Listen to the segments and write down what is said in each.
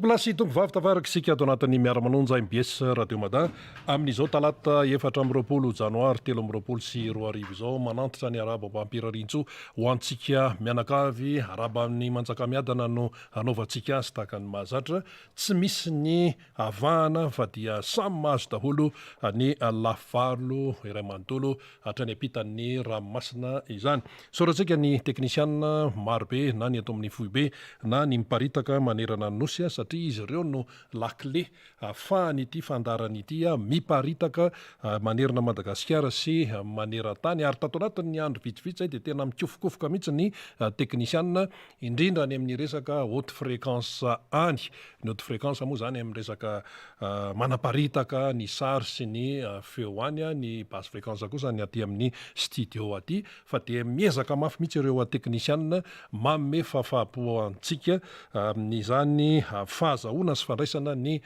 Tompolasy tompovavy tavaraka isika ato anatin'ny miara-manonja MBS Radio Mada amin'izao talata 4 janoary 3 sy 4 izao manantitra ny araba mpampirarintso ho antsika mianakavy araba amin'ny manjakamiadana no anaovantsika azy tahaka ny mahazatra tsy misy ny avahana fa dia samy mahazo daholo ny lafalo iray manontolo hatrany ampitan'ny ranomasina izany. Soratsika ny teknisiana marobe na ny ato amin'ny foibe na ny miparitaka manerana nosy satria izy ireo no lakle ahafahan'ity fandaran'ity miparitaka manerana Madagasikara sy maneran-tany ary tato anatin'ny andro vitsivitsy dia tena mikofokofoka mihitsy ny teknisiana indrindra any amin'ny resaka haute fréquence any. Ny haute fréquence moa zany amin'ny resaka manaparitaka ny sary sy ny feo any, ny basse fréquence kosa ny aty amin'ny studio aty fa dia miezaka mafy mihitsy ireo teknisiana manome fahafapo antsika amin'izany fahazahoana sy fandraisana ny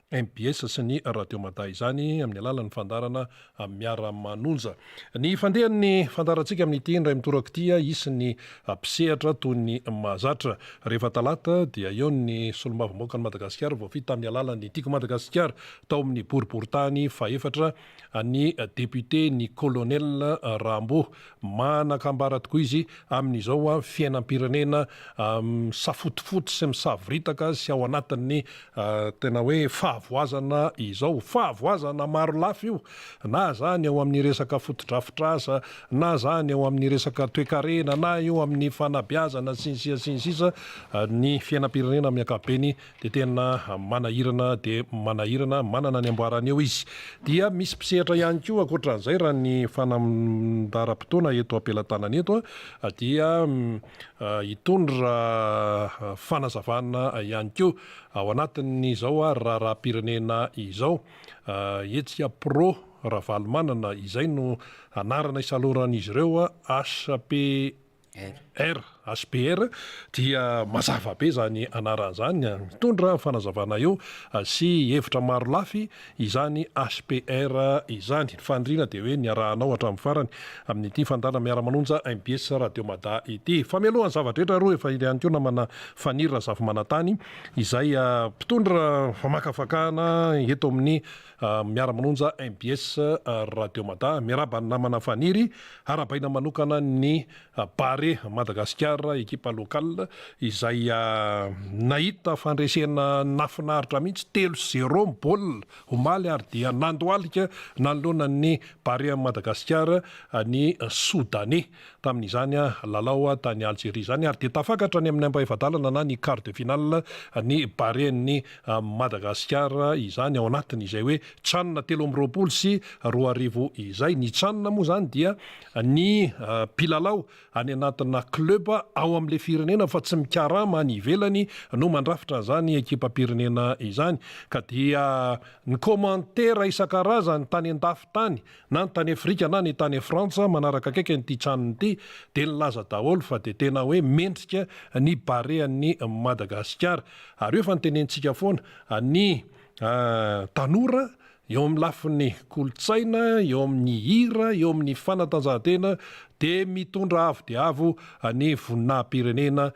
MBS sy ny Radio Mada izany amin'ny alalan'ny fandarana miara-manonja. Ny fandehan'ny fandarantsika amin'ity indray mitoraka ity isy ny mpisehatra toy ny mahazatra. Rehefa talata dia eo ny solombavamboaka ny Madagasikara voafita tamin'ny alalan'ny Tiako Madagasikara tao amin'ny boriboritany faefatra ny député ny colonel Rambo manakambara tokoa izy amin'izao fiainam-pirenena safotofoto sy misavoritaka sy ao anatin'ny tena hoe fahavoazana izao, fahavoazana maro lafo io, na zany eo amin'ny resaka fotodrafitrasa, na zany eo amin'ny resaka toe-karena, na eo amin'ny fanabeazana sinsisa ny fiainam-pirenena amin'ny ankapobeny dia tena manahirana dia manahirana, manana ny amboarany eo izy. Dia misy mpisehatra ihany koa ankoatran'izay raha ny fanamdaram-potoana eto ampelantanany eto dia hitondra fanazavana ihany koa ao anatin'izao raharaham-pirenena izao etsika pro Ravalomanana izay no anarana isaloran'izy ireo HPR dia mazava be zany anaran'izany mitondra fanazavana eo sy hevitra maro lafy izany HPR izany. Fandrina dia hoe niarahanao hatramin'ny farany amin'ity fandarana miara-manonja MBS Radio Mada ity. Famelohan'ny zavatra roa efa ihany koa namana fanira zava-manantany izay mpitondra famakafakana eto amin'ny miara-manonja MBS Radio Mada miaraba ny namana faniry arabaina manokana ny Bare Madagasikara ekipa lokal izay nahita fandresena nafinaritra mihitsy 3-0 mibôl omaly ary dia nandoalika nanoloana ny Bare Madagasikara ny Soudanais tamin'izany lalao tany Algérie zany ary dia tafakatra ny amin'ny ampaefadalana na ny quart de finale ny Bare ny Madagasikara izany ao anatin'izay hoe tranona 3-20 sy 2 izay. Ny tranona moa zany dia ny mpilalao any anatina club ao amin'le firenena fa tsy mikarama ny ivelany no mandrafitra zany ekipa pirenena izany ka dia ny commentaire isan-karazany tany an-dafy tany na ny tany Afrika na ny tany Frantsa manaraka akaiky n'ity tranony ity dia nilaza daholo fa dia tena hoe mendrika ny Bare ny Madagasikara ary eo fa nitenentsika foana ny tanora eo amin'ny lafin'ny kolotsaina, eo amin'ny hira, eo amin'ny fanatanjahantena dia mitondra avo dia avo ny voninahim-pirenena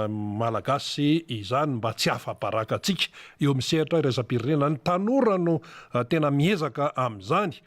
malagasy izany mba tsy hafabaraka antsika eo amin'ny sehatra iraisam-pirenena. Ny tanora no tena miezaka amin'izany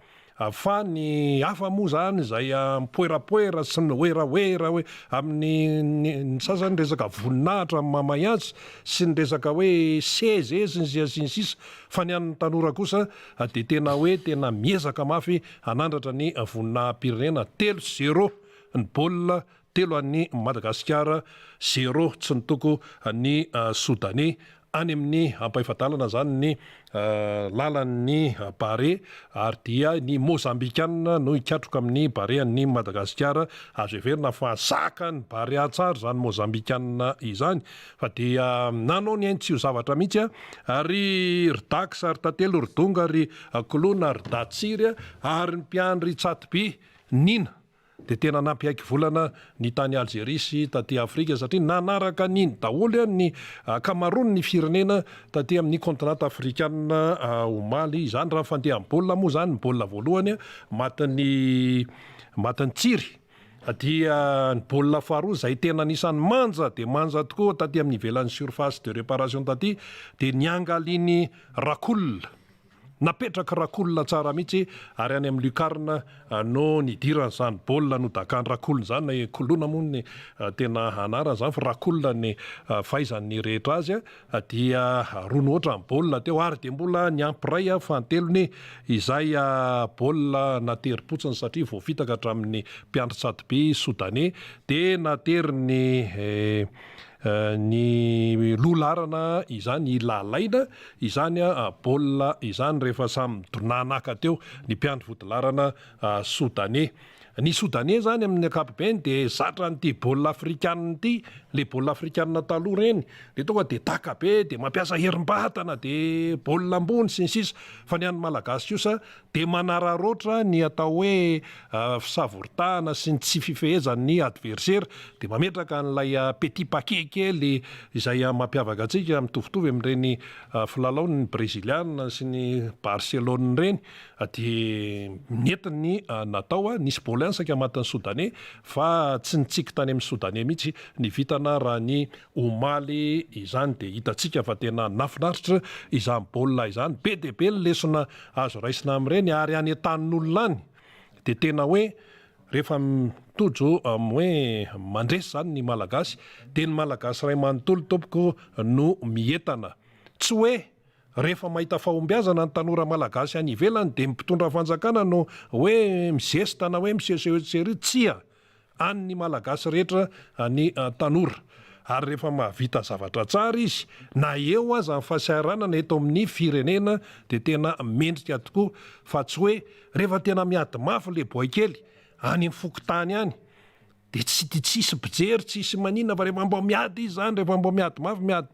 fa ny hafa moa zany izay mipoerapoera sy ny oeraoera hoe amin'ny sasany resaka voninahitra mamay azy sy ny resaka hoe seza sinsisa fa ny an'ny tanora kosa dia tena hoe tena miezaka mafy hanandratra ny voninahim-pirenena 3-0 ny baolina 3 an'ny Madagasikara 0 tsy nitoko ny Soudanais any amin'ny ampaefadalana zany ny lalan'ny Bare ary dia ny Mozambikanina no ikatroka amin'ny Bare ny Madagasikara azo everina fa zaka ny Bare tsara zany Mozambikanina izany fa dia nanao ny aintsio zavatra mihitsy ary ridaky sary tantelo ridonga ry kolona ridatsiry ary ny mpiandry Tsato-by nina dia tena nampiaiky volana ny tany Algérie sy taty Afrika satria nanaraka niny daholo ny Cameroun ny firenena taty amin'ny continent africaine omaly izany raha fandeha amin'ny baolina moa zany ny baolina voalohany matin'ny tsiry dia ny baolina faharoa izay tena anisan'ny manja dia manja tokoa taty amin'ny ivelan'ny surface de réparation taty dia ny Angaliny Rakoulina. Napetraka Rakoulina tsara mihitsy ary any amin'ny lucarne no nidiran'izany baolina no dakany Rakoulina zany kolona moa ny tena anarany zany fa Rakoulina ny fahaizan'ny rehetra azy dia roa ohatra ny baolina teo ary dia mbola ny ampiray fahatelony izay baolina natery-potsiny satria voafitaka hatramin'ny mpiandry Tsadobe Soudanais dia natery ny lolarana izany lalaina izany baolina izany rehefa samy nanaka teo ny mpiandry vodilarana Soudanais. Ny Soudanais zany amin'ny ankapobeny dia zatra n'ity baolina afrikanina ity, le baolina afrikanina taloha reny, le tonga dia taka be dia mampiasa herim-batana dia baolina ambony sy ny sisa, fa ny an'ny malagasy kosa dia manararoatra ny atao hoe fisavoritahana sy ny tsy fifehezan'ny adversaire dia mametraka n'ilay petit paquet kely izay mampiavaka antsika mitovitovy amin'ireny filalaony brésiliana sy ny Barcelone reny dia netiny natao nisy baolina saka matin'ny Soudanais fa tsy nitsika tany amin'ny Soudanais mihitsy ny vitana raha ny omaly izany dia hitantsika fa tena nafinaritra izany baolina izany, be dia be ny lesona azo raisina amin'ireny ary any an-tanin'olona any dia tena hoe rehefa mitojo hoe mandresy zany ny malagasy dia ny malagasy ray manontolo tompoko no mientana, tsy hoe rehefa mahita fahombiazana ny tanora malagasy any ivelany dia mpitondra fanjakana no hoe mizesta na hoe misehosehosery tsia any ny malagasy rehetra ny tanora ary rehefa mahavita zavatra tsara izy na eo aza ny fahasahiranana eto amin'ny firenena dia tena mendrika tokoa fa tsy hoe rehefa tena miady mafy le boakely any mifokotany any dia tsisy pijery tsisy manina fa rehefa mbo miady izy zany rehefa mbo miady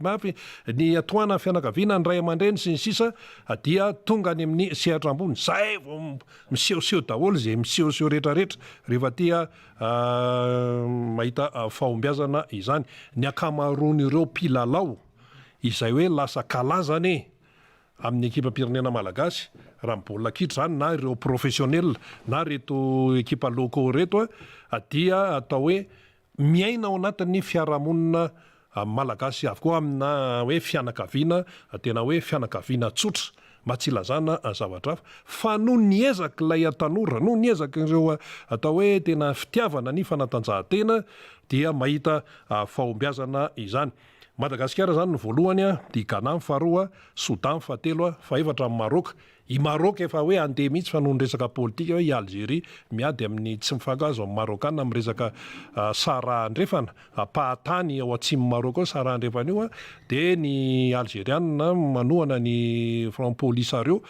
mafy ny atoana fianakaviana ny ray aman-dreny sy ny sisa dia tonga any amin'ny sehatra ambony zay vao misehoseho daholo zay misehoseho rehetrarehetra rehefa tia mahita fahombiazana izany. Ny akamaroan'ireo mpilalao izay hoe lasa kalazany amin'ny ekipam-pirenena malagasy raha baolina kitra zany na ireo professionnel na reto ekipa locaux reto dia atao hoe miaina ao anatin'ny fiarahamonina malagasy avokoa amina hoe fianakaviana tena hoe fianakaviana tsotra matsilazana zavatra hafa fa no niezaka ilay tanora no niezaka ireo atao hoe tena fitiavana ny fanatanjahantena dia mahita fahombiazana izany. Madagasikara zany ny voalohany dia Ghana faharoa, Soudan fahatelo, fahaefatra amin'ny Maroc. I Maroc efa hoe andeha mihitsy fa noho ny resaka politika hoe i Algérie miady amin'ny tsy mifankahazo amin'ny Marokana amin'ny resaka Sahara andrefana, pahatany ao atsimon'ny Maroc ao Sahara andrefana io dia ny Algériana manohana ny Front Polisario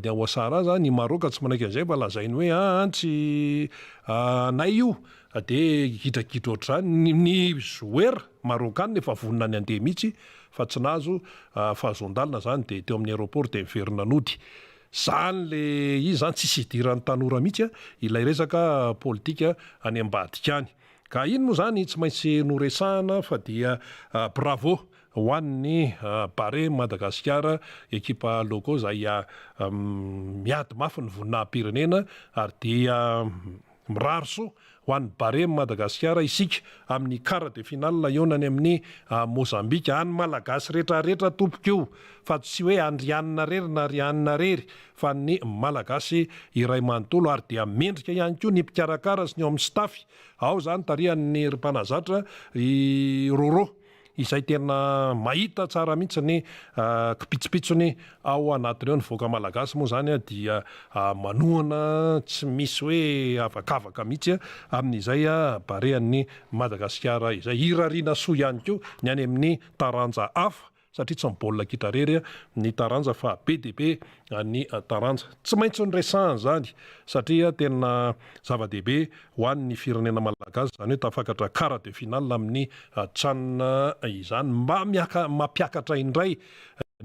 dia ao Sahara zany ny Maroc tsy manaiky an'izay fa lazainy hoe antsy nay io dia gidragidra ohatr'izany ny joueur marokana efa vonona ny andeha mihitsy fa tsy nahazo fahazondalina zany dia teo amin'ny aéroport dia miverina nody zany le izy zany tsisy hidiran'ny tanora mihitsy ilay resaka politika any ambadika any ka iny moa zany tsy maintsy noresahana fa dia bravo ho an'ny Barea Madagasikara ekipa locaux izay miady mafy ny voninahim-pirenena ary dia mirariso ho an'ny Barea Madagasikara isika amin'ny quart de finale ionany amin'ny Mozambika any malagasy rehetrarehetra tompoko io fa tsy hoe andrianina rery na rianina rery fa ny malagasy iray manontolo ary dia mendrika ihany koa ny mpikarakara sy ny ao amin'ny staff ao zany tarihan'ny mpanazatra i Roro izay tena mahita tsara mihitsy ny kipitsopitsony ao anatiny eo ny voaka malagasy moa zany dia manohana tsy misy hoe avakavaka mihitsy amin'izay barean'ny Madagasikara izay irariana soa ihany koa ny any amin'ny taranja hafa satria tsy mibaolina kitra rery ny taranja fa be dia be ny taranja tsy maintsy nyresahana zany satria tena zava-dehibe ho an'ny firenena malagasy zany hoe tafakatra quart de finale amin'ny tranona izany mba mampiakatra indray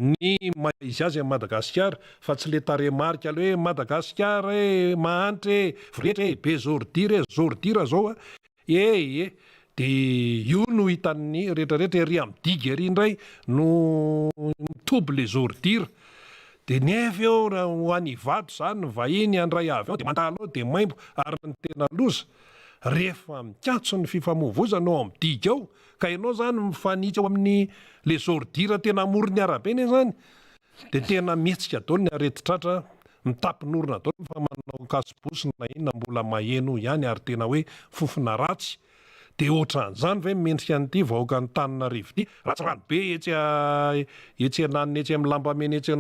ny izy azy Madagasikara fa tsy le taremarika le hoe Madagasikara mahantra vretra be zordira zao dia io no hitan'ny rehetrarehetra ery amin'ny digy ery indray no mitoby les ordures dia nefa eo ho any vato zany ny vahiny andray avy ao dia mandalo ao dia maimbo ary ny tena loza rehefa mikatso ny fifamovoizana ao am'dika ao ka ianao zany mifanitsy ao amin'ny le zordira tena amorony arabe ny zany de tena mihetsika daony ny aretitratra mitapinorona daony fa manao kasibosina ina mbola maheno ihany ary tena hoe fofona ratsy de ohatran'izany ve mendrika an'ity vahoaka ny tanina rivo ity ratsirano be etsy ananiny etsy amin'ny lambamena etsy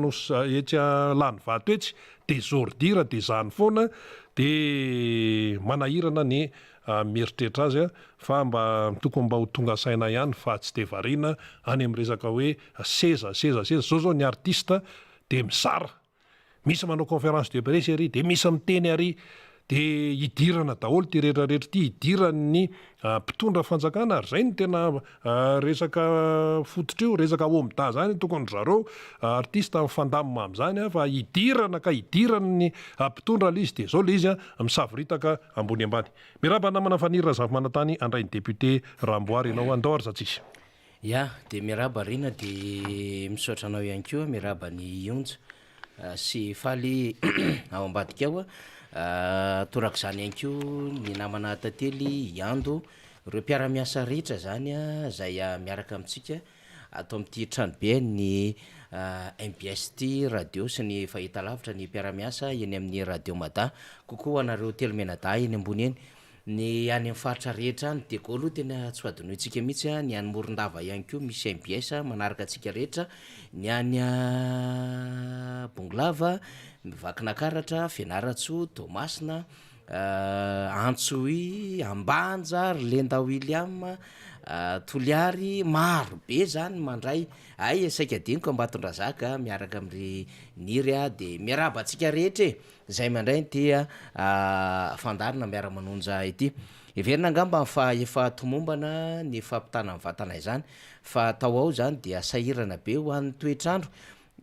lany vato etsy de zordira de zany foana de manahirana ny mieritreritra azy fa tokony mba ho tonga saina ihany fa tsy de variana any amin'ny resaka hoe seza zao ny artista de mizara misy manao conférence de presse ary de misy miteny ary de idirana daholo ty rehetrarehetra ty idirany mpitondra fanjakana ary zay ny tena resaka fototra io resaka omida zany tokony zareo artista fandamina am'zany fa idirana ny mpitondra le izy de zao le izy misaviritaka ambony ambany miraba namana fanirina zava-manantany andrainy député Ramboary ianao andao ary zatsisy ya de miraba rina de misaotra anao ihany koa miraba ny onja sy faly ao ambadika ao torako zany ihany ko ny namana tantely iando reo mpiara-miasa rehetra zany zay miaraka amitsika atao am'ty tranobe ny MBST radio sy ny fahita lavitra ny mpiara-miasa eny amin'ny radio mada kokoa anareo telomenada eny ambony eny ny any amin'ny faritra rehetra any de ko aloha tena tsy hoadinoitsika mihitsy ny any Morondava ihany koa misy MBS manaraka atsika rehetra ny any Bonglava Vakinakaratra Fianaratsoa Tomasina Antsohy Ambanja Lenda William Toliary maro be zany mandray ay saika diniko Ambatondrazaka miaraka am'ry niry de miaraba atsika rehetra zay mandray tia fandarina miara-manonja ity everina angamba fa efa tomombana ny fampitana vatana izany fa tao ao zany de sahirana be ho an'ny toetrandro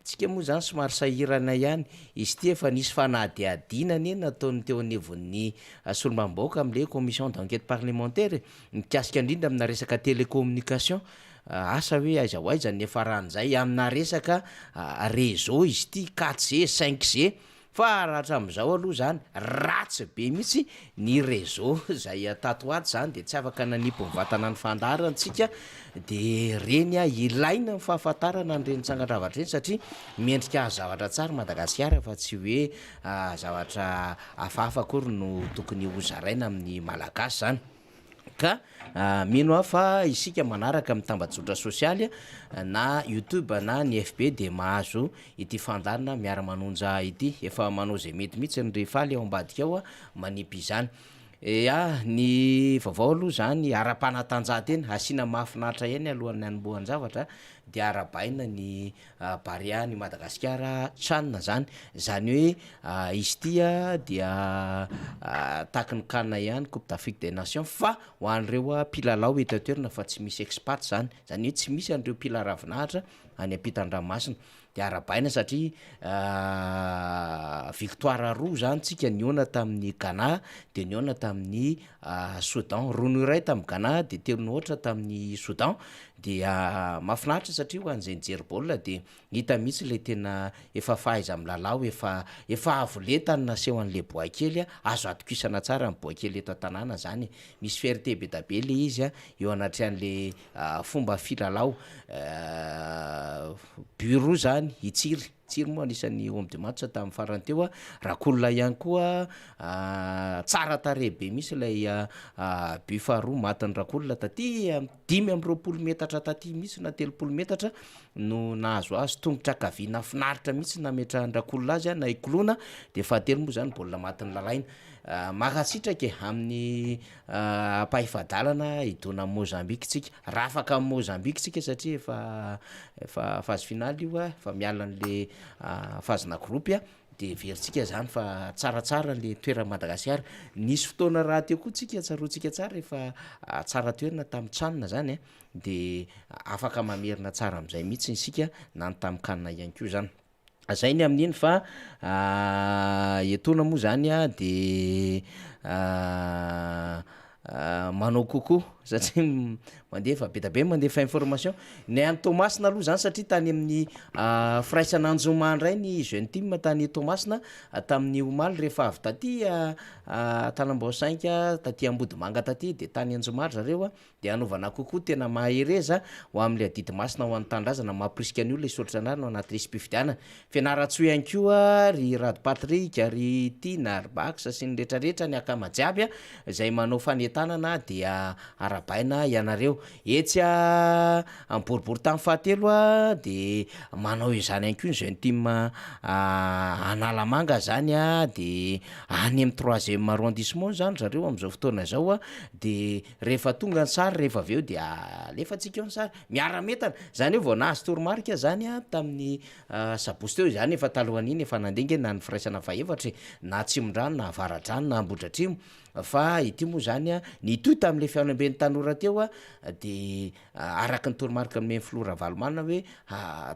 tsika moa zany somary sahirana ihany izy ty efa nisy fanadiadinany eny nataony teo anivon'ny solomamboaka am'le commission d'enquête parlementaire mikasika indrindra amina resaka télécommunication asa hoe aiza ho aiza ny efaran'zay amina resaka réseau izy ty 4G 5G fa raha hatram'izao aloha zany ratsy be mihitsy ny réseau zay tatoato zany de tsy afaka nanimpo mivatana ny fandarantsika de reny ilaina fahafantarana an'ireny tsangatravatra reny satria miendrika zavatra tsara Madagasikara fa tsy hoe zavatra hafahafa akory no tokony hozaraina amin'ny malagasy zany ka mino afa isika manaraka amin'ny tambazotra sosialy na YouTube na ny FB de mahazo ity fandarina miara-manonja ity efa manao zay mety mihitsy ny refaly ao ambadika ao manipy izany ny vaovao aloha zany ara-panatanjahantena asina mahafinaritra eny alohan'ny anombohan-javatra de arabaina ny Barea ny Madagasikara Tchad zany hoe izy tia dia taky ny kanina ihany Coupe d'Afrique des Nations fa ho an'ireo mpilalao eto-toerana fa tsy misy expat zany hoe tsy misy an'ireo mpila ravinahitra any ampitan-dranomasina de arabaina satria victoire roa zany tsika niona tamin'ny Ghana de niona tamin'ny Soudan rono iray tamin'ny Ghana de telo nohatra tamin'ny Soudan de mahafinaritra satria ho an'izay nijery baolina de hita mihitsy le tena efa fahaiza milalao efa avolentany naseho an'le boakely azo atokisana tsara ny boakely eto an-tanàna zany misy fierté be da be le izy eo anatry an'le fomba filalao bureau zany itsiry moa anisan'ny homme de match tamin'ny farany teo rakolona ihany koa tsara tare be misy lay but faharoa matiny rakolona taty 5 metatra taty misy na 3 metatra no nahazo azy tongotra kaviana finaritra mihitsy nametrahan'ny rakolona azy na ikolona de fahatelo moa zany baolina matiny lalaina makasitraka amin'ny pahifadalana idona Mozambique tsika raha afaka amin'ny Mozambique tsika satria efa phase finale io fa miala an'le fazina groupe de veritsika zany fa tsaratsara le toera Madagasikara nisy fotoana raha teo koa tsika tsaroantsika tsara efa tsara toerana tamin'ny Tchad zany de afaka mamerina tsara am'izay mihitsy isika na ny tamin'ny kanina ihany koa zany zay ny amin'iny fa etona moa zany de manao kokoa satria mandefa be da be mandefa information ny any Tomasina aloha zany satria tany amin'ny firaisan'Anjoma ndray ny jeune team tany Tomasina tamin'ny omaly rehefa avy taty Tanambaosainka taty Ambodimanga taty de tany Anjomary zareo de anaovana kokoa tena mahereza ho am'le adidy masina ho an'ny tandrazana mampirisika ny olona isoratra anarina ao anaty resy-pifidianana fianaratsoa ihany koa ry Rady Patrika ry Tina ry Baksa sy ny rehetrarehetra ny akamajiaby izay manao fanetanana dia arabaina ianareo etsy amboribory tamin'ny fahatelo de manao izany ihany koa ny jeune team Analamanga zany de any amin'ny 3e arrondissement zany zareo am'izao fotoana zao de rehefa tonga ny sary rehefa aveo de alefatsika eo ny sary miara-metana zany hoe vao nahazo toromarika zany tamin'ny sabosy teo zany efa talohan'iny efa nandenga na ny firaisana faefatra na Tsimondrano na Avaradrano na Ambohidratrimo fa ity moa zany ny toy tam'le fianamben'ny tanora teo de araky ny toromarika amin'ny Flora Valomana hoe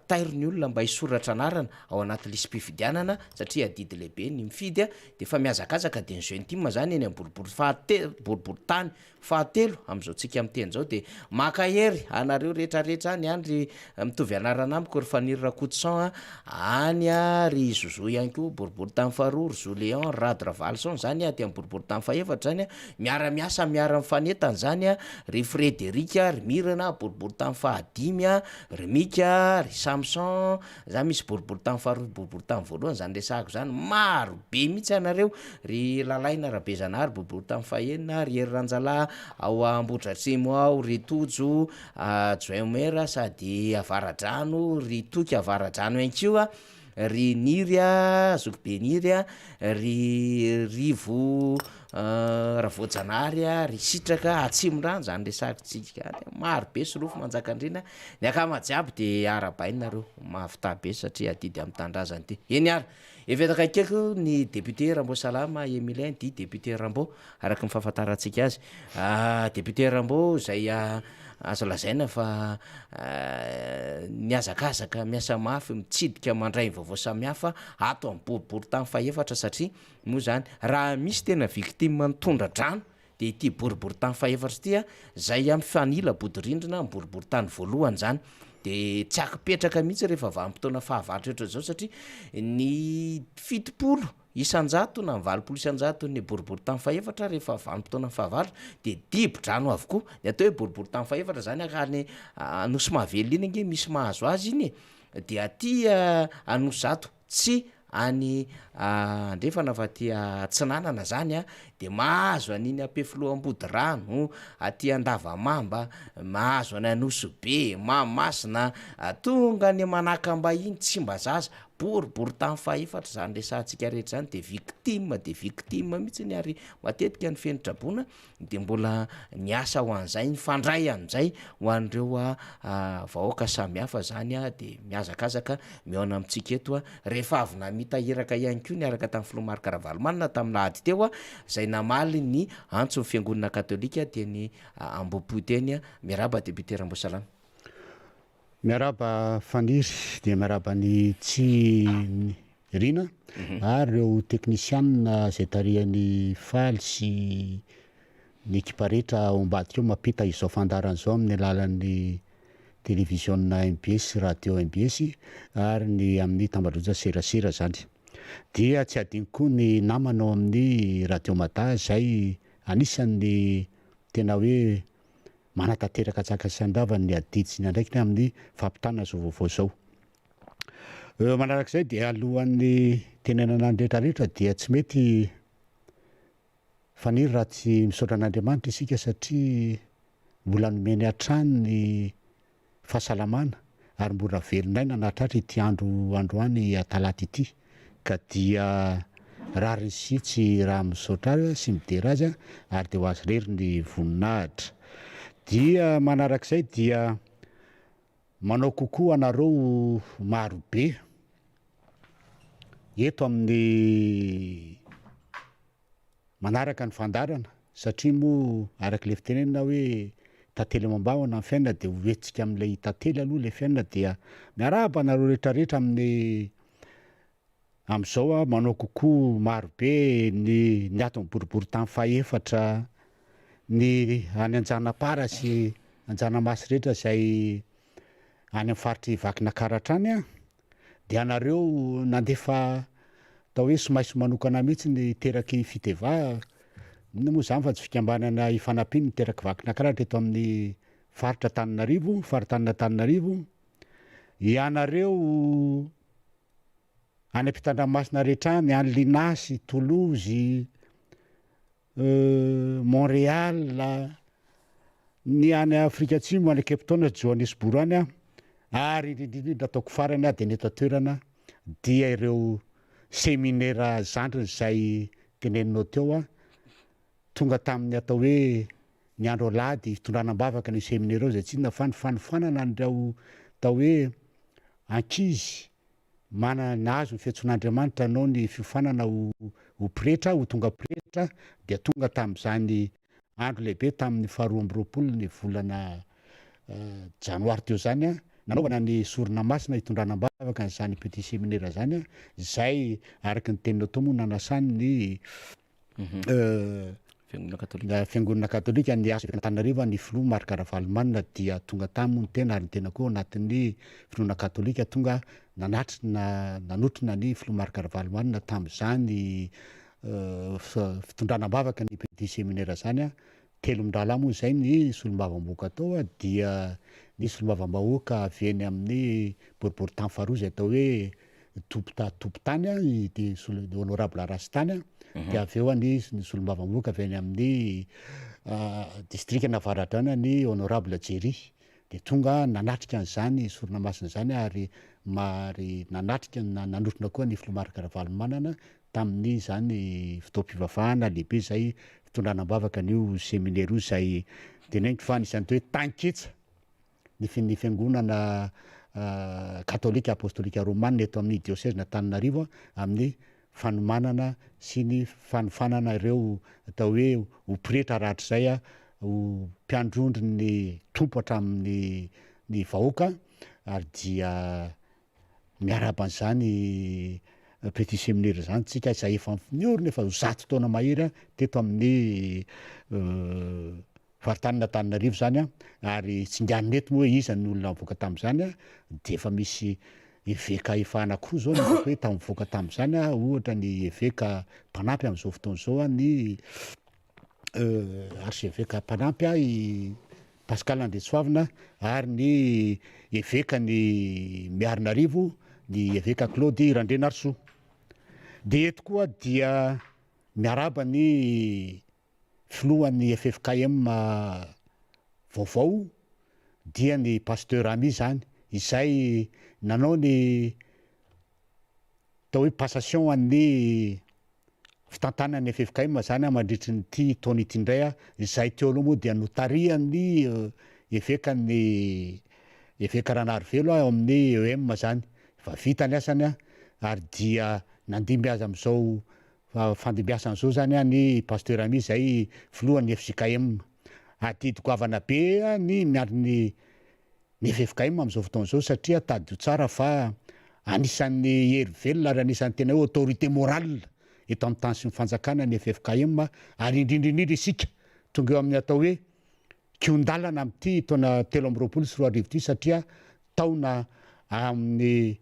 tairin'ny olona mba hisoratra anarana ao anaty lisy-pifidianana satria adidy lehibe ny mifidy de fa miazakazaka de ny jeune team zany eny boribory tany fahatelo am'izao tsika am'teny zao de makahery anareo rehetrarehetra any ry mitovy anarana amiko ry Faniry Rakotosan any ry Zozo ihany koa boribory tany faharoa ry Zoléon Rady Ravalson zany de boribory tany faefatra zany miara-miasa miara-mifanetana zany ry Frédéric ry Mirana boribory tany fahadimy ry Mika ry Samson zany misy boribory tany faharoa boribory tany voalohany zany resahako zany maro be mihitsy anareo ry Lalaina Rabezanary boribory tany fahenina ry Hery Ranjala ao Ambohidratrimo ao ry Tojo Joemera sady Avaradrano ry Toky Avaradrano ihany koa ry Niry Zokobe Niry ry Rivo Ravojanary ry Sitraka Atsimondrano zany resakitsika maro be sorofo manjakandrina ny akamajiaby de arabainareo mavita be satria adidy amin'ny tandrazany ty eny ary evetaka akeko ny député Rambo Salama Emilien di député Rambo araky ny fahafantarantsika azy député Rambo zay azo lazaina fa miazakazaka miasa mafy mitsidika mandray vaovao samihafa ato amin'ny boribory tany faefatra satria moa zany raha misy tena victime mitondra drano de ity boribory tany faefatra ity zay amin'ny fanila bodirindrina amin'ny boribory tany voalohany zany de tsy akipetraka mihitsy rehefa vanim-potoana fahavaratra oatra zao satria ny fitopolo isanjato na valopolo isanjato ny boribory tany faefatra rehefa vanim-potoana fahavaratra de dibo-drano avokoa de atao hoe boribory tany faefatra zany akany Anosy Mahavelona iny nge misy mahazo azy iny de aty Anosy Zato tsy any andrefana fa ty Tsinanana zany de mahazo an'iny Ampefiloha-Ambody-rano aty Andavamamba mahazo any Anosy Be Mahamasina tonga ny Manakambahiny tsy mba zaza boribory tany faefatra zany resantsika rehetra zany de victime mihitsy ny ary matetika ny fenitrabona de mbola niasa ho an'izay ny fandray an'izay ho an'ireo vahoaka samihafa zany de miazakazaka miaona amintsika eto rehefa avy namitahiraka ihany koa ny araka tamin'ny filomarika Ravalomanina tamin'ny lahady teo zay namaly ny antso ny fiangonana katolika de ny Ambohipo teny miaraba député Rambo Salama miaraba Faniry de miaraba ny tsy rina ary reo technicianina zay tarihan'ny faly sy ny ekipa rehetra ao ambadika eo mampita izao fandarana zao amin'ny alalan'ny télévision MBS radio MBS ary ny amin'ny tambadroja serasera zany dia tsy adiny koa ny namanao amin'ny radio Mata zay anisan'ny tena hoe manatanteraka tsaka sandavany ny adiditsiny ndraiky amin'ny fampitana zao vaovao zao manarak'izay de alohan'ny tenenana rehetrarehetra dia tsy mety Faniry raha tsy misaotra an'Andriamanitra isika satria mbola nomeny hatrany ny fahasalamana ary mbola velon'aina nahatratra ity androany talata ity ka dia raha risitsy raha misaotra azy sy midera azy ary de ho azy rery ny voninahitra dia manarak'izay dia manao kokoa anareo maro be eto amin'ny manaraka ny fandarana satria moa araky le fitenenina hoe tantely mambahana ny fiainana de hoentsika amin'ilay tantely aloha le fiainana dia miaraba anareo rehetrarehetra amin'izao manao kokoa maro be ny ato ny boribory tany faefatra ny any Anjanapara sy Anjanamasy rehetra zay any amin'ny faritry Vakinakaratra any dia anareo nandefa atao hoe somaiso manokana mihitsy ny teraky fiteva moa zany fa tsy fikambanana ifanampiany teraky Vakinakaratra eto amin'ny faritra Tananarivo, faritany ianareo any am-Pitandramasina rehetra any, any Linasy, Toulouse, Montréal, ny any Afrika Atsimo, any Cape Town, Johannesburg any ary indrindra ataoko farany dia neto toerana dia ireo séminaire zandriny zay teneninao teo tonga tamin'ny atao hoe ny andro alady fitondranam-bavaka ny séminaire ao zay tsy inona fa ny fanofanana an'ireo atao hoe ankizy nahazo ny fiantson'Andriamanitra anao ny fiofanana ho pretra, ho tonga pretra dia tonga tamin'izany andro lehibe tamin'ny 12 ny volana janoary teo zany nanaovana ny sorona masina hitondranam-bavaka n'izany petit séminaire zany zay araky ny teninao teo moa nanasany ny fiangonana katolika ny azo Antananarivo ny filoha Marc Ravalomanina dia tonga taminy ny tena ary ny tena koa anatin'ny finoana katolika tonga nanotrina ny filoha Marc Ravalomanina tamin'izany fitondranam-bavaka ny petit séminaire zany telon-drala moa zay ny solombavam-bahoaka atao dia ny solombavam-bahoaka avy eny amin'ny boriboritany faharoa zay atao hoe tompotany de honorable Arastany dia avy eo ny solombavam-bahoaka avy eny amin'ny district Navaratra any ny honorable Jerry dia tonga nanatrika an'izany sorona masina zany ary nanatrika nanotrona koa ny filoha Marc Ravalomanana tamin'ny zany fotoam-pivavahana lehibe zay fitondranam-bavaka n'io séminaire io zay teneniko fa anisan'ny hoe tanketsa ny fiangonana katolika apostolika romana eto amin'ny diocèse Antananarivo amin'ny fanomanana sy ny fanofanana ireo atao hoe ho pretra rahatrizay ho mpiandrondry ny tompo hatramin'ny vahoaka ary dia miaraban'izany petit séminaire zany tsika izay efa niorina efa 100 taona mahery teto amin'ny faritany Antananarivo zany ary tsinganina eto moa iza ny olona mivoaka tamin'izany dia efa misy eveka efa anankiroa zao ny hoe tamin'nyvoaka tamin'izany ohatra ny eveka mpanampy amin'izao fotoana zao ny archevêque mpanampy i Pascal Andretsoavina ary ny eveka ny Miarinarivo ny eveka Claude Randrenarso dia eto koa dia miaraba ny filohan'ny FFKM vaovao dia ny pasteur Ami zany izay nanao ny atao hoe passation an'ny fitantanany FFKM zany mandritry nyty taona ity indray izay teo aloha moa dia notarian'ny eveka Ranarivelo ao amin'ny EM zany fa vita ny asany ary dia nandimby azy amin'izao fandimbiasan'izao zany ny pasteur Ami zay filohan'ny FJKM adidiko avana be ny miandry ny FFKM amin'izao fotoana zao satria tadio tsara fa anisan'ny hery velona ary anisan'ny tena hoe autorité morale eto amin'ny tany sy ny fanjakana ny FFKM ary indrindrindrindra isika tonga eo amin'ny atao hoe kiondalana amin'ity taona 13 ty satria taona amin'ny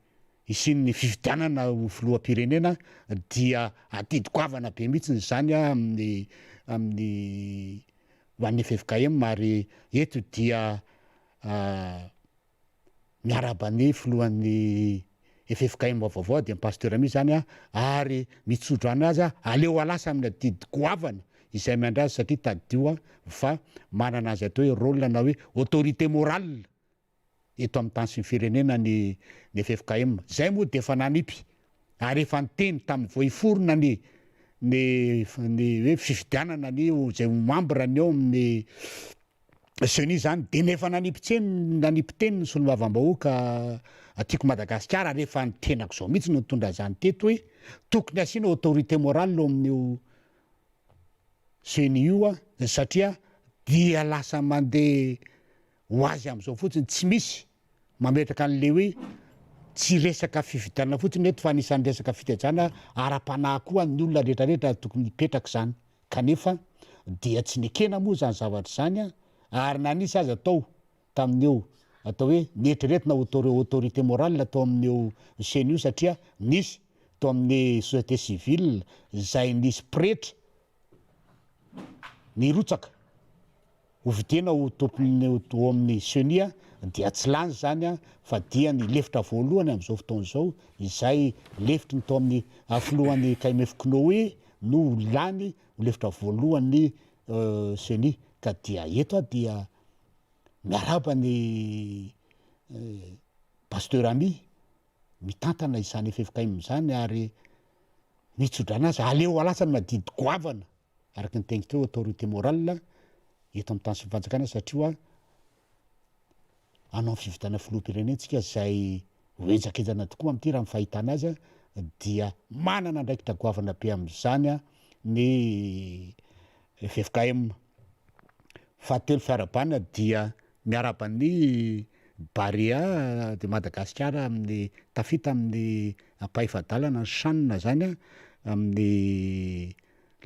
isin'ny fifidianana ho filoham-pirenena dia adidiko avana be mihitsy zany amin'ny hoan'ny FFKM ary eto dia miaraba ny filohan'ny FFKM vaovao dia pasteur Ami zany ary mitsodro anazy aleo alasa amin'ny adidiko avana izay miandry azy satria tadio fa manana azy atao hoe rôle na hoe autorité morale eto amin'ny tany sy ny firenena ny FFKM zay moa dia efa nanipy ary efa niteny tamin'ny voiforona ny hoe fifidianana ny zay membre ny eo amin'ny seni zany dia nefa nanipy teny ny solombavam-bahoaka atiako Madagasikara rehefa nitenako zao mihitsy no nitondra zany teto hoe tokony asiana autorité morale eo amin'io seni io satria dia lasa mandeha ho azy amin'izao fotsiny tsy misy mametraka an'le hoe tsy resaka fifidianana fotsiny eto fa anisan'ny resaka fitejana ara-panahy koa ny olona rehetrarehetra tokony hipetraka zany kanefa dia tsy nekena moa zany zavatra zany ary nanisy azy atao tamin'eo atao hoe nietreretina autorité morale atao amin'eo CNU satria nisy tao amin'ny société civile zay nisy pretra nirotsaka hovidena ho tompony ao amin'ny CNU dia tsy lany zany fa dia ny lefitra voalohany amin'izao fotoana zao izay lefitry ny tao amin'ny aflohan'ny KMF Knoe no lany lefitra voalohany CNU ka dia eto dia miaraba ny pasteur Ami mitantana izany FFKM zany ary mitsodrana azy aleo alasany madidy goavana araky ny tegny teo autorité morale eto amin'ny tany sy fanjakana satria anao fivitana filoham-pirenentsika zay hoenjakejana tokoa amin'ity raha fahitana azy dia manana andraikitra goavana be amin'izany ny FFKM fahatelo fiarabanina dia miaraban'ny Barea de Madagasikara amin'ny tafita amin'ny ampahifadalana ny sanina zany amin'ny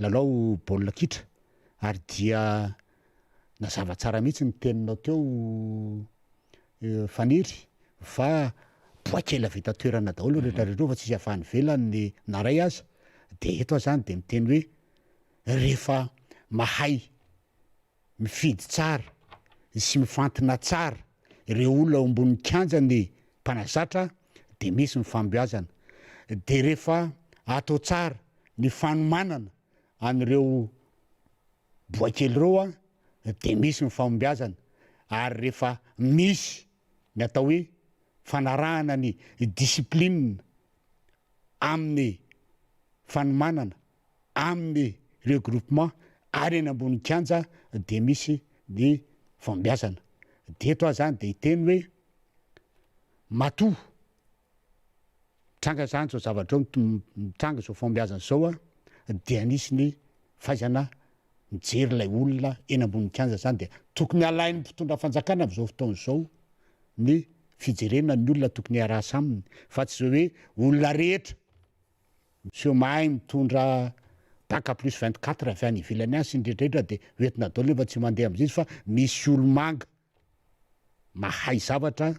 lalao baolina kitra ary dia nazava tsara mihitsy ny teninao teo faniry fa boakela vita toerana daholo rehetrarehetra fa tsisy afahany velany naray azy de eto zany de miteny hoe rehefa mahay mifidy tsara sy mifantina tsara ireo olona ambony kianjany mpanazatra de misy mifambiazana de rehefa atao tsara ny fanomanana an'ireo boakely reo de misy mifambiazana ary rehefa misy ny atao hoe fanarahana ny discipline amin'ny fanomanana amin'ny regroupement ary eny ambony kianja de misy ny fambiazana de eto zany de hiteny hoe matoa tranga zany zao zavatra mitranga zao fambiazana zao de anisy ny fahaizana mijery ilay olona eny ambony kianja zany de tokony alain'ny mpitondra fanjakana amin'izao fotoana zao ny fijerena ny olona tokony arasa aminy fa tsy zao hoe olona rehetra sy mahay mitondra bac plus 24 avy any ivelany any sy ndredraretra de hoentina daholo nefa tsy mandeha amin'izy fa misy olo-manga mahay zavatra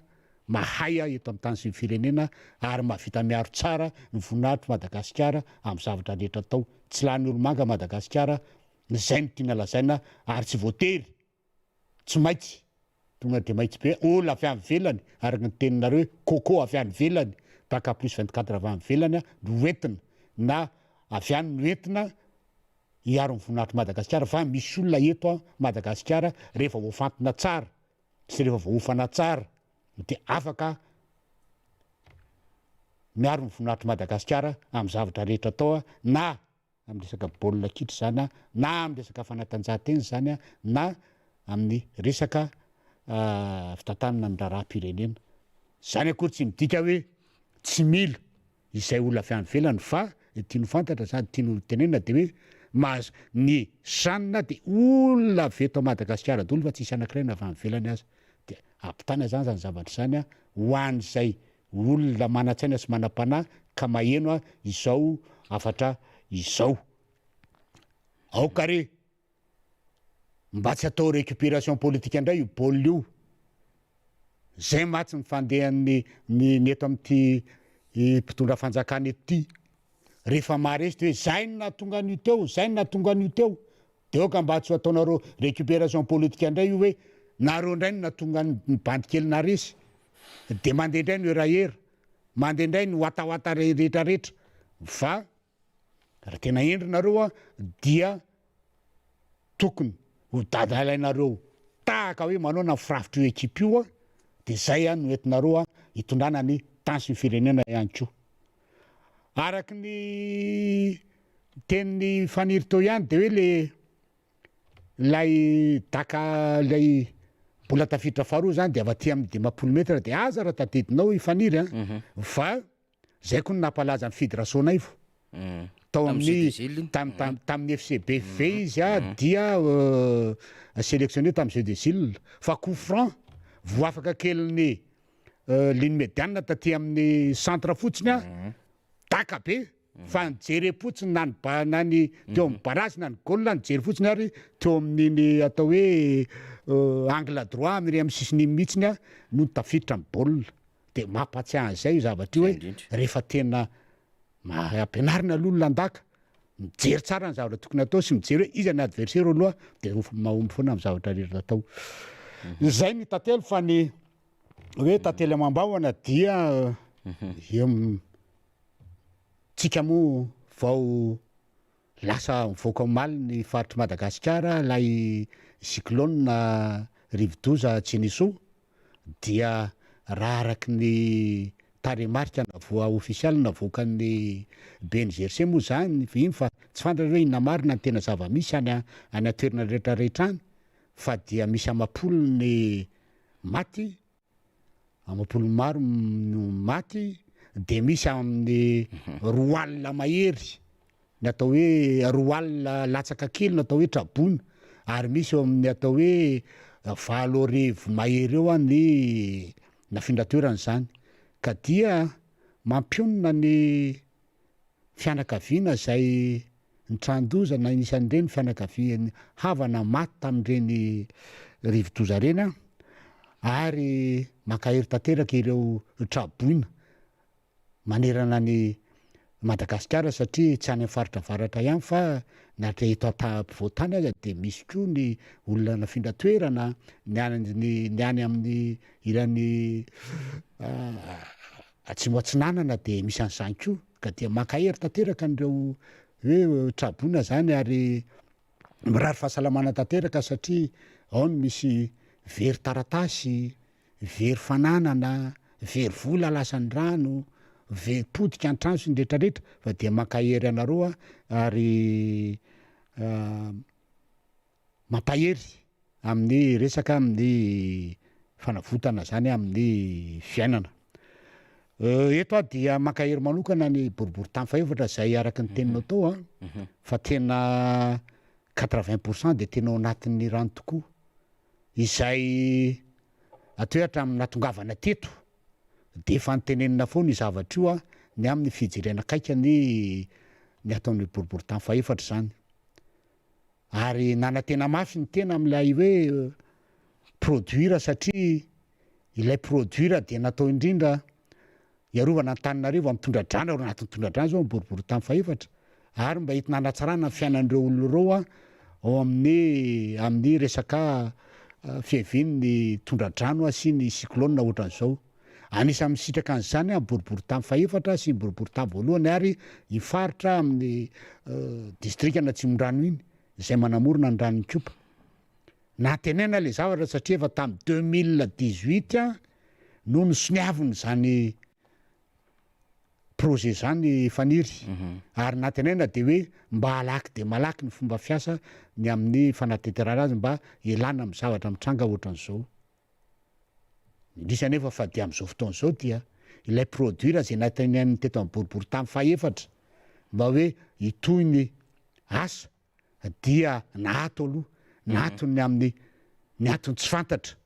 mahay eto amin'ny tany sy ny firenena ary mahavita miaro tsara ny voninahitry Madagasikara amin'ny zavatra rehetra atao tsy lany olo-manga Madagasikara zay ny tiana lazaina ary tsy voatery tsy maintsy tonga de maintsy be olo avy any velany ary ny teninareo coco avy any velany bac plus 24 avy any velany no entina na avy any no entina hiaro ny voninahitry Madagasikara fa misy olona eto Madagasikara rehefa voafantina tsara sy rehefa voaofana tsara de afaka miaro ny voninahitry Madagasikara amin'ny zavatra rehetra atao na amin'ny resaka baolina kitra zany na amin'ny resaka fanatanjahantena zany na amin'ny resaka fitantanana ny raharaham-pirenena zany akory tsy midika hoe tsy mila izay olona avy any velany fa tiano fantatra zany tiano tenena de hoe ny sanina de olona avy eto Madagasikara daholo fa tsisy anankiray avy any velany azy de ampitana zany zany zavatra zany ho an'izay olona manantsaina sy manam-panahy ka maheno izao afatra izao aoka re mba tsy atao récupération politique indray io baolina io zay matsy mifandehan'ny ny eto amin'ity mpitondra fanjakana eto ty rehefa maresy de hoe zay no nahatonga an'io teo zay no nahatonga an'io teo de oka mba tsy ho ataonareo récupération politique indray io hoe nareo indray no nahatonga ny bandikely naresy de mandeha indray ny erahera mandeha indray ny hoatahoata rehetrarehetra fa raha tena endrinareo dia tokony ho dadalainareo tahaka hoe manao na firafitra io ekipa io de zay no entinareo hitondrana ny tany sy ny firenena ihany koa araky ny tenin'ny faniry teo ihany de hoe lay daka lay mbola tafiditra faharoa zany de avaty amin'ny dimampolo metra de aza raha tadidinao ifaniry fa zay koa no nampalaza ny fédération ivo tao amin'ny tamin'ny FCBV izy dia sélectionné tamin'ny Jeux des Îles fa coup franc voafaka kelin'ny ligne médiane taty amin'ny centre fotsiny daka be fa nijery fotsiny na ny teo amin'ny barasy na ny golna nijery fotsiny ary teo amin'iny atao hoe angle droit amire amin'ny sisiny mihitsiny a no tafiditra amin'ny baolina de mampatsiahy an'izay io zavatra io hoe rehefa tena ampianarina aloha landaka mijery tsara ny zavatra tokony atao sy mijery hoe iza ny adversaire aloha de mahomby foana amin'ny zavatra rehetra atao zay ny tantely fa ny hoe tantely amam-bahona dia tsika moa vao lasa mivoaka maly ny faritry Madagasikara lay cyclone rivodoza Jeniso dia raha araky ny taremarika na voa ofisialy navoaka ny BNGRC moa zany iny fa tsy fantatra hoe inona marina ny tena zava-misy any atoerana rehetrarehetra any fa dia misy amapolo ny maty amapolo maro no maty de misy amin'ny roa alina mahery ny atao hoe roa alina latsaka kely no atao hoe trabona ary misy eo amin'ny atao hoe valo arivo mahery eo ny nafindra-toerana zany ka dia mampionona ny fianakaviana zay nitrandoza na inisan'ireny fianakaviany havana maty tamin'ireny rivodoza reny ary makahery tanteraka ireo trabona manerana ny Madagasikara satria tsy any amin'ny faritra avaratra ihany fa nahatra eto ampovoantany aza de misy koa ny olona nafindra toerana ny any amin'ny irany atsimo atsinanana de misy an'izany koa ka dia makahery tanteraka an'ireo hoe trabona zany ary mirary fahasalamana tanteraka satria ao no misy very taratasy very fananana very vola lasany rano very podika an-trano sy ny rehetrarehetra fa dia makahery anareo ary mampahery amin'ny resaka amin'ny fanavotana zany amin'ny fiainana eto dia makahery manokana ny boribory tany faefatra zay araky ny teninao tao fa tena 80% de tena ao anatin'ny rano tokoa izay atao hoe hatramin'ny natongavana teto de efa nitenenina foana ny zavatra io ny amin'ny fijerena akaika ny ataon'ny boribory tany faefatra zany ary nanantena mafy ny tena am'ilay hoe produire satria ilay produire de natao indrindra iarovana Antananarivo amin'ny tondra-drano ao anatin'ny tondra-drano zao boribory tany faefatra ary mba hita nanatsarana ny fiainan'ireo olona reo ao amin'ny resaka fihevian'ny tondra-drano sy ny cyclone ohatran'izao anisany misitraka an'izany boribory tany faefatra sy boribory tany voalohany ary hifaritra amin'ny distrika Atsimondrano iny izay manamorona ny ranon'ny Kopa natenena le zavatra satria efa tamin'ny 2018 no nisoniaviny zany projet zany faniry ary natenena de hoe mba alaky de malaky ny fomba fiasa ny amin'ny fanateterana azy mba elana amin'ny zavatra mitranga ohatran'izao indrisy nefa fa dia amin'izao fotoan'izao dia ilay produire zay natenenany teto amin'ny boribory tany faefatra mba hoe hitoy ny asa dia nahato aloha nahatony amin'ny niatony tsy fantatra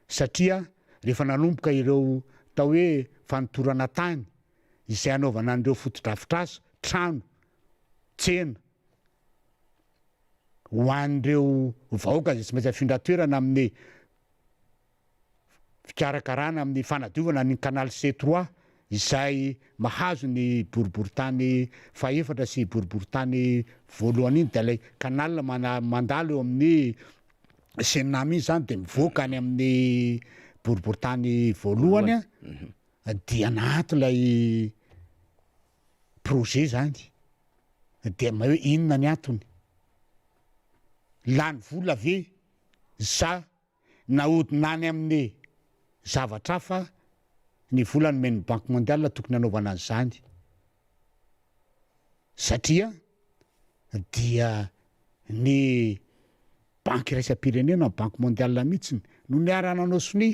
satria rehefa nanomboka ireo tao hoe fanotorana tany izay anaovana an'ireo fotodrafitrasa trano tsena ho an'ireo vahoaka zay tsy maintsy afindra-toerana amin'ny fikarakarana amin'ny fanadiovana ny canal C3 izay mahazo ny boribory tany faefatra sy boribory tany voalohany iny de ilay canal mandalo eo amin'ny Senam iny zany de mivoaka any amin'ny boribory tany voalohany dia nahato lay projet zany de ma hoe inona ny antony lany vola ve sa nahodina any amin'ny zavatra hafa ny vola nomen'ny banque mondiale tokony anaovana an'izany satria dia ny banque iraisam-pirenena banque mondiale mihitsiny no niara-nanao soni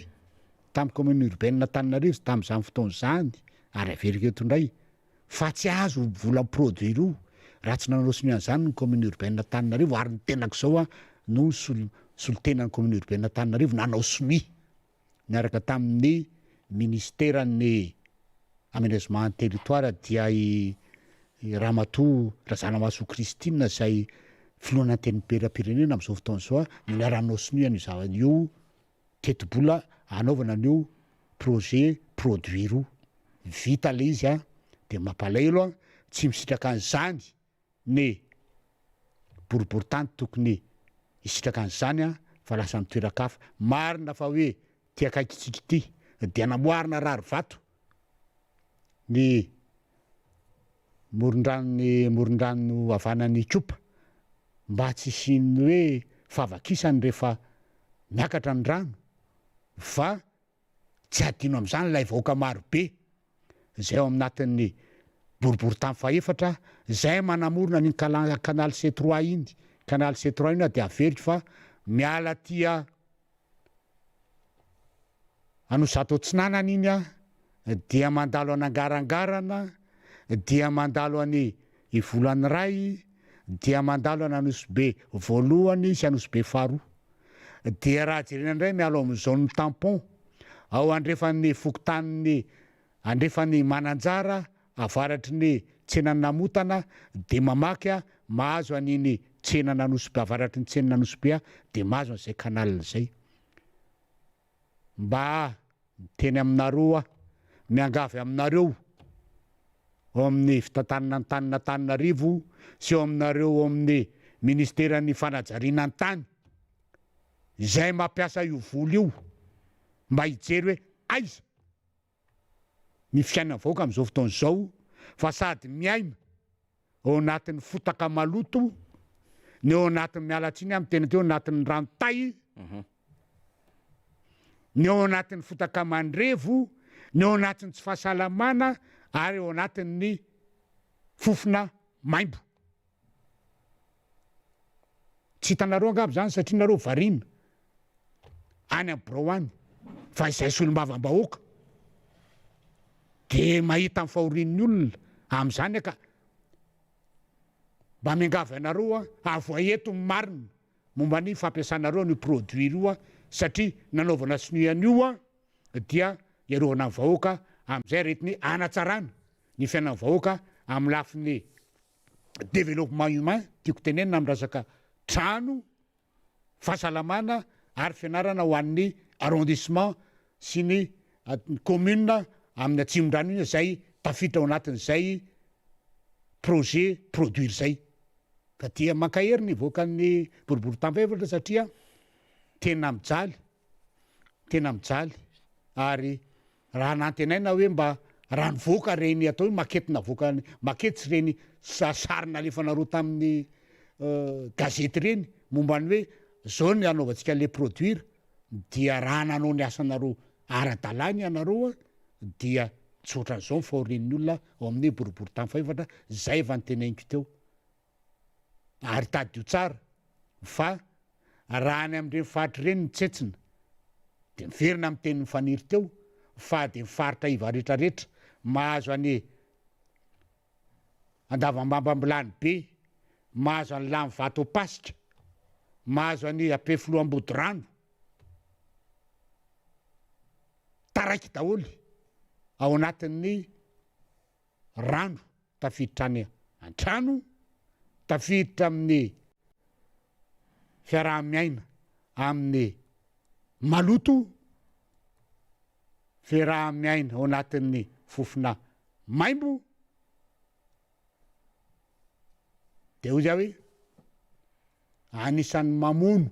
tamin'ny commune urbaine Antananarivo tamin'izany fotoana zany ary averika eto indray fa tsy azo vola produire io raha tsy nanao soni an'izany ny commune urbaine Antananarivo ary ny tenako zao no solitenan'ny commune urbaine Antananarivo nanao soni niaraka tamin'ny ministèran'ny aménagement territoire dia Ramatoa Razanamaso Kristina zay filoana teny pera-pirenena am'izao fotoana zao no niaranao sinoana io zava-io tetibola anaovana an'io projet produire io vita le izy de mampalahelo tsy misitraka an'izany ny boriboritany tokony hisitraka an'izany fa lasa mitoerakafa marina fa hoe ty akaikitsika ity de namoarina rary vato ny moron-drano havanany kopa mba tsy siny hoe favakisany rehefa miakatra ny rano fa tsy adino am'izany lay vahoaka maro be zay ao aminatin'ny boriboritany faefatra zay manamorona ny canal C3 iny canal C3 iny de averiko fa miala tia Anosato Atsinanana iny dia mandalo anangarangarana dia mandalo any Ivolany Ray dia mandalo any Anosibe voalohany sy Anosibe faharoa dia raha jerena indray mialo amin'ny zone tampon ao andrefan'ny fokotaniny andrefan'ny Mananjara avaratry ny tsenany Namotana de mamaky mahazo an'iny tsenany Anosibe avaratry ny tsenany Anosibe de mahazo an'izay canal zay mba teny aminareo miangavy aminareo ao amin'ny fitantanana ny Tananarivo sy ao aminareo amin'ny ministeran'ny fanajariana ny tany zay mampiasa io vola io mba hijery hoe aiza ny fiainana vahoaka am'izao fotoana zao fa sady miaina ao anatin'ny fotaka maloto ny ao anatin'ny mialatsiny amin'ny tena teo anatin'ny ranotay ny ao anatin'ny fotaka mandrevo ny ao anatin'ny tsy fahasalamana ary ao anatin'ny fofona maimbo tsy hitanareo angamba zany satria nareo varina any amin'ny Broany fa izay solombavam-bahoaka de mahita amin'ny fahorin'ny olona am'izany ka mba miangavy anareo avoaeto marina momba ny fampiasanareo ny produire io satria nanaovana sinoana io dia iarovana ny vahoaka am'izay retiny anatsarana ny fiainan'ny vahoaka amin'ny lafin'ny développement humain tiako tenenina amin'ny resaka trano fahasalamana ary fianarana ho an'ny arrondissement sy ny commune amin'ny atsimon-drano iny zay tafiditra ao anatin'izay projet produire zay ka dia mankahery ny voakan'ny boriboritany faefatra satria tena mijaly ary raha nantenaina hoe mba rano voaka reny atao hoe maketina voaka makety sy reny sarina alefanareo tamin'ny gazety reny mombany hoe zao ny anaovantsika le produire dia raha nanao ny asanareo ara-dalàny ianareo dia tsy ohatran'izao ny fahorin'ny olona ao amin'ny boriboritany faefatra zay va nyteneniko teo ary tadio tsara fa raha any amin'ireny faritra ireny nitsetsina de miverina amin'ny teny mifaniry teo fa de mifaritra iva rehetrarehetra mahazo any Andavamambambilany be mahazo any Lamy Vato Pasika mahazo any Ampefoloambodirano taraiky daholy ao anatin'ny rano tafiditra any an-trano tafiditra amin'ny fiaraha-miaina amin'ny maloto fiaraha-miaina ao anatin'ny fofona maimbo de hoy zay hoe anisan'ny mamono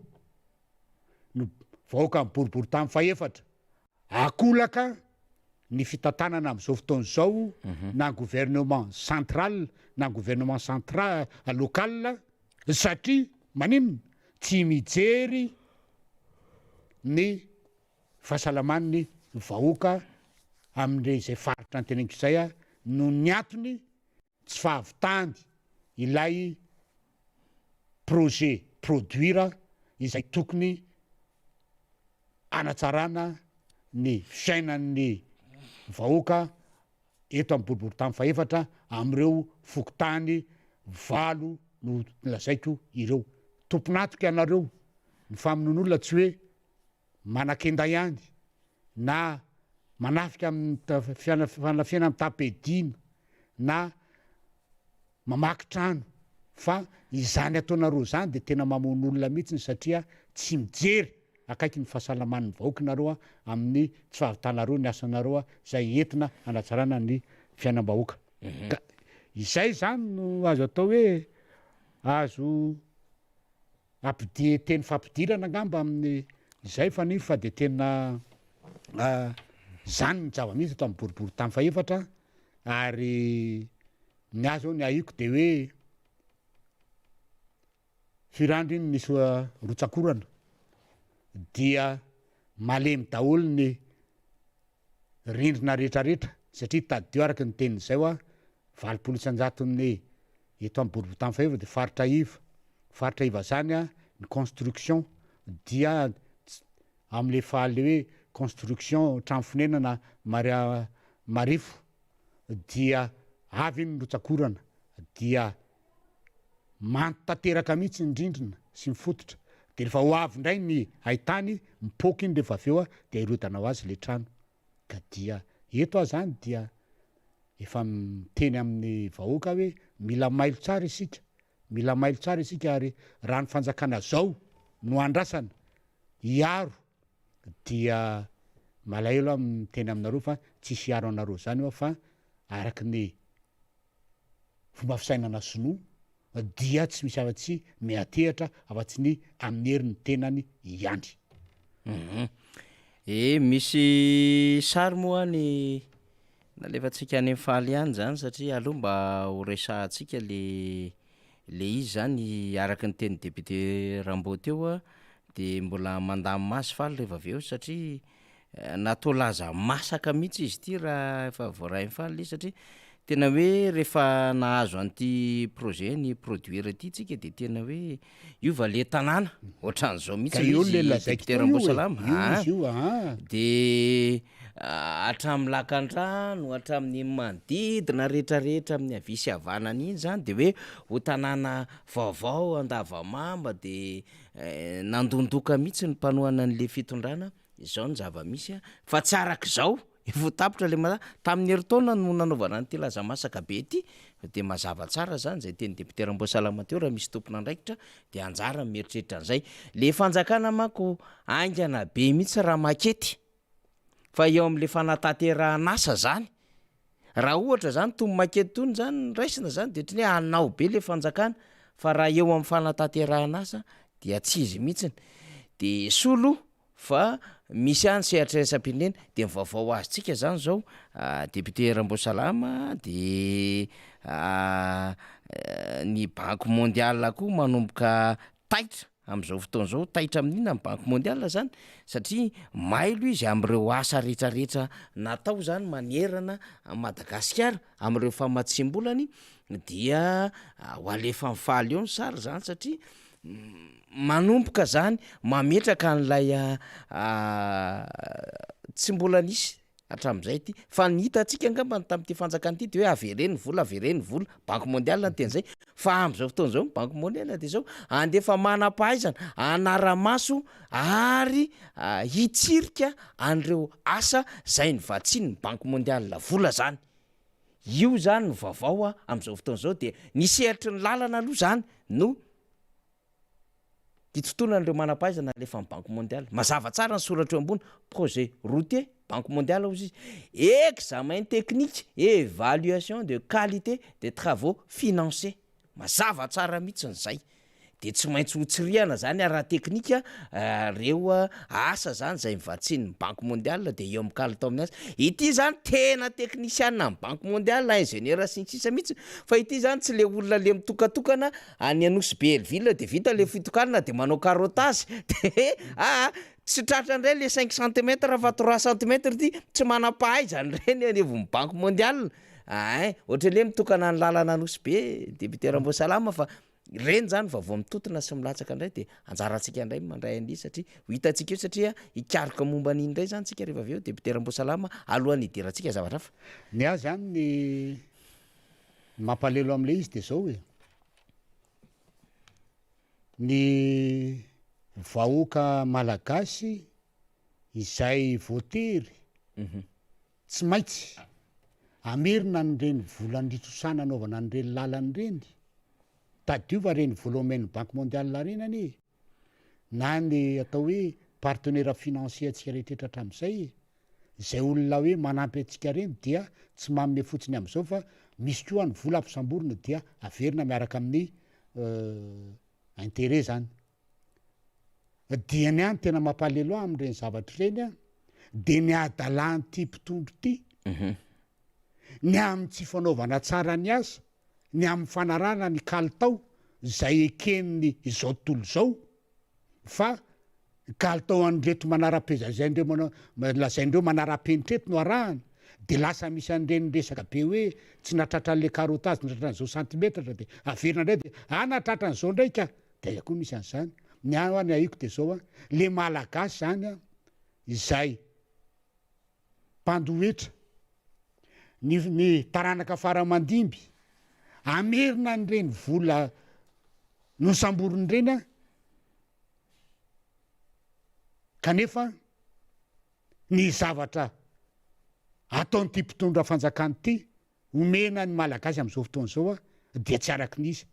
no vahoaka amin'ny boriboritany faefatra akolaka ny fitantanana am'izao fotoana zao na gouvernement central na gouvernement central local satria maninona tsy mijery ny fahasalaman'ny vahoaka amin'le zay faritra nyteneniko zay no ny antony tsy fahavitany ilay projet produire izay tokony anatsarana ny fiainan'ny vahoaka eto amin'ny boriboritany faefatra am'ireo fokotany valo no lazaiko ireo tomponatoka ianareo ny famonoan'olona tsy hoe manakenda ihany na manafika amin'ny fanafiana amin'ny tapedina na mamaky trano fa izany ataonareo zany de tena mamoan'olona mihitsiny satria tsy mijery akaiky ny fahasalaman'ny vahoaky nareo amin'ny tsy fahavitanareo ny asanareo zay entina anatsarana ny fiainam-bahoaka ka izay zany no azo atao hoe azo ampidi teny fampidirana angamba amin'ny izay fa ny fa de tena zany ny zava-misy ato amin'ny boribory tamy faefatra ary ny azo ny aiko de hoe firandro iny nisy rotsakorana dia malemy daholo ny rindrina rehetrarehetra satria taddio araky ny tenin'izay hoa 800 eto amin'ny boribory tamy faefatra de faritra iva zany ny construction dia am'le fahaly hoe construction trano fonenana marifo dia avy iny rotsakorana dia manto tanteraka mihitsy ny rindrina sy mifototra de rehefa ho avy ndray ny haitany mipoky iny rehefa aveo de irodana ho azy le trano ka dia eto zany dia efa miteny amin'ny vahoaka hoe mila mailo tsara isika ary raha ny fanjakana zao no andrasana iaro dia malahelo miteny aminareo fa tsisy iaro anareo zany eo fa araky ny fomba fisainana sinoa dia tsy misy afa-tsy miatehatra afa-tsy ny amin'ny herin'ny tenany iandry misy sary moa ny nalefatsika any faly ihany zany satria aloha mba ho resahantsika le izy zany araky ny teny député Rambo teo de mbola mandamy masy faly rehefa aveo satria natao laza masaka mihitsy izy ty raha efa voarahin'ny faly izy satria tena hoe rehefa nahazo an'ty projet ny produire ty tsika de tena hoe iova le tanàna ohatran'izao mihitsy député Rambosalama de hatramin'ny lakan-drano hatramin'ny manodidina rehetrarehetra amin'ny avisy havanana iny zany de hoe ho tanàna vaovao andavamamba de nandondoka mihitsy ny mpanohana an'le fitondrana izao ny zava-misy fa tsy arak'izao voatapitra le tamin'ny heritaona no nanaovana nyty laza masaka be ty de mazava tsara zany zay teny député Rambosalama teo raha misy tompona andraikitra de anjara mieritreritra an'izay le fanjakana mako aingana be mihitsy raha makety fa eo am'le fanatanteran'asa zany raha ohatra zany tomo makety tony zany raisina zany de otrany hoe anao be le fanjakana fa raha eo amin'ny fanatanteran'asa dia tsy izy mihitsiny de solo fa misy any sehatra isam-pirenena de mivaovao azytsika zany zao député Rambosalama de ny banque mondiale koa manomboka taitra am'izao fotoan'izao taitra amin'ina ny banque mondiale zany satria mailo izy am'ireo asa rehetrarehetra natao zany manerana Madagasikara am'ireo famatsim-bolany dia ho alefa mifaly eo ny sary zany satria manomboka zany mametraka an'lay tsy mbola nisy hatram'izay ty fa nihitatsika angamba tam'ty fanjakana ty de hoe avereny vola banque mondiale ny teny zay fa am'izao fotoan'izao banque mondiale de zao andefa manam-pahaizana anara-maso ary hitsirika an'ireo asa zay ny vatsiny ny banque mondiale vola zany io zany ny vaovao am'izao fotoan'izao de nisehatry ny lalana aloha zany no titotoana an'ireo manam-pahaizana lefa amin'ny banque mondiale mazava tsara ny soratra eo ambony projet routier banque mondiale ozy izy examen technique évaluation de qualité des travaux financiers mazava tsara mihitsy n'izay de tsy maintsy hotsiriana zany raha teknika reo asa zany zay mivatsiny banque mondiale de eo amikalitao amin'ny azy ity zany tena teknisianina amin'ny banque mondiale ingénieur sy ny sisa mihitsy fa ity zany tsy le olona le mitokatokana any anosy Belleville de vita le fitokanana de manao carottage de tsy tratra indray le 5 cm fa 3 cm ty tsy manam-pahaizany reny anevon'ny banque mondiale ohatra le mitokana ny lalana anosy be député Rambosalama fa reny zany va vao mitotona sy milatsaka indray de anjarantsika indray mandray an'izy satria ho hitantsika eo satria hikaroka momba an'iny indray zany tsika rehefa avy eo député Rambosalama alohan'ny hidirantsika zavatra hafa ny azy zany ny mampalelo am'le izy de zao hoe ny vahoaka malagasy izay voatery tsy maintsy amerina nyreny volandritrosana anaovana nyreny lalanyreny tadiova reny vola omen'ny banque mondiale renany na ny atao hoe partenaire financier atsika rehetrehtra hatramin'izay zay olona hoe manampy atsika reny dia tsy manome fotsiny am'izao fa misy koa ny vola ampisamborona dia averina miaraka amin'ny intérêt zany dia ny any tena mampaleloa am'ireny zavatra ireny a de ny adalan'ity mpitondro ity ny amin'ny tsy fanaovana tsara ny asa ny amin'ny fanarana ny kalitao zay ekeniny izao tontolo zao fa kalitao an'reto manara-pezazandreo lazaindreo manara-penitreto no arahana de lasa misy an'ireny resaka be hoe tsy natratran'le karotazy natratran'izao santimetatra de averina ndray de natratran'izao ndraika de akoa misy an'izany ny any aiko de zao a le malagasy zany a izay mpandohetra ny taranaka faramandimby amerina n'ireny vola nosamborony reny a kanefa ny zavatra ataon'ity mpitondra fanjakany ity omena ny malagasy am'izao fotoana zao a dia tsy araky n'izy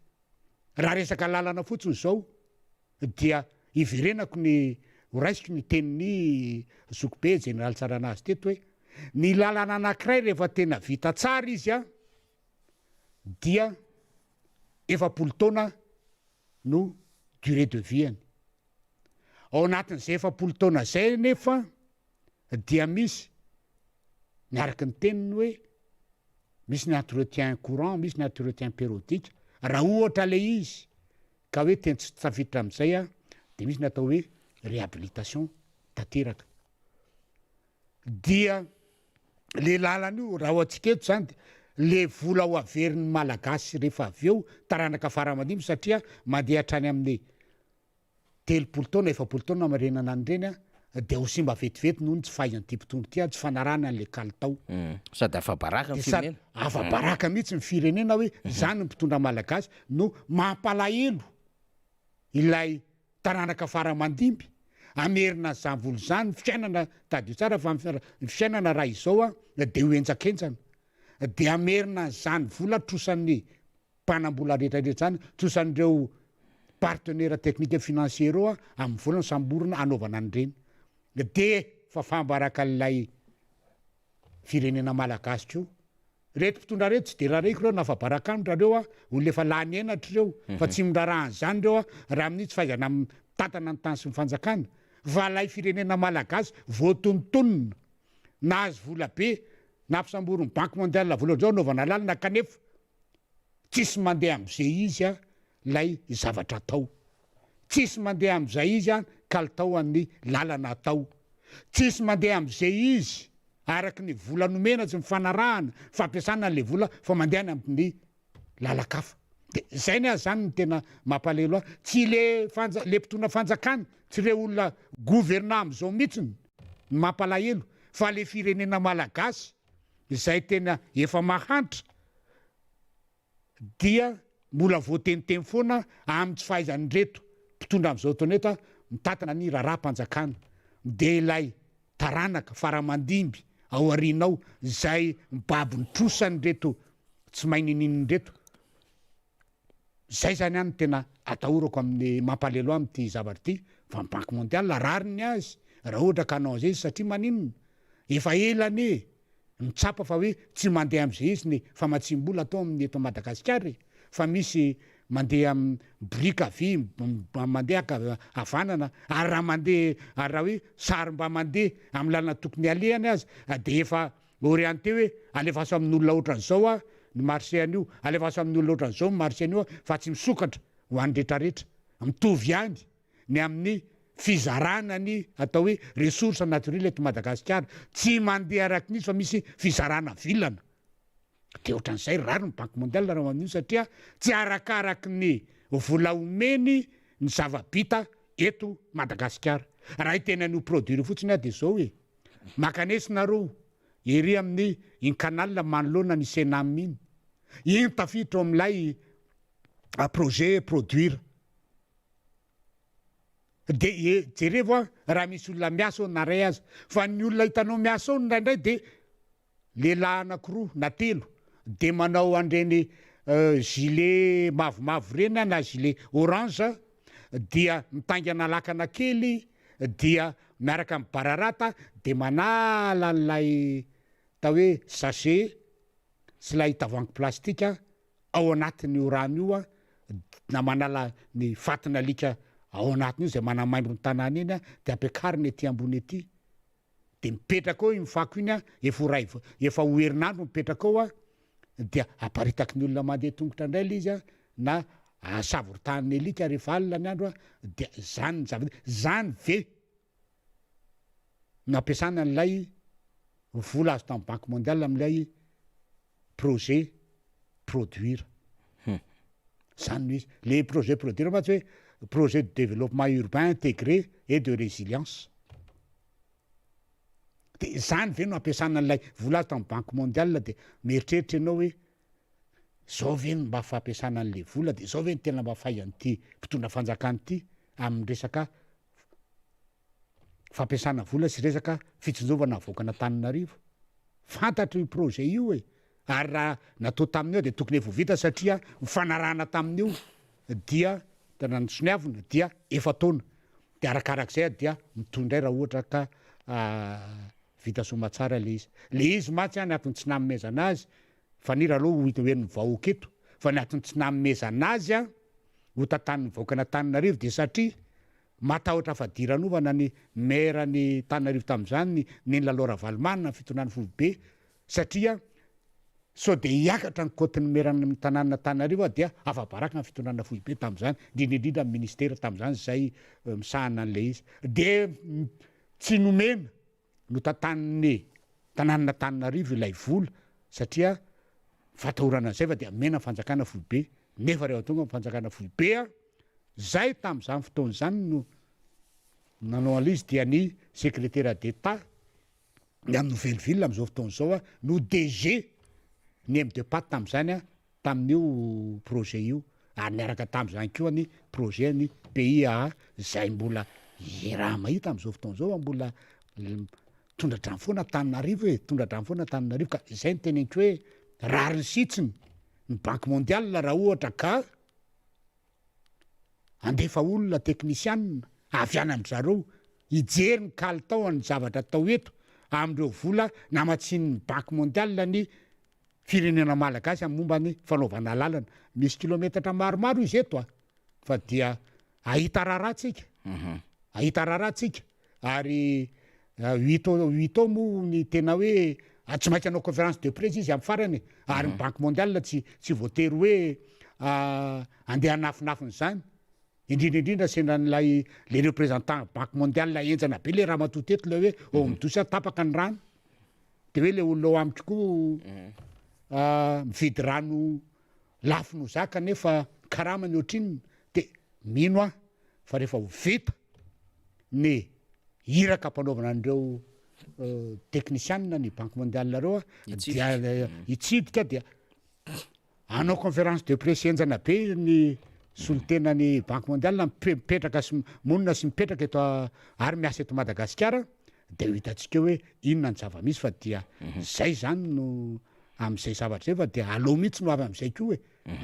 raha resaka lalana fotsiny zao dia iverenako ny horaisiko ny tenin'ny zokobe generaly tsaranazy teto hoe ny lalana anankiray rehefa tena vita tsara izy a dia 7 taona no durée de vie-any ao anatin'izay 7 taona zay nefa dia misy miaraky ny teniny hoe misy ny entretien courant misy ny entretien périodique raha ohatra le izy ka hoe teny tsy tafiditra am'izay a de misy ny atao hoe réhabilitation tanteraka dia le lalana io raha ho atsika eto zany de le vola ho averin'ny malagasy rehefa avy eo taranaka faramandimy satria mandeha hatrany amin'ny 3 taona 7 taona amarenana an'ireny a de ho simba vetivety noho ny tsy fahaizan'ity mpitondro ty a tsy fanarana an'le kalitao sady afabaraka ny firenena afabaraka mihitsy ny firenena hoe zany ny mpitondra malagasy no mampalahelo ilay taranaka faramandimby amerina zany volo zany fiainana tadio tsara fa ny fiainana raha izao a de ho enjakenjana de amerina zany vola trosan'ny mpanambola rehetrarehetra zany trosan'ireo partenaire technique financier reo a amin'ny vola ny samborona anaovana an'ireny de fa fambaraka n'lay firenena malagasy keo reto mpitondra reto tsy de raha reiko reo nafabaraka any rahareo a olona efa lany enatra reo fa tsy mindrarahan'zany reo a raha amin'io tsy fahaizana tatana ny tany sy mifanjakana fa lay firenena malagasy voatonontonona na azy vola be na ampisamborony banque mondiale volan'izao anaovana lalina kanefa tsisy mandeha am'izay izy a lay zavatra atao tsisy mandeha am'izay izy a kalitao an'ny lalana atao tsisy mandeha am'izay izy araky ny vola nomena tsy mifanarahana fampiasana an'le vola fa mandehany amin'ny lalakafa de zay ny azy zany ny tena mampalelo a tsy le mpitondra fanjakana tsy le olona gouverna am'izao mihitsiny ny mampalahelo fa le firenena malagasy izay tena efa mahantra dia mbola voateniteny foana amin'ny tsy fahaizany reto mpitondra am'izao taona eto mitatana ny raharaha-mpanjakana de ilay taranaka faramandimby ao arinao zay mibaby ny trosany reto tsy mainininy reto zay zany any tena atahorako amin'ny mampalelo am'ty zavatra ty fa ny banque mondiale rariny azy raha ohatra ka anao zay izy satria maninona efa elany mitsapa fa hoe tsy mandeha am'izay izy ny famatsim-bola atao amin'ny eto Madagasikara fa misy mandeha amin'ny brika vy mandeha havanana ary raha mandeha ary raha hoe sary mba mandeha amin'ny lalana tokony alehany azy de efa orienté hoe alefaso amin'olona ohatran'izao a ny marché an'io alefaso amin'olona ohatran'izao ny marché an'io fa tsy misokatra ho an'ny rehetrarehetra mitovy any ny amin'ny fizarana ny atao hoe ressource naturelle eto Madagasikara tsy mandeha araky n'izy fa misy fizarana vilana de ohatran'izay rary ny banque mondiale raha amin'io satria tsy arakaraky ny vola omeny ny zavabita eto Madagasikara raha tena nio produire fotsiny a de zao hoe makanesinareo ery amin'ny iny canal manoloana ny senam iny iny tafiditra am'lay projet produire de jerevo a raha misy olona miasa ao naray azy fa ny olona hitanao miasa ao ndraindray de lehilahy anakiroa na telo de manao andreny gilet mavomavo reny na gilet orange dia mitangana lakana kely dia miaraka amin'ny bararata de manala n'lay ta hoe sachet sy lay tavoangy plastika ao anatin'ny orano io na manala ny fatina alika ao anatiny io zay manamaimbo ny tanàna iny de ampiakariny ety ambony ety de mipetraka ao mifako iny efa hoerinandro mipetraka ao dia aparitaky ny olona mandeha tongotra indray le izy na asavoritany alika rehefa alina ny andro dia zany ny zany ve nampiasana n'lay vola azo tamin'ny banque mondiale amin'ilay projet produire zany izy le projet produire matsy hoe projet de développement urbain intégré et de résilience de zany ve no ampiasana n'lay vola azo tamin'ny banque mondiale de mieritreritra ianao hoe zao ve no mba fampiasana an'le vola de zao ve ny tena mba faizan'ity mpitondra fanjakana ity amin'ny resaka fampiasana vola sy resaka fitsonjovana avoakana Antananarivo fantatry io projet io ary raha natao tamin'io de tokony efa vita satria mifanarahana tamin'io dia tena ny soniavina dia efa taona de arakarak'izay dia mitondray raha ohatra ka vita somatsara le izy matsy anatin'ny tsy namezana azy fa ny raha aloha hita hoe ny vahoaka eto fa anatin'ny tsy namezana azy ho tantan'ny vahoakana Antananarivo de satria matahotra fadiran'ovana ny maire ny Antananarivo tamin'izany ny Lalora Valmanina fitondrany Folobe satria so de hiakatra ny côten'ny maire ny tanàna Antananarivo dia afabaraka ny fitondrana Folobe tamin'izany indrindrindra ny ministera tamin'izany zay misahana an'le izy de tsy nomena no tantan'ny tanàna Antananarivo ilay vola satria fatahorana an'izay fa de mena fanjakana Folobe nefa rehefa tonga fanjakana Folobe zay tamin'izany fotoana zany no nanao an'izy dia ny secrétaire d'État ny amin'ny Nouvelle-Ville amin'izao fotoana zao no DG ny MDPAT tamin'izany tamin'io projet io ary niaraka tamin'izany koa ny projet ny PIA zay mbola raha mahita amin'izao fotoana zao mbola tondradrany foana Antananarivo tondradrany foana Antananarivo ka zay ny teneniko hoe rariny sitsiny ny banque mondiale raha ohatra ka andefa olona teknisianina avy any amin'ny zareo hijery ny kalitao ny zavatra atao eto amindreo vola namatsian'ny banque mondiale ny firenena malagasy amin'ny momba ny fanaovana lalana misy kilometatra maromaro izy eto fa dia ahita raharatsika ary 8 ans moa ny tena hoe tsy maintsy hanao conférence de presse izy amin'ny farany ary ny banque mondiale tsy voatery hoe andeha hanafinafiny zany indrindrindrindra sendra n'lay les représentants banque mondiale enjana be le raha matoto eto le hoe midosa tapaka ny rano de hoe le olona ao amiko koa mividy rano lafo no zaka nefa karamany ohatrinny de mino fa rehefa ho vita ny iraka mpanaovana andreo technicianina ny banque mondiale reo dia hitsidika dia hanao conférence de presse enjana be ny solontenany banque mondiale mipetraka sy monina sy mipetraka eto ary miasa eto Madagasikara de hitantsika hoe inona ny zava-misy fa dia zay zany no amin'izay zavatra zay fa dia aleo mihitsy no avy amin'izay koa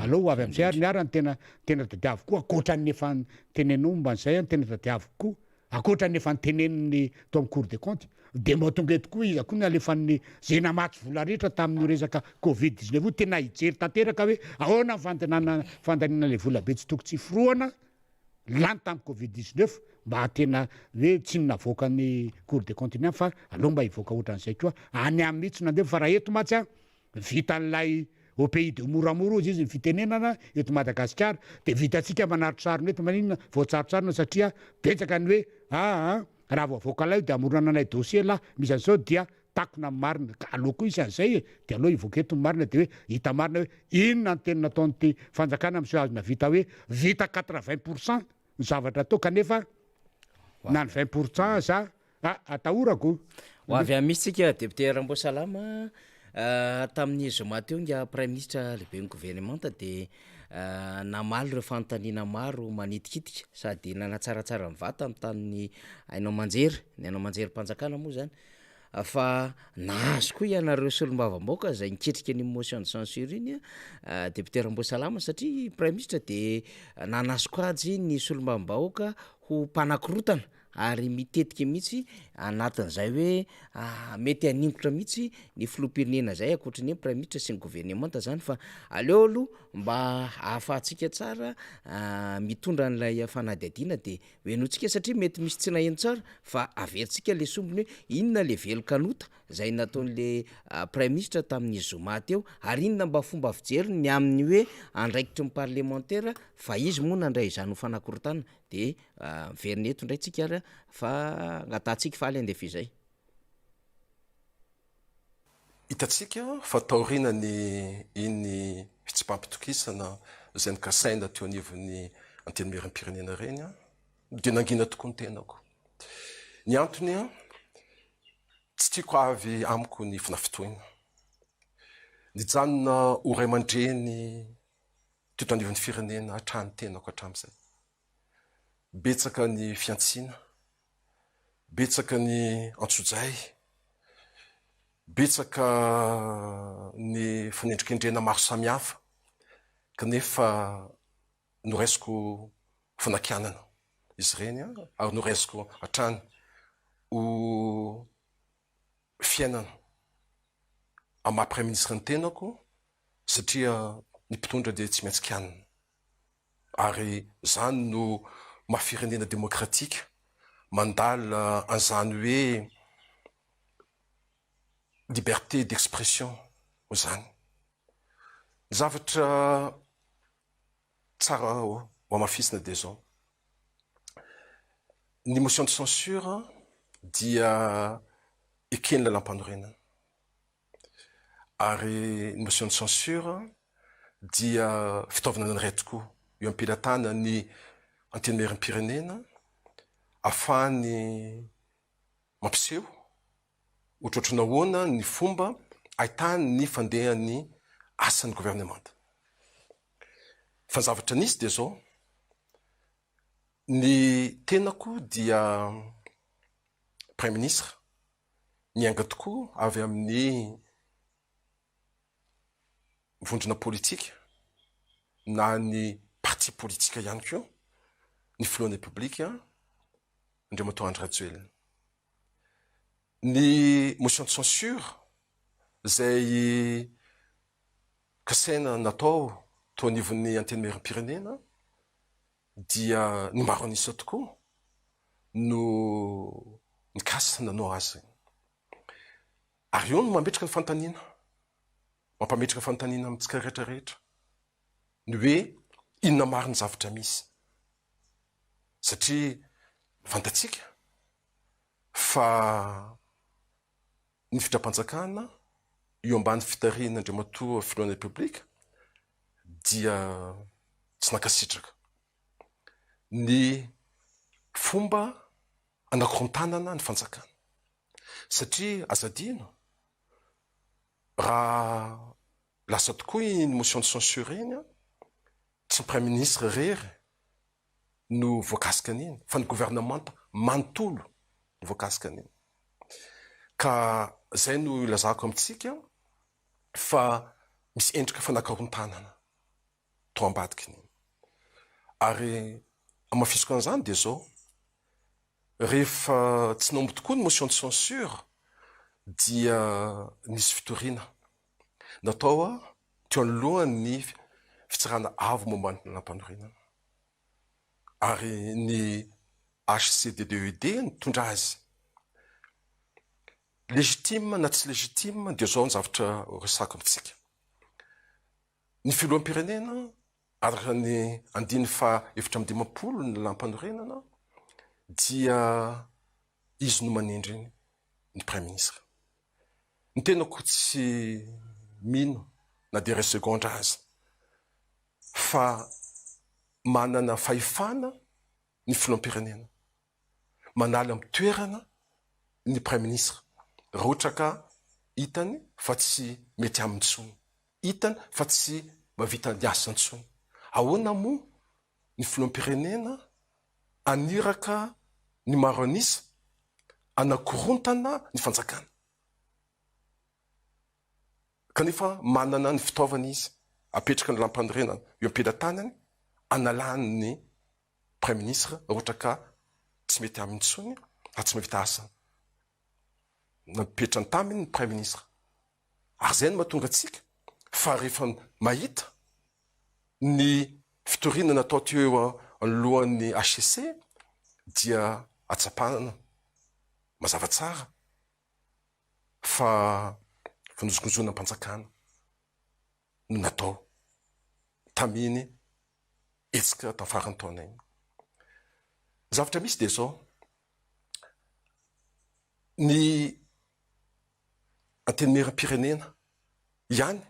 aleo avy amin'izay ary niara ny tena tadiavo koa akoatran'ny efa tenenao momba an'izay tena tadiavo koa akoatran'ny efa nyteneniny to amin'ny cour des comptes de mba tonga eto koa izy akoa ny alefan'ny zay namatsy vola rehetra tamin'ny resaka Covid-19 tena hijery tanteraka hoe ahoana fandaniana le vola be tsy toko tsy foroana lany tamin'ny Covid-19 mba tena hoe tsy navoaka ny cour des comptes fa aleo mba hivoaka ohatran'izay koa any amin'ny mihitsy nandeha fa raha eto matsy vita n'lay au pays de moramora izy ny fitenenana eto Madagasikara de vitantsika manarotsarona eto maninona voatsarotsarona satria betsaka ny hoe raha voavoaka lay de amorona anay dossier lah misy an'izao dia takona marina ka aleo koa isy an'izay de aleo hivoaka eto marina de hoe hita marina hoe inona ny tena nataon'ity fanjakana amin'izao azona vita hoe vita 80% ny zavatra atao kanefa na ny 20% za atahorako ho avy amisitsika député Ramboasalama tamin'ny zoma teo nga prime ministre lehibe ny gouvernementa de namaly ireo fanontaniana maro manitikitika sady nanatsaratsara mivata amin'ny tanin'ny ainao manjery ny ainao manjery mpanjakana moa zany fa nahazo koa ianareo solombavam-baoaka zay niketrika ny motion de censure iny deputé Ramboasalama satria prime ministre de nanazo koajy ny solombavam-bahoaka ho mpanakorotana ary mitetika mihitsy anatin'izay hoe mety haningotra mihitsy ny filoham-pirenena zay akoatran'ny prime ministre sy ny gouvernement zany fa aleo aloha mba ahafahantsika tsara mitondra n'lay fanadihadiana de hoenotsika satria mety misy tsy naheno tsara fa averintsika le sombiny hoe inona le velokanota zay nataon'le prime ministre tamin'ny zoma teo ary inona mba fomba fijery ny amin'ny hoe andraikitry ny parlementaire fa izy moa nandray izany ho fanakorotana de verineto ndray tsika ara fa ngatatsika faly andefa izay hitatsika fa taorinany iny fitsympampitokisana zay nikasaina teo anivon'ny antenimierim-pirenena reny de nangina tokoa ny tenako ny antony tsy tiako avy amiko ny finafitoina nijanona ho ray aman-dreny teto anivon'ny firenena hatrany tenako hatram'izay betsaka ny fiantsina betsaka ny antsojay betsaka ny fanendrikendrena maro samihafa kanefa noraisiko fanakianana izy reny ary noraisiko hatrany ho fiainana ama prime ministre ny tenako satria ny mpitondra de tsy maintsy kianana ary zany no mafirenena demokratika mandala an'izany hoe liberté d'expression ho zany ny zavatra tsara ho amafisina de zao ny motion de censure dia ekeny lalam-panorenana ary ny motion de censure dia fitaovana nyray tokoa eo ampilatana ny antenimierim-pirenena ahafahany mampiseho ohatroatra nahoana ny fomba ahitany ny fandehany asan'ny gouvernement fa ny zavatra nisy de zao ny tenako dia prime ministre niainga tokoa avy amin'ny vondrona politika na ny parti politika ihany koa ny filohan'ny republika Andriamatoa Andry Rajoelina ny motion de censure zay kasaina natao tao anivon'ny antenimierim-pirenena dia ny maro anisa tokoa no nikasa nanao azy ary io no mametraka ny fantaniana mampametraka fantaniana amintsika rehetrarehetra ny hoe inona maro ny zavatra misy satria fantatsika fa ny fitram-panjakana io ambany fitariana Andriamatoa filohan'ny republika dia tsy nakasitraka ny fomba anakorontanana ny fanjakana satria azadino raha lasa tokoa ny motion de censure iny tsy ny prime ministre rery no voakasika an'iny fa ny gouvernement manontolo no voakasika an'iny ka zay no ilazako amitsika fa misy endrika fanakarontanana to ambadiky iny ary amafisiko an'izany de zao rehefa tsy naomby tokoa ny motion de censure dia nisy fitoriana natao teo anolohan'ny fitsarana avo momba ny lampanorenana ary ny HCDDED nitondra azy legitime na tsy legitime de zao ny zavatra resako amitsika ny filoham-pirenena araka ny andiny fa efatra amby dimapolo ny lampanorenana dia izy no manendry ny prime ministre ny tenako tsy mino na de ray segondra azy fa manana fahefana ny filoham-pirenena manala amin'ny toerana ny prime ministre raha ohatra ka hitany fa tsy mety amin'ny tsony hitany fa tsy mavita ny asa ntsony ahoana moa ny filoham-pirenena aniraka ny maro anisa anakorontana ny fanjakana kanefa manana ny fitaovana izy apetraka ny lampandrenana eo am-pelantanany analany ny premier ministre ohatra ka tsy mety aminy tsony tsy mavita asany napetrany taminy ny premier ministre ary zay no mahatonga atsika fa rehefa mahita ny fitorinana atao teo eo anolohan'ny HCC dia atsapanana mazava tsara fa fanozonkozona am-panjakana no natao taminy etsika tafarany taona iny. Zavatra misy de zao ny antenimieram-pirenena ihany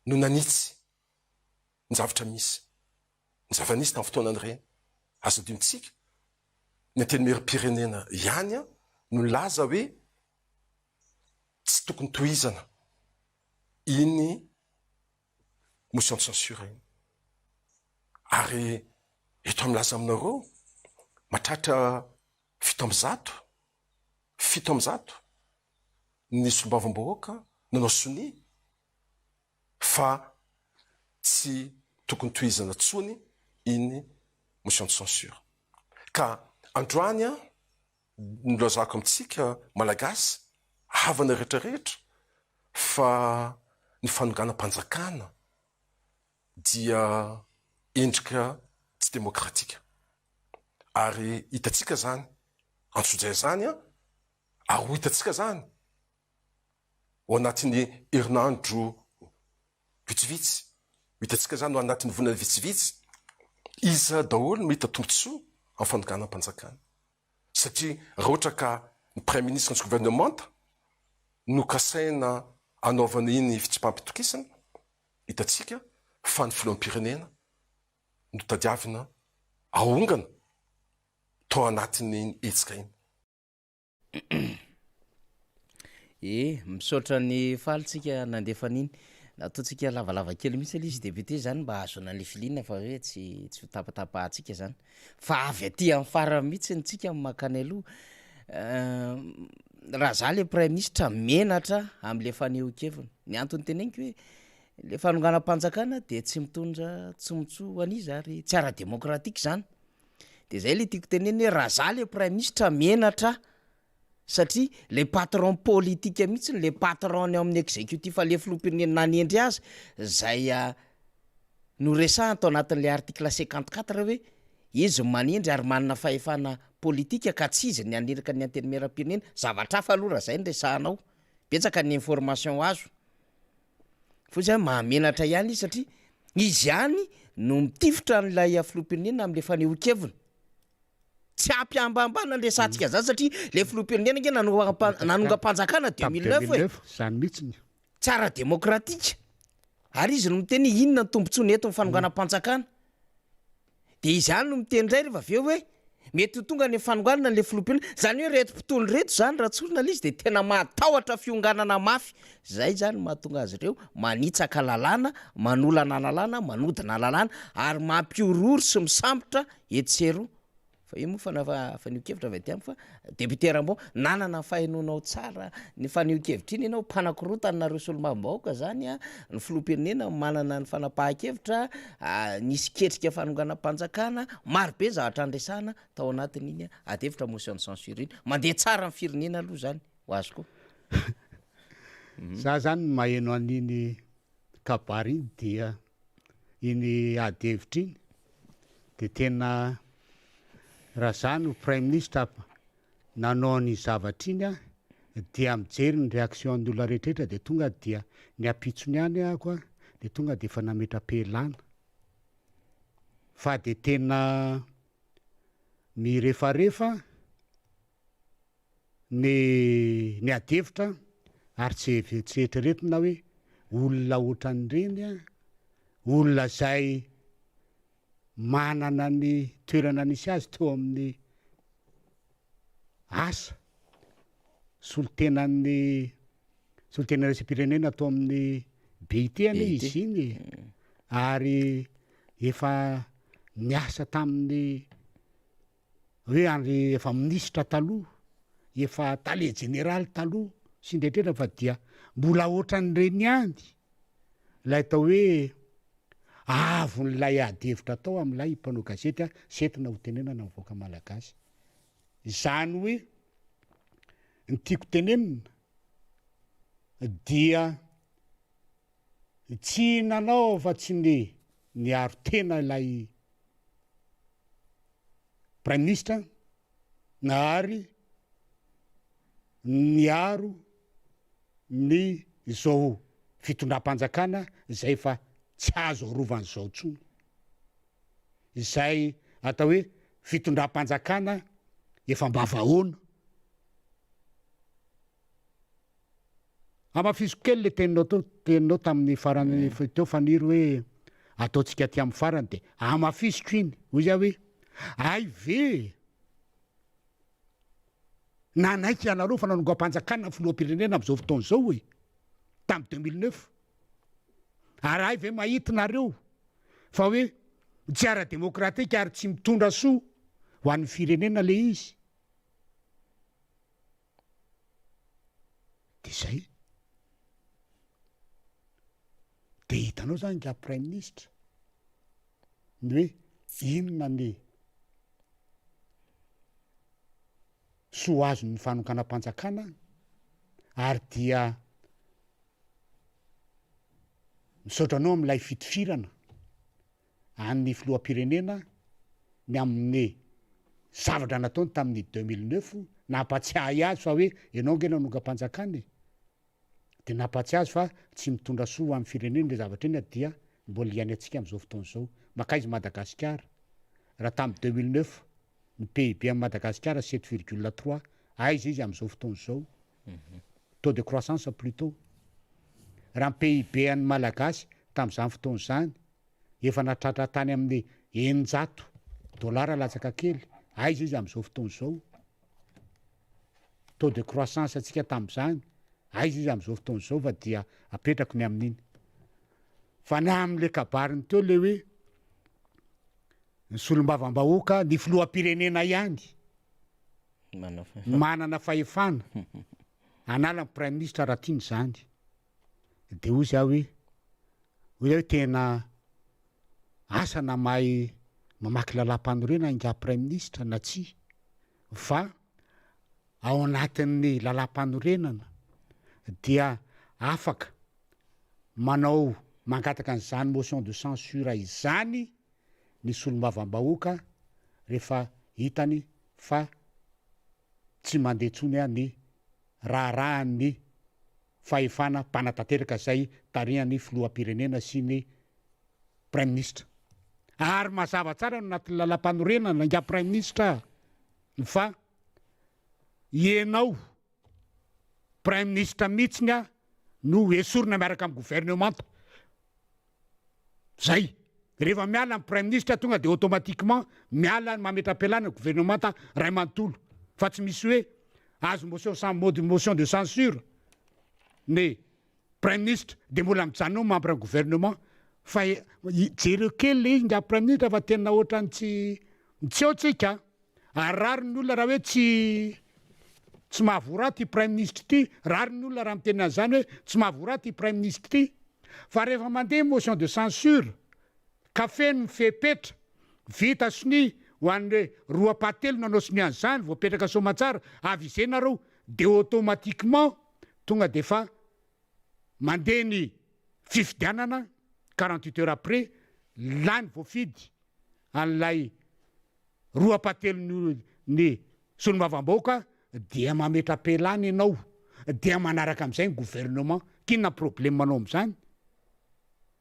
no nanitsy ny zavatra misy ny zava-nisy tamin'ny fotoanany ireny azo adinontsika ny antenimieram-pirenena ihany no laza hoe tsy tokony tohizana iny motion de censure iny ary eto am'laza aminareo mahatratra fito amby zato ny solombavam-bahoaka nanao soni fa tsy tokony tohizana tsony iny motion de censure ka androany nolazako amitsika malagasy havana rehetrarehetra fa ny fanonganam-panjakana dia endrika tsy demokratika ary hitatsika zany antsojay zany ary ho hitatsika zany ao anatin'ny herinandro vitsivitsy hitatsika zany ao anatin'ny vonana vitsivitsy iza daholo no hita tombotsoa amin'ny fanonganam-panjakana satria raha ohatra ka ny premier ministre ny gouvernemanta no kasaina anaovana iny fitsim-pampitokisana hitatsika fa ny filoham-pirenena no tadiavina ahongana tao anatin'ny etsika iny. Misaotra ny falitsika nandefan'iny nataontsika lavalava kely mihitsy izy député zany mba azona le filina fa hoe tsy ho tapatapahantsika zany fa avy aty amin'ny fara mihitsy ntsika makany aloha raha za le premier ministre menatra am'le fanehoan-keviny ny antony teneniko hoe le fanonganam-panjakana de tsy mitondra tsombotsoa an'izy ary tsy ara-demokratika zany de zay le tiako teneny hoe raha za le premier ministre menatra satria le patron politika mihitsy le patron ny amin'ny exécutif le filoham-pirenena nanendry azy zay no resahany tao anatin'le article 54 hoe izy manendry ary manana fahefana politika ka tsy izy ny anerika ny antenimieram-pirenena zavatra hafa aloha raha zay ny resahanao betsaka ny information azo fo zany mahamenatra ihany izy satria izy ihany no mitifitra n'lay filoham-pirenena am'le fanehoan-keviny tsy ampiambambana resantsika zany satria le filoham-pirenena nge nanonga-panjakana 2009 zany mihitsy tsy ara-demokratika ary izy no miteny inona ny tombontsoa ny eto ny fanongana-panjakana de izy ihany no miteny ray rehefa aveo hoe mety ho tonga ny fanonganana le filoham-pirenena zany hoe reto mpitolo reto zany raha tsorina le izy de tena matahotra fionganana mafy zay zany mahatonga azy ireo manitsaka lalàna manolana lalàna manodina lalàna ary mampiorory sy misambotra etsero fa io moa faneho-kevitra avy aty aminy fa député Rambo nanana fahenonao tsara ny faneho-kevitra iny ianao mpanakorotana nareo solombavam-bahoaka zany ny filoham-pirenena manana ny fanapahan-kevitra nisy ketrika fanonganam-panjakana maro be zavatra andresahana tao anatin'iny adevitra motion de censure iny mandeha tsara ny firenena aloha zany ho azy koa za zany maheno an'iny kabary iny dia iny adevitra iny de tena raha zany premier ministre nanao ny zavatra iny dia mijery ny réaction n'olona rehetrarehetra de tonga dia ny apitsony any ako de tonga de efa nametra-pelana fa de tena mirefarefa ny adevitra ary tsy eritreretina hoe olona ohatran'ireny olona zay manana ny toerana nisy azy teo amin'ny asa solitenan'ny solitena resam-pirenena atao amin'ny BIT ane izy iny ary efa niasa tamin'ny hoe ary efa minisitra taloha efa tale général taloha sy ndretrehtra fa dia mbola ohatran'ireny ihany lay atao hoe avon'ilay adihevitra tao amin'ilay mpanao gazety setina ho tenenana mivoaka malagasy izany hoe ny tiako tenenina dia tsy nanao fa tsy ny aro tena ilay prime ministre na ary niaro ny zao fitondram-panjakana zay fa tsy azo arovan'izao tsony izay atao hoe fitondram-panjakana efa mba vahoana amafisiko kely le teninao tamin'ny farany teo faniry hoe ataotsika ty amin'ny farany de amafisiko iny hoy za hoe ay ve nanaiky anareo fa nanongoam-panjakana filoam-pirenena am'izao fotoana zao hoe tamy 2009 ary ay ve mahitinareo fa hoe tsy ara-demokratika ary tsy mitondra soa ho an'ny firenena le izy de zay de hitanao zany nga prime ministre ny hoe inona ny soa azo ny fanokana-panjakana ary dia misaotranao amin'ilay fitifirana an'ny filoam-pirenena ny amin'ny zavatra nataony tamin'ny 2009 nampatsiahy azy fa hoe ianao nge nanonga-panjakana de nampatsiahy azy fa tsy mitondra soa amin'ny firenena le zavatra eny dia mbola iany atsika am'izao fotoana zao makaizy Madagasikara raha tamin'ny 2009 ny PIB amin'ny Madagasikara 7,3 aiza izy am'izao fotoana zao taux de croissance plutôt raha ny PIB an'ny Malagasy tamin'izany fotoana zany efa natratra tany amin'ny 900 dolara latsaka kely aiza izy am'izao fotoana zao taux de croissance atsika tamin'izany aiza izy am'izao fotoana zao fa dia apetrako ny amin'iny fa na am'le kabariny teo le hoe ny solombavam-bahoaka ny filoam-pirenena ihany manana fahefana analany prime ministre raha tiany zany de hoy za hoe tena asana mahay mamaky lalam-panorena nga prime ministre na tsy fa ao anatin'ny lalam-panorenana dia afaka manao mangataka an'izany motion de censure izany ny solombavam-bahoaka rehefa hitany fa tsy mandeha tsony any raharahan'ny fahefana mpanatanteraka zay tarihany filoam-pirenena sy ny prime ministre ary mazava tsara no anatin'ny lalam-panorenana nga prime ministre fa ianao prime ministre mihitsiny no esorina miaraka amin'ny gouvernement zay rehefa miala ny prime ministre tonga de automatiquement miala mametra-pialana gouvernement ray manontolo fa tsy misy hoe azo motion de censure ny prime ministre de mbola mijanona membre gouvernement fa jereo kely le izy nga prime ministre fa tena ohatrany tsy eo tsika arary ny olona raha hoe tsy mahavoara ty prime ministre ty rary ny olona raha miteny an'izany hoe tsy mahavoara ty prime ministre ty fa rehefa mandeha motion de censure ka feno mifepetra vita sony ho an'le roapatelo nanao sony an'izany voapetraka somatsara avy izenareo de automatiquement tonga de fa mandeha ny fifidianana 48 heures après lany voafidy an'lay roapatelo ny solombavam-bahoaka dia mametra-pelany ianao dia manaraka am'izay ny gouvernement kinona problème manao am'izany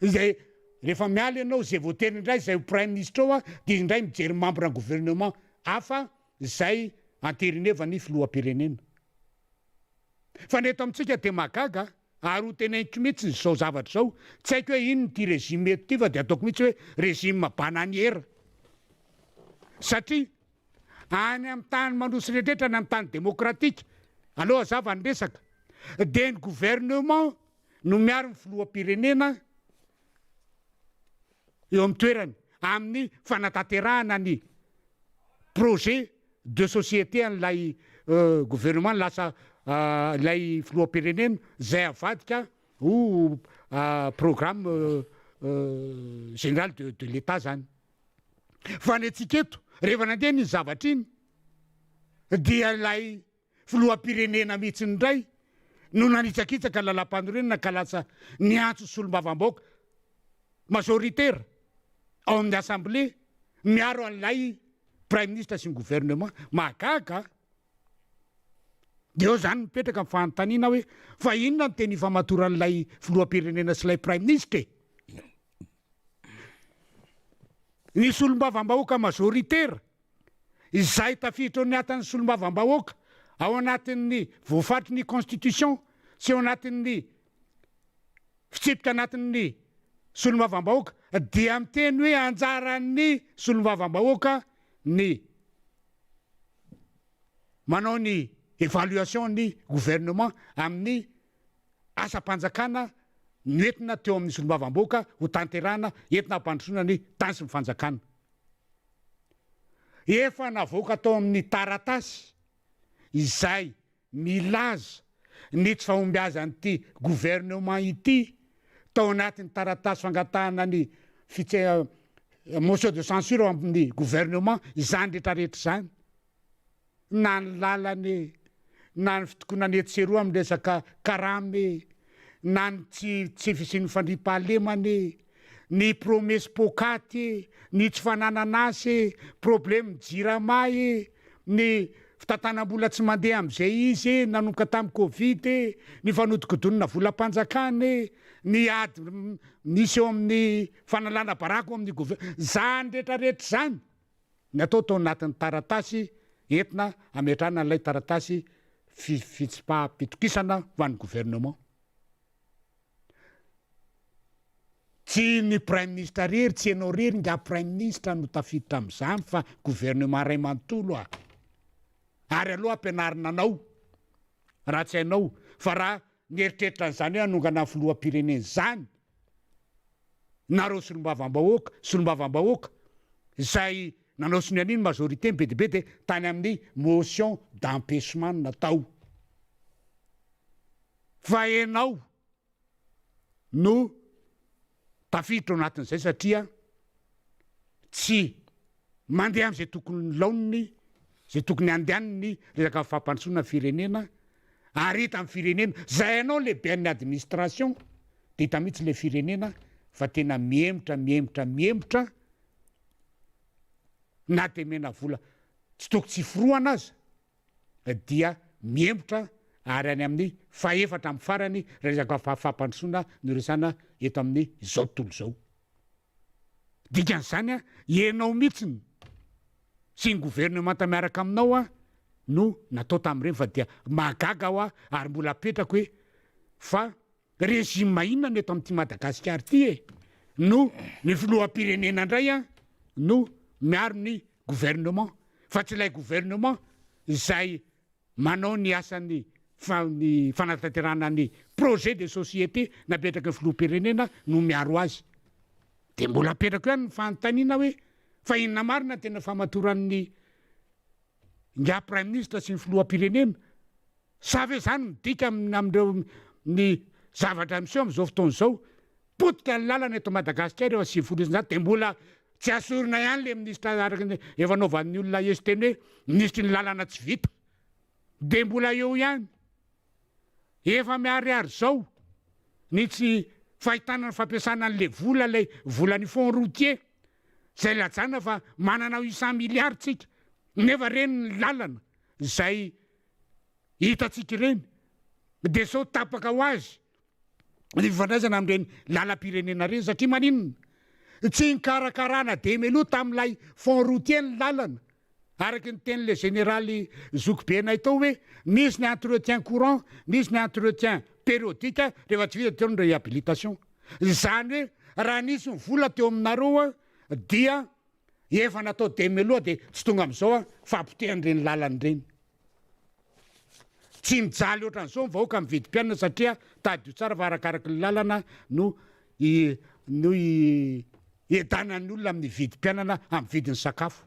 izay rehefa miala ianao zay voatery indray zay prime ministre ao de izy indray mijery membre ny gouvernement hafa zay anterinevany filoam-pirenena fa ny eto amintsika de magaga ary ho teneniko mihitsy zao zavatra zao tsy haiko hoe inony ty régime eto ty fa de ataoko mihitsy hoe régime bananiera satria any amin'ny tany mandroso rehetrehtra ny amin'ny tany démocratique aloha zava ny resaka de ny gouvernement no miaro ny filoam-pirenena eo amin'ny toerany amin'ny fanatanterahana ny projet de société an'ilay gouvernement lasa lay filoham-pirenena zay avadika ho programme général de l'état zany fa ny atsika eto rehefa nandeha ny zavatra iny dia lay filoham-pirenena mihitsy ndray no nanitsakitsaka lalam-panorenana ka lasa niantso solombavam-baoaka majoritaire ao amin'ny assemblée miaro an'ilay prime ministre sy ny gouvernement mahagaga de eo zany mipetraka amin'ny fanontaniana hoe fa inona no teny ifamatoran'ilay filoham-pirenena sy ilay prime ministre ny solombavam-bahoaka majoritaire izay tafiditra ao anatin'ny solombavam-bahoaka ao anatin'ny voafatry ny constitution sy ao anatin'ny fitsipika anatin'ny solombavam-bahoaka dia miteny hoe anjaran'ny solombavam-bahoaka ny manao ny évaluation ny gouvernement amin'ny asam-panjakana noentina teo amin'ny solombavam-bahoaka ho tanterahana entina hampandrosoana ny tany sy ny fanjakana efa navoaka tao amin'ny taratasy izay milaza ny tsy fahombiazan'ity gouvernement ity tao anatin'ny taratasy fangatahana ny motion de censure amin'ny gouvernement izany rehetrarehetra zany na ny lalany na ny fitokonany etseroa amin'ny resaka karamy na ny tsy fisian'ny fandriam-pahalemany ny promesy pokaty ny tsy fanananasy problème jiramay ny fitantanam-bola tsy mandeha am'izay izy nanomboka tamin'ny covid ny fanodikodonina volam-panjakany ny ady misy eo amin'ny fanalana barako amin'ny gouvernement zany rehetrarehetra zany ny atao tao anatin'ny taratasy entina ametrahana n'ilay taratasy fitsipaham-pitokisana ho an'ny gouvernement tsy ny prime ministre rery tsy ianao rery nga prime ministre no tafiditra amin'izany fa gouvernement ray manontolo ary aloha ampianarina anao raha tsy hainao fa raha nieritreritra n'izany hoe hanongana filoham-pirenena zany nareo solombavam-bahoaka izay nanao sony an'iny majorité be de be de tany amin'ny motion d'empêchement natao fa ianao no tafiditra ao anatin'izay satria tsy mandeha am'izay tokony laoniny zay tokony andehaniny resaka fampandrosoana firenena ary hita amin'ny firenena zay ianao lehibe amin'ny administration de hita mihitsy le firenena fa tena miemotra na de mena vola tsy toko tsy foroana azy dia miemotra ary any amin'ny faefatra amin'ny farany resaka fampandrosoana no resana eto amin'ny zao tontolo zao dikan'izany ianao mihitsiny sy ny gouvernement miaraka aminao no natao tamin'ireny fa dia mahagaga aho ary mbola apetrako hoe fa régime mahinona no eto amin'ity Madagasikara ity no ny filoham-pirenena indray no miaro ny gouvernement fa tsy ilay gouvernement izay manao ny asany ny fanatanterahana ny projet de société napetraka ny filoham-pirenena no miaro azy de mbola apetrako ihany ny fanontaniana hoe fa inona marina tena famatoran'ny nga prime ministre sy ny filoham-pirenena sa ve zany midika am'ireo ny zavatra miseho am'izao fotoana zao potika ny lalana eto Madagasikara eo asivy zany de mbola tsy asorina ihany le ministre araky efa naovan'ny olona esteny hoe ministry ny lalana tsy vita de mbola eo ihany efa miariary zao ny tsy fahitana ny fampiasana an'le lay volan'ny fond routier zay lajana fa manana 800 milliards tsika nefa reny ny lalana zay hitatsika ireny de sao tapaka ho azy ny fifandraisana amin'ireny lalam-pirenena reny satria maninona tsy nikarakarana de meloa tamin'ilay fond routier ny lalana araky ny tenyle généraly Zokbenay tao hoe misy ny entretien courant misy ny entretien périodique rehefa tsy vita teo ny réhabilitation zany hoe raha nisy ny vola teo aminareo dia efa natao de meloa de tsy tonga am'izao fampotehan'ireny lalany reny tsy mijaly ohatran'izao vahoaka mividim-pianana satria tady io tsara fa arakaraky ny lalana no edanan'ny olona amin'ny vidim-pianana amin'ny vidin'ny sakafo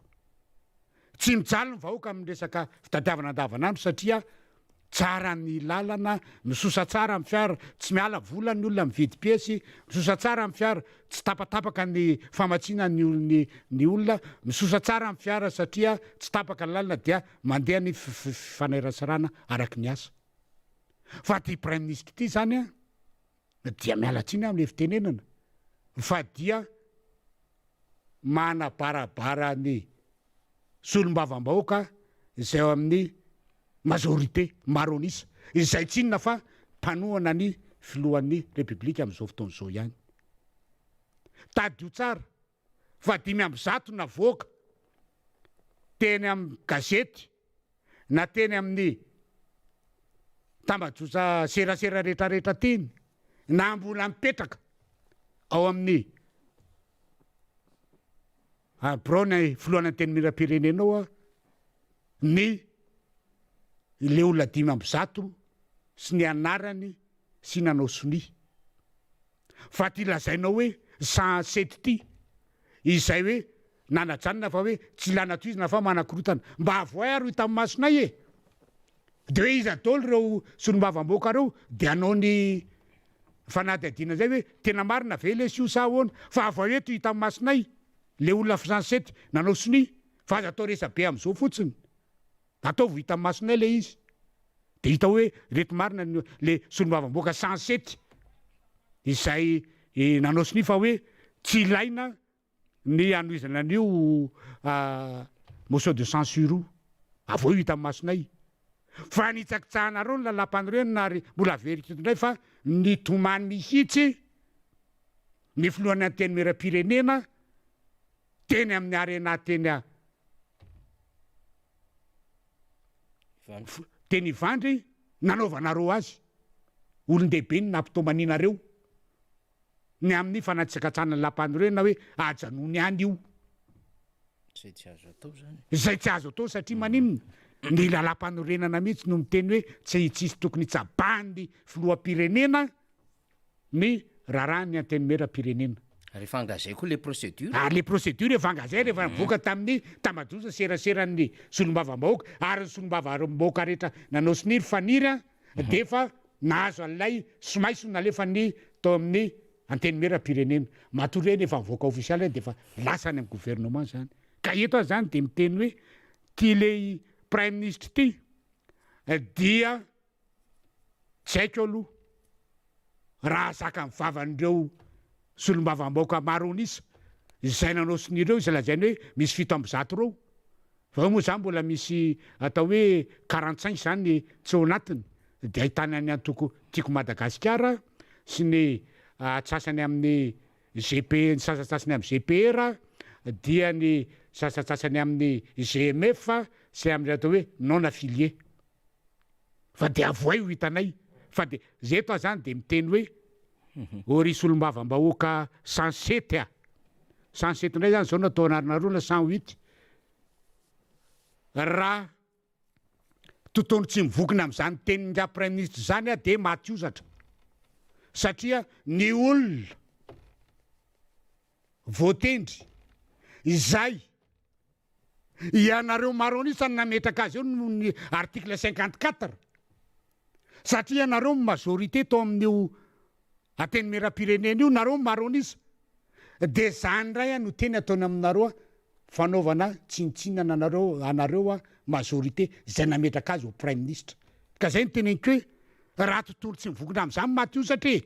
tsy mijaly ny vahoaka amin'ny resaka fitadiavana andavanandro satria tsara ny lalana, misosa tsara amin'ny fiara, tsy miala vola ny olona mividy piesy, misosa tsara amin'ny fiara, tsy tapatapaka ny famatsiana ny olona, misosa tsara amin'ny fiara satria tsy tapaka ny lalana dia mandeha ny fanairasarana araky ny asa. Fa ty prime ministre ty zany a dia miala tsiny amin'le fitenenana fa dia manabarabara ny solombavam-bahoaka izay ao amin'ny majorité maronisa izay tsinona fa mpanohana ny filohan'ny republika amin'izao fotoana izao ihany. Tadio tsara fa 500 navoaka teny amin'ny gazety na teny amin'ny tambajotra serasera rehetrarehetra teny na mbola mipetraka ao amin'ny brony filohana teny miram-pirenenao ny le olona 500 sy ny anarany sy nanao soni. Fa ty lazainao hoe 107 ty izay hoe nanajanona fa hoe tsy lanatoizina fa manakorotana mba avoay ary hita amin'ny masonay e. De hoe iza daholo reo solombavam-bahoaka reo de anao ny fanadihadiana zay hoe tena marina ve le sio sa ahoana fa avoay eto hita amin'ny masonay le olona 107 nanao soni fa aza atao resa be amin'izao fotsiny. Atao hita amin'ny masonay le izy de hita hoe reto marina le solombavam-bahoaka 107 izay nanao soni fa hoe tsy ilaina ny anoizana an'io motion de censure avoa hita amin'ny masonay. Fa nitsakitsahanareo ny lalam-panorena ary mbola verika indray fa ny tomany mihitsy ny filohany anteny miram-pirenena teny amin'ny arena teny Ivandry nanaovanareo azy olon-dehibe ny nampitomaninareo ny amin'ny fanatsakatsana ny lalam-panorena hoe ajanony any io zay tsy azo atao zany. Izay tsy azo atao satria maninona ny lalam-panorenana mihitsy no miteny hoe tsisy tokony tsabahany filoham-pirenena ny raharaha ny anteny miram-pirenena. Rehefa angazay koa le procédure. Le procédure efa angazay rehefa nivoaka tamin'ny tambajotra seraseran'ny solombavam-bahoaka ary ny solombavam-bahoaka rehetra nanao siniry faniry de efa nahazo an'ilay somaiso nalefa ny tao amin'ny anteny miram-pirenena. Matory hoe efa nivoaka ofisialy de efa lasany amin'ny gouvernement zany. Ka eto zany de miteny hoe ty le prime ministre ty dia tsy haiko aloha raha zaka mivavandreo solombavam-bahoaka maronisa izay nanao sinireo izay lazainy hoe misy 700 reo fa moa zany mbola misy atao hoe 45 zany tsy ao anatiny de ahitana ny antoko tiako Madagasikara sy ny atsasany amin'ny GP ny sasatsasany amin'ny GPR dia ny sasatsasany amin'ny GMF sy amin'ny atao hoe non affilié fa de avoay ho hitanay fa de zeto zany de miteny hoe ory solombavam-bahoaka 107 107 ndray zany zao natao anarinarona 108 raha totono tsy mivokina amin'izany tenin'la prime ministre zany de maty ozatra satria ny olona voatendry izay ianareo maronisa nametraka azy eo no ny article 54 satria ianareo majorité tao amin'io anteny miram-pirenena io nareo maronisa de zany ray no teny ataony aminareo fanaovana tsinitsinana anareo majorité zay nametraka azy ho prime ministre. Ka zay no teneniko hoe raha tontolo tsy mivokona amin'izany maty osatra e.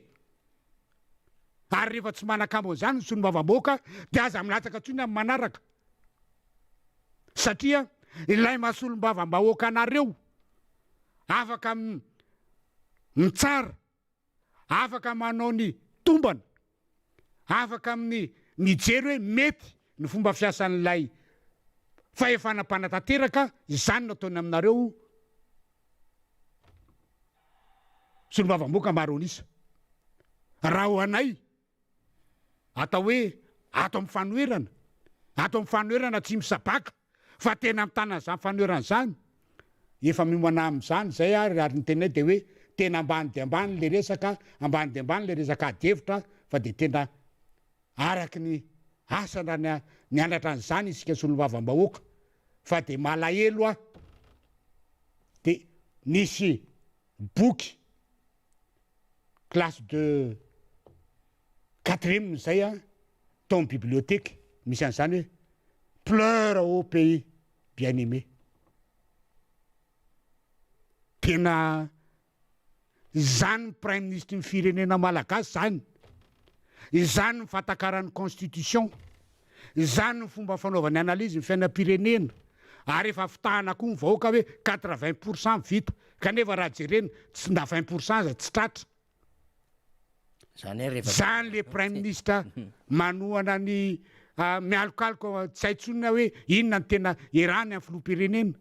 Ary rehefa tsy manakambon' zany ny solombavam-bahoaka de aza milatsaka tsony amin'ny manaraka satria ilay mahasolombavam-bahoaka anareo afaka mitsara afaka manao ny tombana afaka amin'ny mijery hoe mety ny fomba fiasan'ilay fahefanam-panatanteraka izany nataony aminareo solombavam-bahoaka maronisa. Raha ho anay atao hoe ato amin'ny fanoherana tsy misabaka fa tena mitana zany fanoherana zany efa miomana amin'izany zay ary ny tenay de hoe tena ambany de ambany le resaka ambany de ambany le resaka adevitra fa de tena araky ny asana ny anatra an'izany isika solombavam-bahoaka fa de malahelo de nisy boky classe de 4e zay a tao amin'ny biblioteka misy an'izany hoe pleure au pays bien aimé. Tena zany prime ministre ny firenena malagasy zany, izany ny fatakaran'ny constitution, izany ny fomba fanaovany analyse ny fiainam-pirenena, ary efa fitahana koa ny vahoaka hoe 80% vita, kanefa raha jerena tsy nda 20% za tsy tratra. Zany le prime ministre manohana ny mialokaloka tsy haintsonina hoe inona ny tena erany amin'ny filoham-pirenena.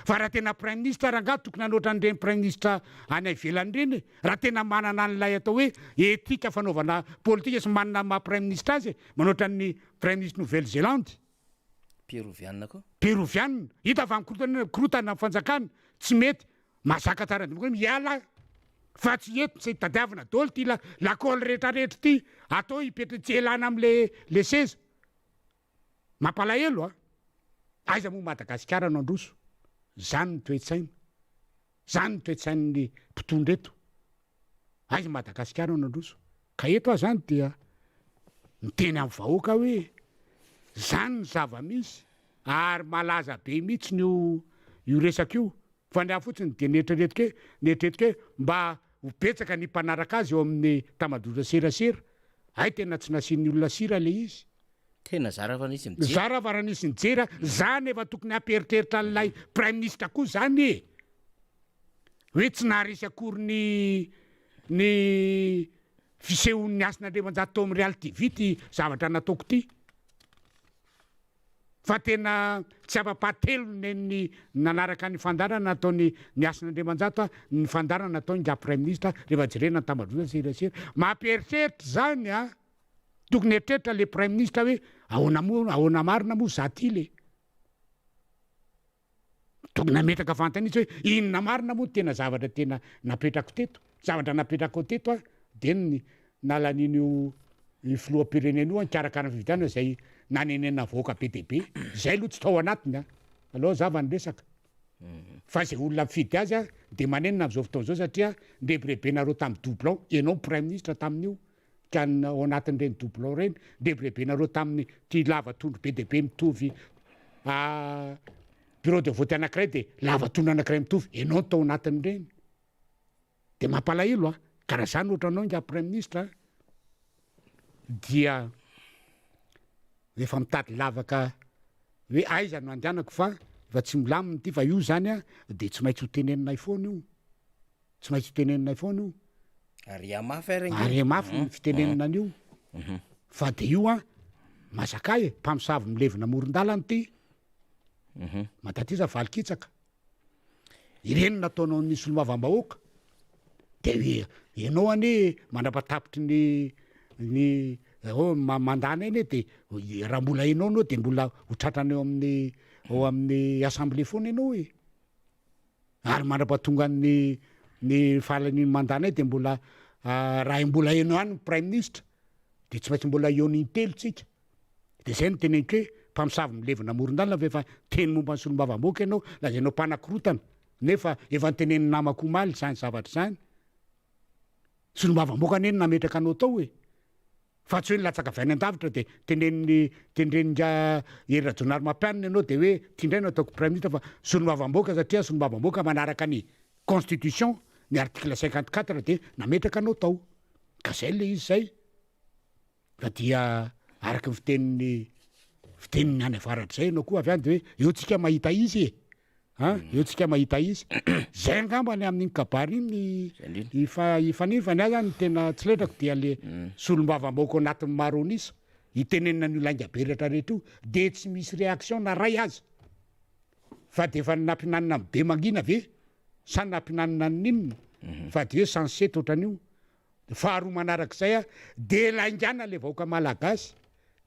Fa raha tena prime ministre rangaha tokony hanoatra an'ireny prime ministre any ivelany reny, raha tena manana an'ilay atao hoe etika fanaovana politika sy manana maha prime ministre azy, manoatra ny prime ministre Nouvelle-Zélande, Péruvianina koa. Péruvianina, hita fa mikorotana fanjakana tsy mety, masaka tsara hoe miala fa tsy eto tsy tadiavina daholo ty lakôly rehetrarehetra ty atao hipetra tsy elana am'le seza. Mampalahelo aiza moa Madagasikara no androso. Zany ny toe-tsaina, zany ny toe-tsain'ny mpitondra eto. Aiza Madagasikara no androso. Ka eto zany dia miteny amin'ny vahoaka hoe zany ny zava-misy ary malaza be mihitsy io resaka io. Fa ny fotsiny dia netretika hoe mba ho betsaka ny mpanaraka azy eo amin'ny tamadrotra serasera. Ay tena tsy nasian'ny olona sira le izy. Tena zara fa nisy mijery. Zara fa raha nisy nijera, zany efa tokony amperitreritra an'ilay prime ministre koa zany e. Hoe tsy naharisy akory ny fisehon'ny Asin'Andriamanjato tao amin'ny Real TV ty zavatra nataoko ty. Fa tena tsy afa-pahatelo ny nanaraka ny fandarana nataony ny Asin'Andriamanjato, ny fandarana nataony nga prime ministre rehefa jerena ny tamadrotra serasera. Mampieritreritra zany tokony eritreritra le prime ministre hoe ahoana marina moa za ty le. Tokony nametraka fantanisa hoe inona marina moa tena zavatra tena napetrako teto. Zavatra napetrako teto dia nalan'ino filoham-pirenena io nikarakara ny fividana izay nanenena vahoaka be dia be. Zay aloha tsy tao anatiny aloha zava ny resaka. Fa izay olona mifidy azy dia manenina amin'izao fotoana izao satria ndrebirebenareo tamin'ny doublon, ianao prime ministre tamin'io. Ka ao anatin'ireny doublon ireny, ndrebirebenareo tamin'ny ty lavatondro be dia be mitovy bureau de vote anankiray dia lavatondro anankiray mitovy, ianao tao anatin'ireny. Dia mampalahelo ka raha zany ohatra anao nga prime ministre dia efa mitady lavaka hoe aiza no andehanako fa efa tsy milamina ty fa io zany dia tsy maintsy ho teneninay foana io. Tsy maintsy ho teneninay foana io. Ary mafy ny fitenenina an'io. Fa dia io masakay mpamosavy milevina moron-dalana ty. Matatiza valikitsaka. Ireny nataonao ny solomavam-bahoaka. Dia ianao ane mandrapatapitry ny mandana eny dia raha mbola ianao anao dia mbola ho tratrana eo amin'ny assemblée foana ianao e. Ary mandrapatonga ny fahalan'ny mandana dia mbola raha mbola ianao any prime ministre dia tsy maintsy mbola eo ny telo tsika. Dia zay no teneniko hoe mpamosavy milevina moron-dalana fa efa teny momba ny solomavam-bahoaka ianao lazainao mpanakorotana nefa efa nyteneniny namako omaly zany zavatra zany. Solomavam-bahoaka neny nametraka anao tao e. Fa tsy hoe ny latsaka avy any an-davitra dia tendreninga Era-Jonary Mampianina ianao dia hoe tindray no ataoko prime ministre, fa solomavam-bahoaka satria solomavam-bahoaka manaraka ny constitution ny article 54 dia nametraka anao tao. Ka zay le izy zay. Fa dia araka ny fiteniny any avaratra zay ianao koa avy any dia hoe eo tsika mahita izy e. Eo tsika mahita izy. Zay angambany amin'iny kabary iny ifanifany azy ny tena tsy letrako dia le solomavam-bahoaka anatin'ny maronisa hitenenina ny olainga be rehetrarehetra io dia tsy misy réaction na ray azy. Fa dia efa nampinanina be mangina ve sa nampinanina ninona fa dia hoe sensé ohatran'io. Faharoa manarak'izay dia laingana le vahoaka malagasy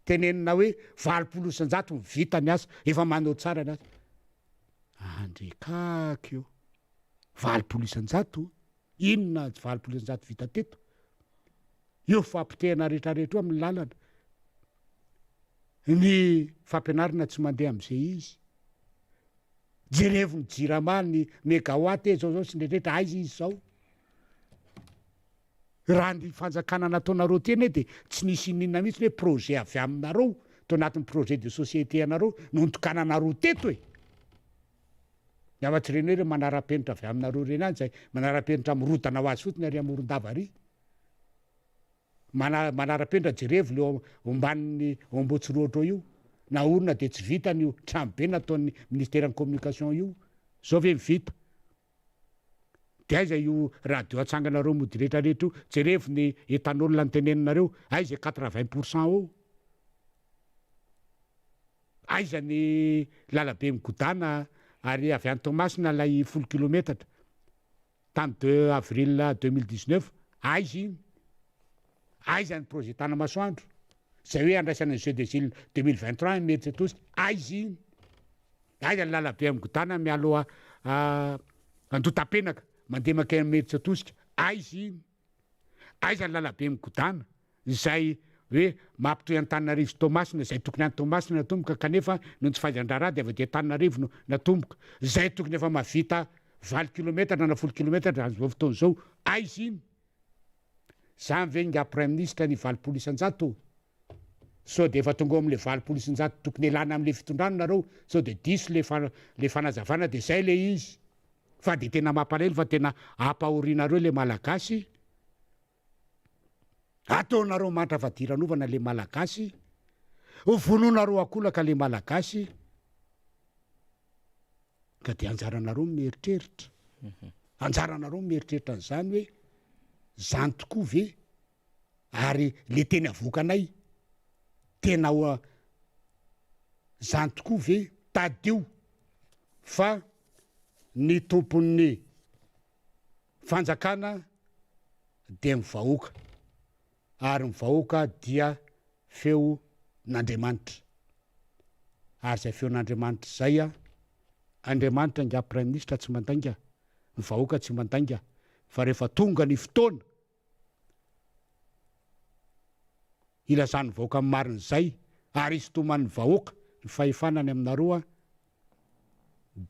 tenenina hoe 20 isan-jato vita ny asa efa manao tsara ny asa. Andrekaka eo 20 isan-jato inona 20 isan-jato vita teto io fampitehana rehetrarehetra amin'ny lalana. Ny fampianarana tsy mandeha amin'izay izy. Jerevony jirama ny mégawatt zao sy ndraitrehitra aiza izy zao. raha ny fanjakana nataonareo teny de tsy nisy inina mihitsy hoe projet avy aminareo to anatin'ny projet de société anareo nontokananareo teto e miavatsy reny hoe re manara-penitra avy aminareo reny any zay manara-penitra mirotana ho azy fotsiny ary amoron-dava ary manara-penitra jerevo le omban'ny ombotsy roatra io na orona de tsy vitany io tranobe nataon'ny ministère en communication io zao ve mivita de aiza io radio atsanganareo mody rehetrarehetra io jerevo ny etanolona ny teneninareo aiza 80% eo aiza ny lalabe migodana ary avy any Tomasina lay 10 kilometatra tamy 2 avril 2019 aiza iny aiza ny projet tana masoandro zay hoe andraisana ny jeu des îles 2023 mety tosy aiza iny aiza ny lalabe migodana mialoha andotapenaka mandeha maka mety tosika aiza iny aiza ny lalabe migodana zay hoe mampitoy Antananarivo sy Tomasina zay tokony any Tomasina natomboka kanefa no tsy fahaizan-draharaha de avy de Antananarivo no natomboka zay tokony efa mavita 20 kilometatra na 10 kilometatra azao fotoana zao aiza iny zany ve nga prime ministre ny 20 isan-jato sao de efa tonga am'le 20 isan-jato tokony elana am'le fitondrano nareo sao de 10 le fanazavana de zay le izy fa de tena mampalahelo fa tena ampahorinareo le malagasy ataonareo mantra fadiranovana le malagasy vononareo akolaka le malagasy ka de anjaranareo mieritreritra anjaranareo mieritreritra an'izany hoe zany tokoa ve ary le teny avokanay tena zany tokoa ve tadio fa ny tompon'ny fanjakana de mivahoaka ary mivahoaka dia feo n'Andriamanitra ary zay feo n'Andriamanitra zay Andriamanitra nga prime ministre tsy mandainga mivahoaka tsy mandainga fa rehefa tonga ny fotoana ilazany vahoaka amin'ny marin'izay ary izy toman'ny vahoaka ny fahefanany aminareo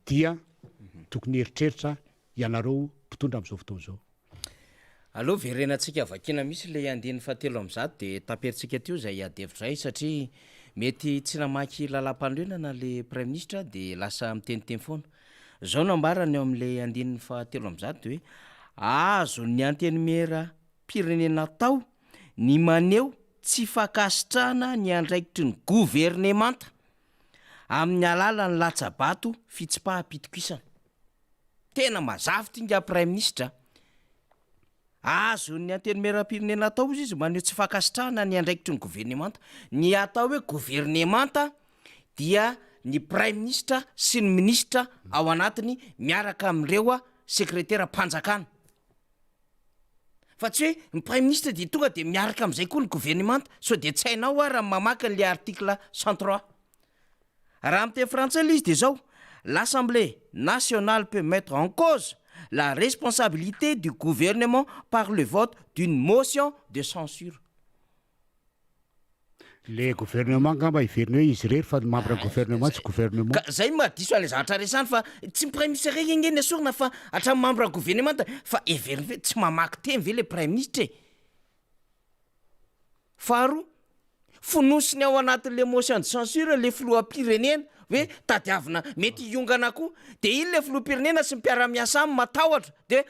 dia tokony heritreritra ianareo mpitondra am'izao fotoana zao aloha verenantsika vakina misy le andiny fahatelo am'zato de taperitsika teo zay adevitray satria mety tsy namaky lalam-pandroenana le prime ministre de lasa miteniteny foana zao nambarany eo am'le andininy fahatelo am'zato de hoe azo ny antenimera pirenena tao ny maneo tsy fakasitrahana ny andraikitry ny gouvernemanta amin'ny alala ny latsabato fitsipaha-pitokisana tena mazava ty nga prime ministre azo ny antenimera-pirenena tao izy maneo tsy fakasitrahana ny andraikitry ny gouvernemanta ny atao hoe gouvernemanta dia ny prime ministre sy ny ministre ao anatiny miaraka amin'ireo sekretera mpanjakana fa tsy hoe ny prime ministre de tonga de miaraka am'izay koa ny gouvernemanta so de tsy hainao raha mamaky n'le article 103 raha am'teny français le izy de zao l'Assemblée nationale peut mettre en cause la responsabilité du gouvernement par le vote d'une motion de censure. Le gouvernement ngamba hiverina hoe izy rery fa membre gouvernement tsy gouvernement zay madiso an'le zavatra resany fa tsy prime ministre reny engeny asorina fa hatramy membre gouvernement fa everiny ve tsy mamaky teny ve le prime ministre faro fonosiny ao anatin'le motion de censure le filoham-pirenena hoe tadiavina mety iongana koa de iny le filoham-pirenena sy mpiara-miasa aminy matahotra de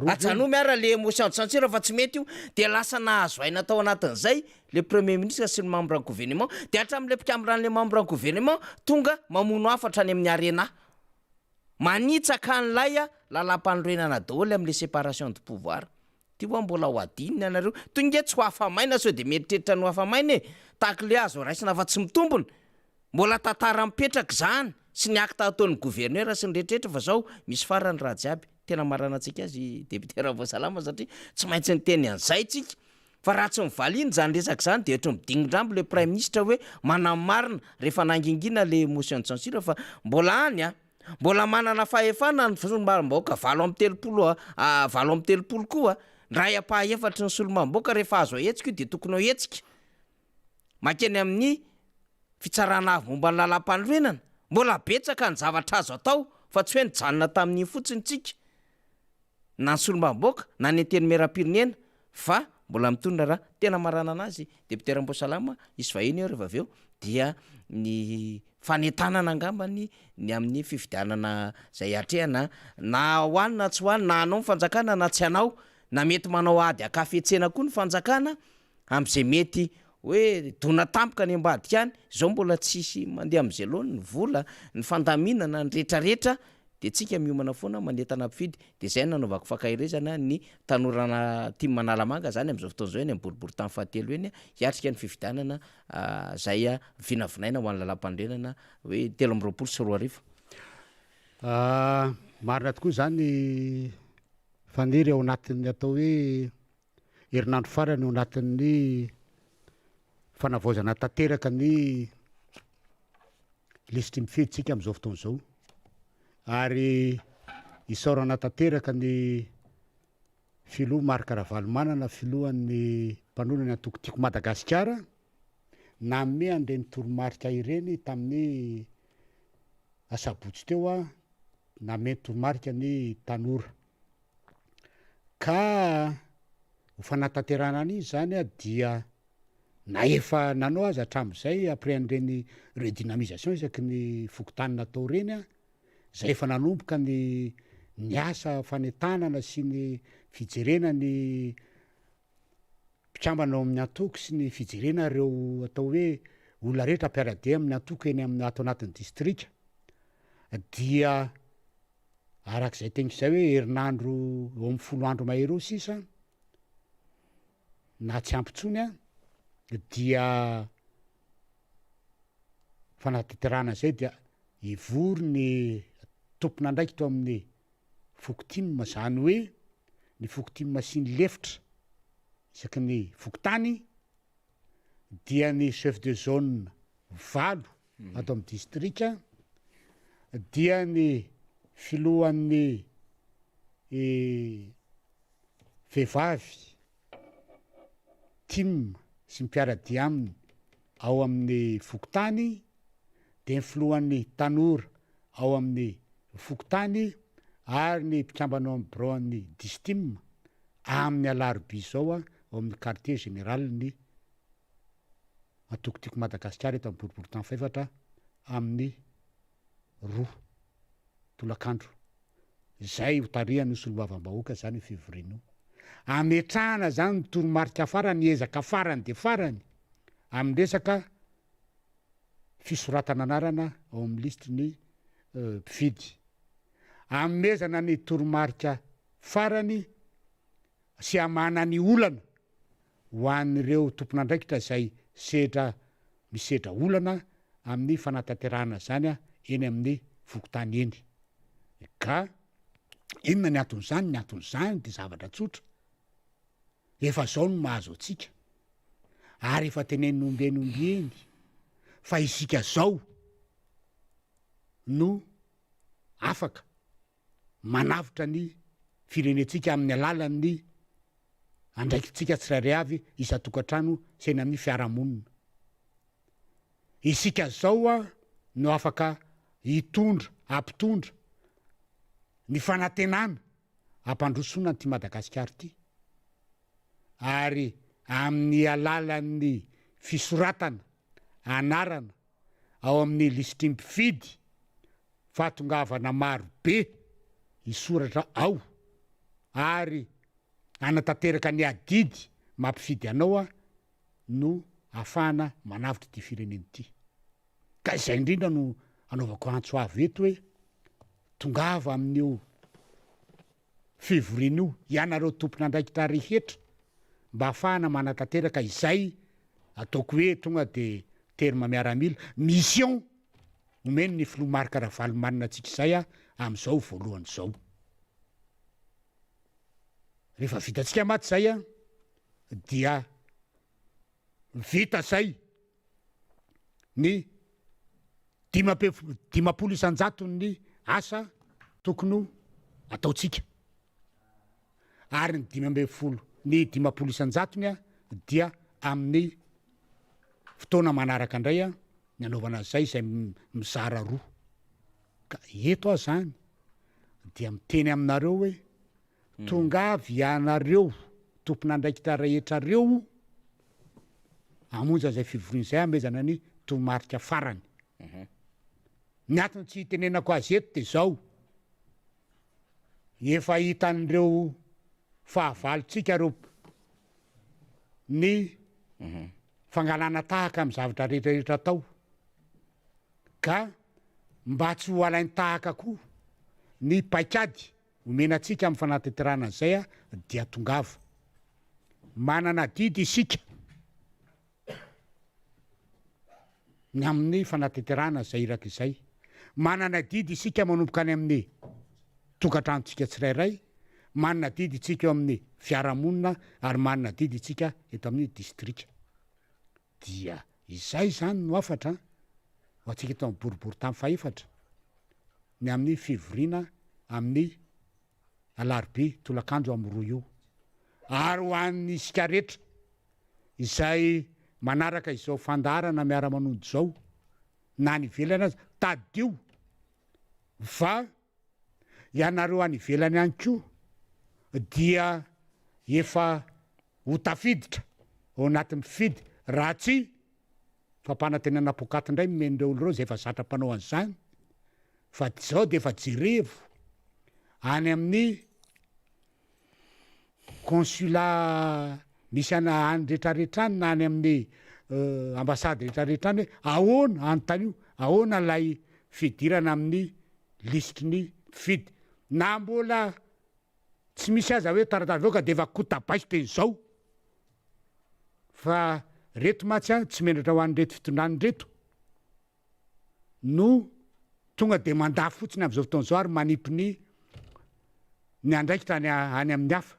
ajano miara le motion de censure fa tsy mety io de lasa nahazo aina tao anatin'izay le premier ministre sy ny membre gouvernement de hatram'le mpikameran'le membre gouvernement tonga mamono afatra any amin'ny arena manitsaka an'lay lalam-pandroenana daholo am'le séparation de pouvoir ty hoa mbola ho adininy anareo tonge tsy ho afamaina sao de mieritreritra no afamaina e tahaky le azo raisina fa tsy mitombony mbola tantara mipetraka zany sy ny akta ataon'ny gouverneur sy ny rehetrrehetra fa zao misy farany raha jiaby tena marana antsika azy deputera voasalama satria tsy maintsy ny teny an'izay tsika fa raha tsy mivaliny zany resaka zany de ohatra midingindrambo le prime ministre hoe manamarina rehefa nangingina le motion de censure fa mbola any mbola manana fahefana ny solombavam-bahoaka valo amby telopolo koa ray apaha-efatry ny solombavam-bahoaka rehefa azo ahetsika io de tokony ho hetsika makeny amin'ny fitsarana avy momba ny lalam-pandroenana mbola betsaka ny zavatra azo atao fa tsy hoe nijanona tamin'iny fotsiny tsika na ny solombavam-bahoaka na ny antenimera-pirenena fa mbola mitondra raha tena marana anazy de mpiteram-posalama isy vahiny eo rehefa aveo dia ny fanetanana angambany ny amin'ny fifidianana zay atrehana na hoanina tsy hoany na anao nyfanjakana na tsy anao na mety manao ady akafetsena koa ny fanjakana am'izay mety hoe dona tampoka ny ambadika any zao mbola tsisy mandeha am'izay loany ny vola ny fandaminana ny rehetrarehetra de tsika miomana foana manetana ampifidy de zay nanaovako fakahirezana ny tanorana tia manalamanga zany am'izao fotoana zao eny amboribory tany fahatelo eny hiatrika ny fividianana zay vinavinaina ho any lalam-pandrenana hoe 3 marina tokoa zany faniry ao anatin'ny atao hoe herinandro farany ao anatin'ny fanavaozana tanteraka ny lisitry mifiditsika am'izao fotoana zao ary isaorana tanteraka ny filoha Marc Ravalomanana filohan'ny mpanonany antokotiko Madagasikara name andreny toromarika ireny tamin'ny asabotsy teo name toromarika ny tanora ka ho fanatanterana an'izy zany dia na efa nanao azy hatram'izay après an'ireny redynamisation isaky ny fokontany natao reny zay efa nanomboka ny asa fanetanana sy ny fijerena ny mpitsambana ao amin'ny antoko sy ny fijerena reo atao hoe olona rehetra mpiara-dia amin'ny antoko eny amin'ny ato anatin'ny distrika dia arak'izay tenik'izay hoe herinandro eo amin'ny 10 andro mahery eo sisa na tsy ampitsony dia fanatanterana zay dia ivory ny tompona ndraiky to amin'ny fokotimma zany hoe ny fokotimma sy ny lefitra isaky ny fokotany dia ny chef de zone 8 ato amin'ny distrika dia ny filohan'ny vehivavy tim sy mpiara-dia aminy ao amin'ny fokotany de ny filohan'ny tanora ao amin'ny fokotany ary ny mpitsambanao amin'ny broan'ny distim amin'ny alarobia zao ao amin'ny quartier général ny atokotiko Madagasikara eto amin'ny boribory tany faefatra amin'ny 2 tolakandro zay ho tarihany solombavam-bahoaka zany ho fivorino ametrahana zany ny toromarika farany ezaka farany de farany amin'ny resaka fisoratana anarana ao amin'ny listre ny mpifidy amezana ny toromarika farany sy amana ny olana ho an'ireo tompon'andraikitra zay sedra misedra olana amin'ny fanatanterahana zany eny amin'ny fokotany eny ka inona ny anton'izany de zavatra tsotra efa zao no mahazo atsika ary efa tenenombenomby eny fa isika zao no afaka manavitra ny firenetsika amin'ny alalan'ny andraikitsika tsirairay avy isa-tokantrano sy eny amin'ny fiarahamonina isika zao no afaka hitondra ampitondra ny fanantenana ampandrosoana ty Madagasikara ty ary amin'ny alalan'ny fisoratana anarana ao amin'ny lisitry mpifidy fahatongavana maro be isoratra ao ary anatanteraka ny adidy mampifidy anao no afahana manavitra ty fireneny ty ka izay indrindra no anaovako antso avy eto hoe tongava amin'io fivorin'io ianareo tompon'andraikitra rehetra mba afahana manatanteraka izay ataoko hoe tonga de terme miaramila mission omeny ny filoha Marc Ravalomanana atsika izay am'izao voalohany zao rehefa vitatsika maty zay dia vita zay ny 50 isan-jato ny asa tokony ataotsika ary ny 50 ny 50 isan-jatony dia amin'ny fotoana manaraka indray ny anaovana zay izay mizara 2 ka eto zany dia miteny aminareo hoe tongavy ianareo tompona ndraikitra rehetra reo amonja zay fivoriany zay amezana ny tomarika farany ny atony tsy hitenenako azy eto de zao efa hitan'ireo fahavalontsika reo ny fangalana tahaka amy zavatra rehetrarehetra atao ka mba tsy ho alainy tahaka koa ny paikady omenatsika amy fanateterana zay a dia tongava manana didy isika ny amin'ny fanateterana zay irak'izay manana didy isika manomboka any amin'ny tokatranontsika tsirairay manana didy itsika eo amin'ny fiarahamonina ary manana didy itsika eto amin'ny distrika dia izay zany no afatra ho atsika eto amin'ny boribory tamy faefatra ny amin'ny fivoriana amin'ny alarobia tolakanjo amy roa io ary ho an'ny isika rehetra izay manaraka izao fandarana miara-manonjo zao na ny ivelany azy tadio fa ianareo any ivelany any koa dia efa ho tafiditra ao anatin'ny fidy raha tsy fampanantenana pokaty indray men'ireo olo reo zay efa zatra mpanao an'izany fa zao de efa jirevo any amin'ny consulat misy any rehetrarehetra any na any amin'ny ambasady rehetrarehetra any hoe ahoana anontany io ahoana lay fidirana amin'ny listiny fidy na mbola tsy misy aza hoe taratara veo ka de efa kotabaiso teny zao fa reto matsy a tsy mendratra ho an'ny reto fitondrany reto no tonga de mandà fotsiny am'izao fotoana zao ary manipy ny andraikitra any amin'ny hafa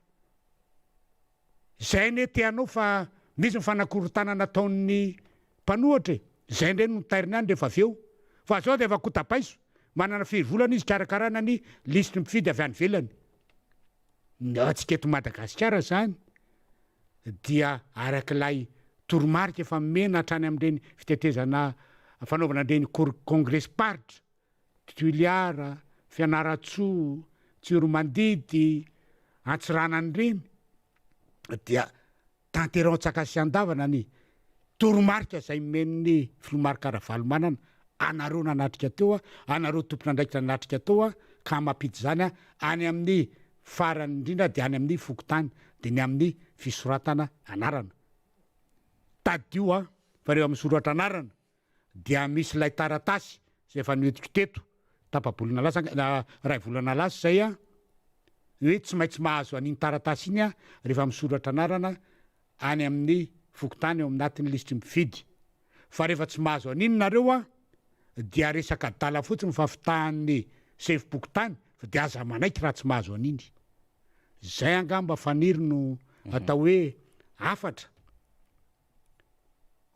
zay ne teanao fa misy mifanakorotana nataon'ny mpanohatra zay ndray no tairiny any rehefa aveo fa zao de efa kotabaiso manana firy-volana izy karakarana ny listy mifidy avy any velany atsika eto Madagasikara zany dia arak'ilay toromarika efa mena hatrany am'ireny fitetezana fanaovana an'ireny congrès paritra tuiliara fianaratsoa tsiromandidy antsiranany reny dia tanterao tsakasy andavana ny toromarika zay men'ny filomarika ara-valomanana anareo nanatrika teo anareo tompona ndraikitra nanatrika teo ka mampity zany any amin'ny farany indrindra de any amin'ny fokotany de ny amin'ny fisoratana anarana tadio fa reo amin'ny soratra anarana dia misy lay taratasy zay efa noetiko teto tapabolina lasa ray volana lasa zay hoe tsy maintsy mahazo an'iny taratasy iny rehefa misoratra anarana any amin'ny fokotany eo aminatin'ny listy mifidy fa rehefa tsy mahazo an'iny nareo dia resaka dala fotsiny fafitahan'ny sefim-pokotany fa de aza manaiky raha tsy mahazo an'iny zay angamba faniry no atao hoe afatra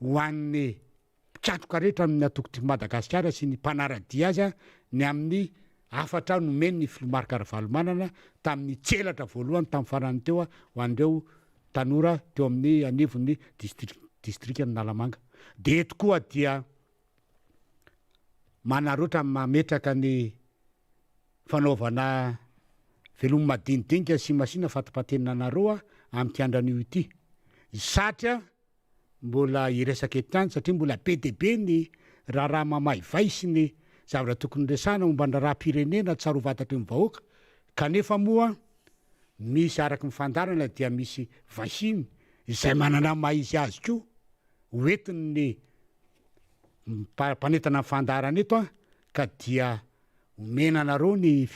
ho an'ny mpikatroka rehetra amin'ny atokoty Madagasikara sy ny mpanaradia azy ny amin'ny afatra nomeny ny filomarika ara-valomanana tamin'ny tselatra voalohany tamin'ny farany teo ho an'ireo tanora teo amin'ny anivon'ny distrikany Nalamanga de eto koa dia manaroatra mametraka ny fanaovana velomy madinidinika sy masina fatipatenina anareo am'ty andran'io ity satria mbola iresaka etany satria mbola be de be ny raha mamaivay sy ny zavatra tokony resana momba ny raha-pirenena tsaro vatatra ny vahoaka kanefa moa misy araky mifandarana dia misy vahiny izay manana maizy azy koa hoentiny ny mpanetana mifandarana eto ka dia omena anareo ny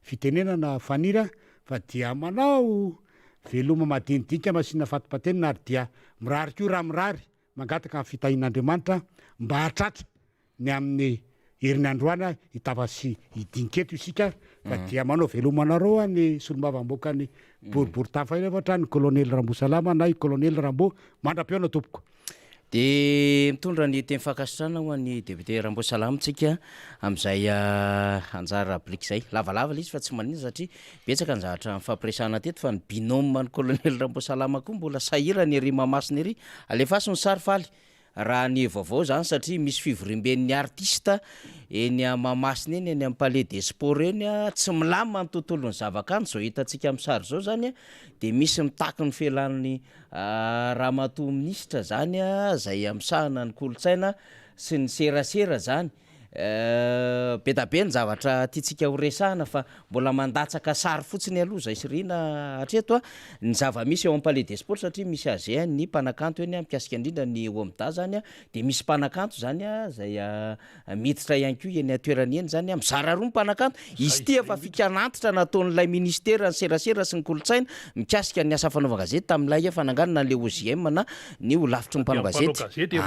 fitenenana fanira fa dia manao veloma madinidinika masina fatipatenina ary dia mirary ko raha mirary mangataka amin'ny fitahin'Andriamanitra mba hatratra ny amin'ny herin'ny androany hitava sy hidiniketo isika fa dia manao veloma anareo ny solombavamboaka ny boribory tafaefatra ny colonel Rambo Salama na i colonel Rambo mandram-peona tompoko de mitondra ny teny fakasitrana ho an'ny député Rambo Salama tsika am'izay anjara ablika zay lavalava izy fa tsy manina satria betsaka ny zavatra mifampiresana teto fa ny binôme ny colonel Rambo Salama koa mbola sahira ny ery mamasiny ery alefasy ny sary faly raha ny vaovao zany satria misy fivorimben'ny artista eny mamasina eny eny amin'ny palais des sports eny tsy milamina ny tontolon'ny zavakanto zao hitantsika amin'ny sary zao zany de misy mitaky ny felan'ny ramatoa minisitra zany zay amsahana ny kolotsaina sy ny serasera zany be da be ny zavatra tiatsika horesahana fa mbola mandatsaka sary fotsiny aloha zay sirina hatreto ny zava-misy eo amin'ny palais des sports satria misy azy ny mpanakanto eny mikasika indrindra ny omda zany de misy mpanakanto zany zay miditra ihany ko eny atoerany eny zany mizara roa mpanakanto izy ty efa fikanantitra nataon'ilay ministera ny serasera sy ny kolotsaina mikasika ny asa fanaova-gazety tamin'ilay fananganana le OGM na ny ho lavitry ny mpanao-gazety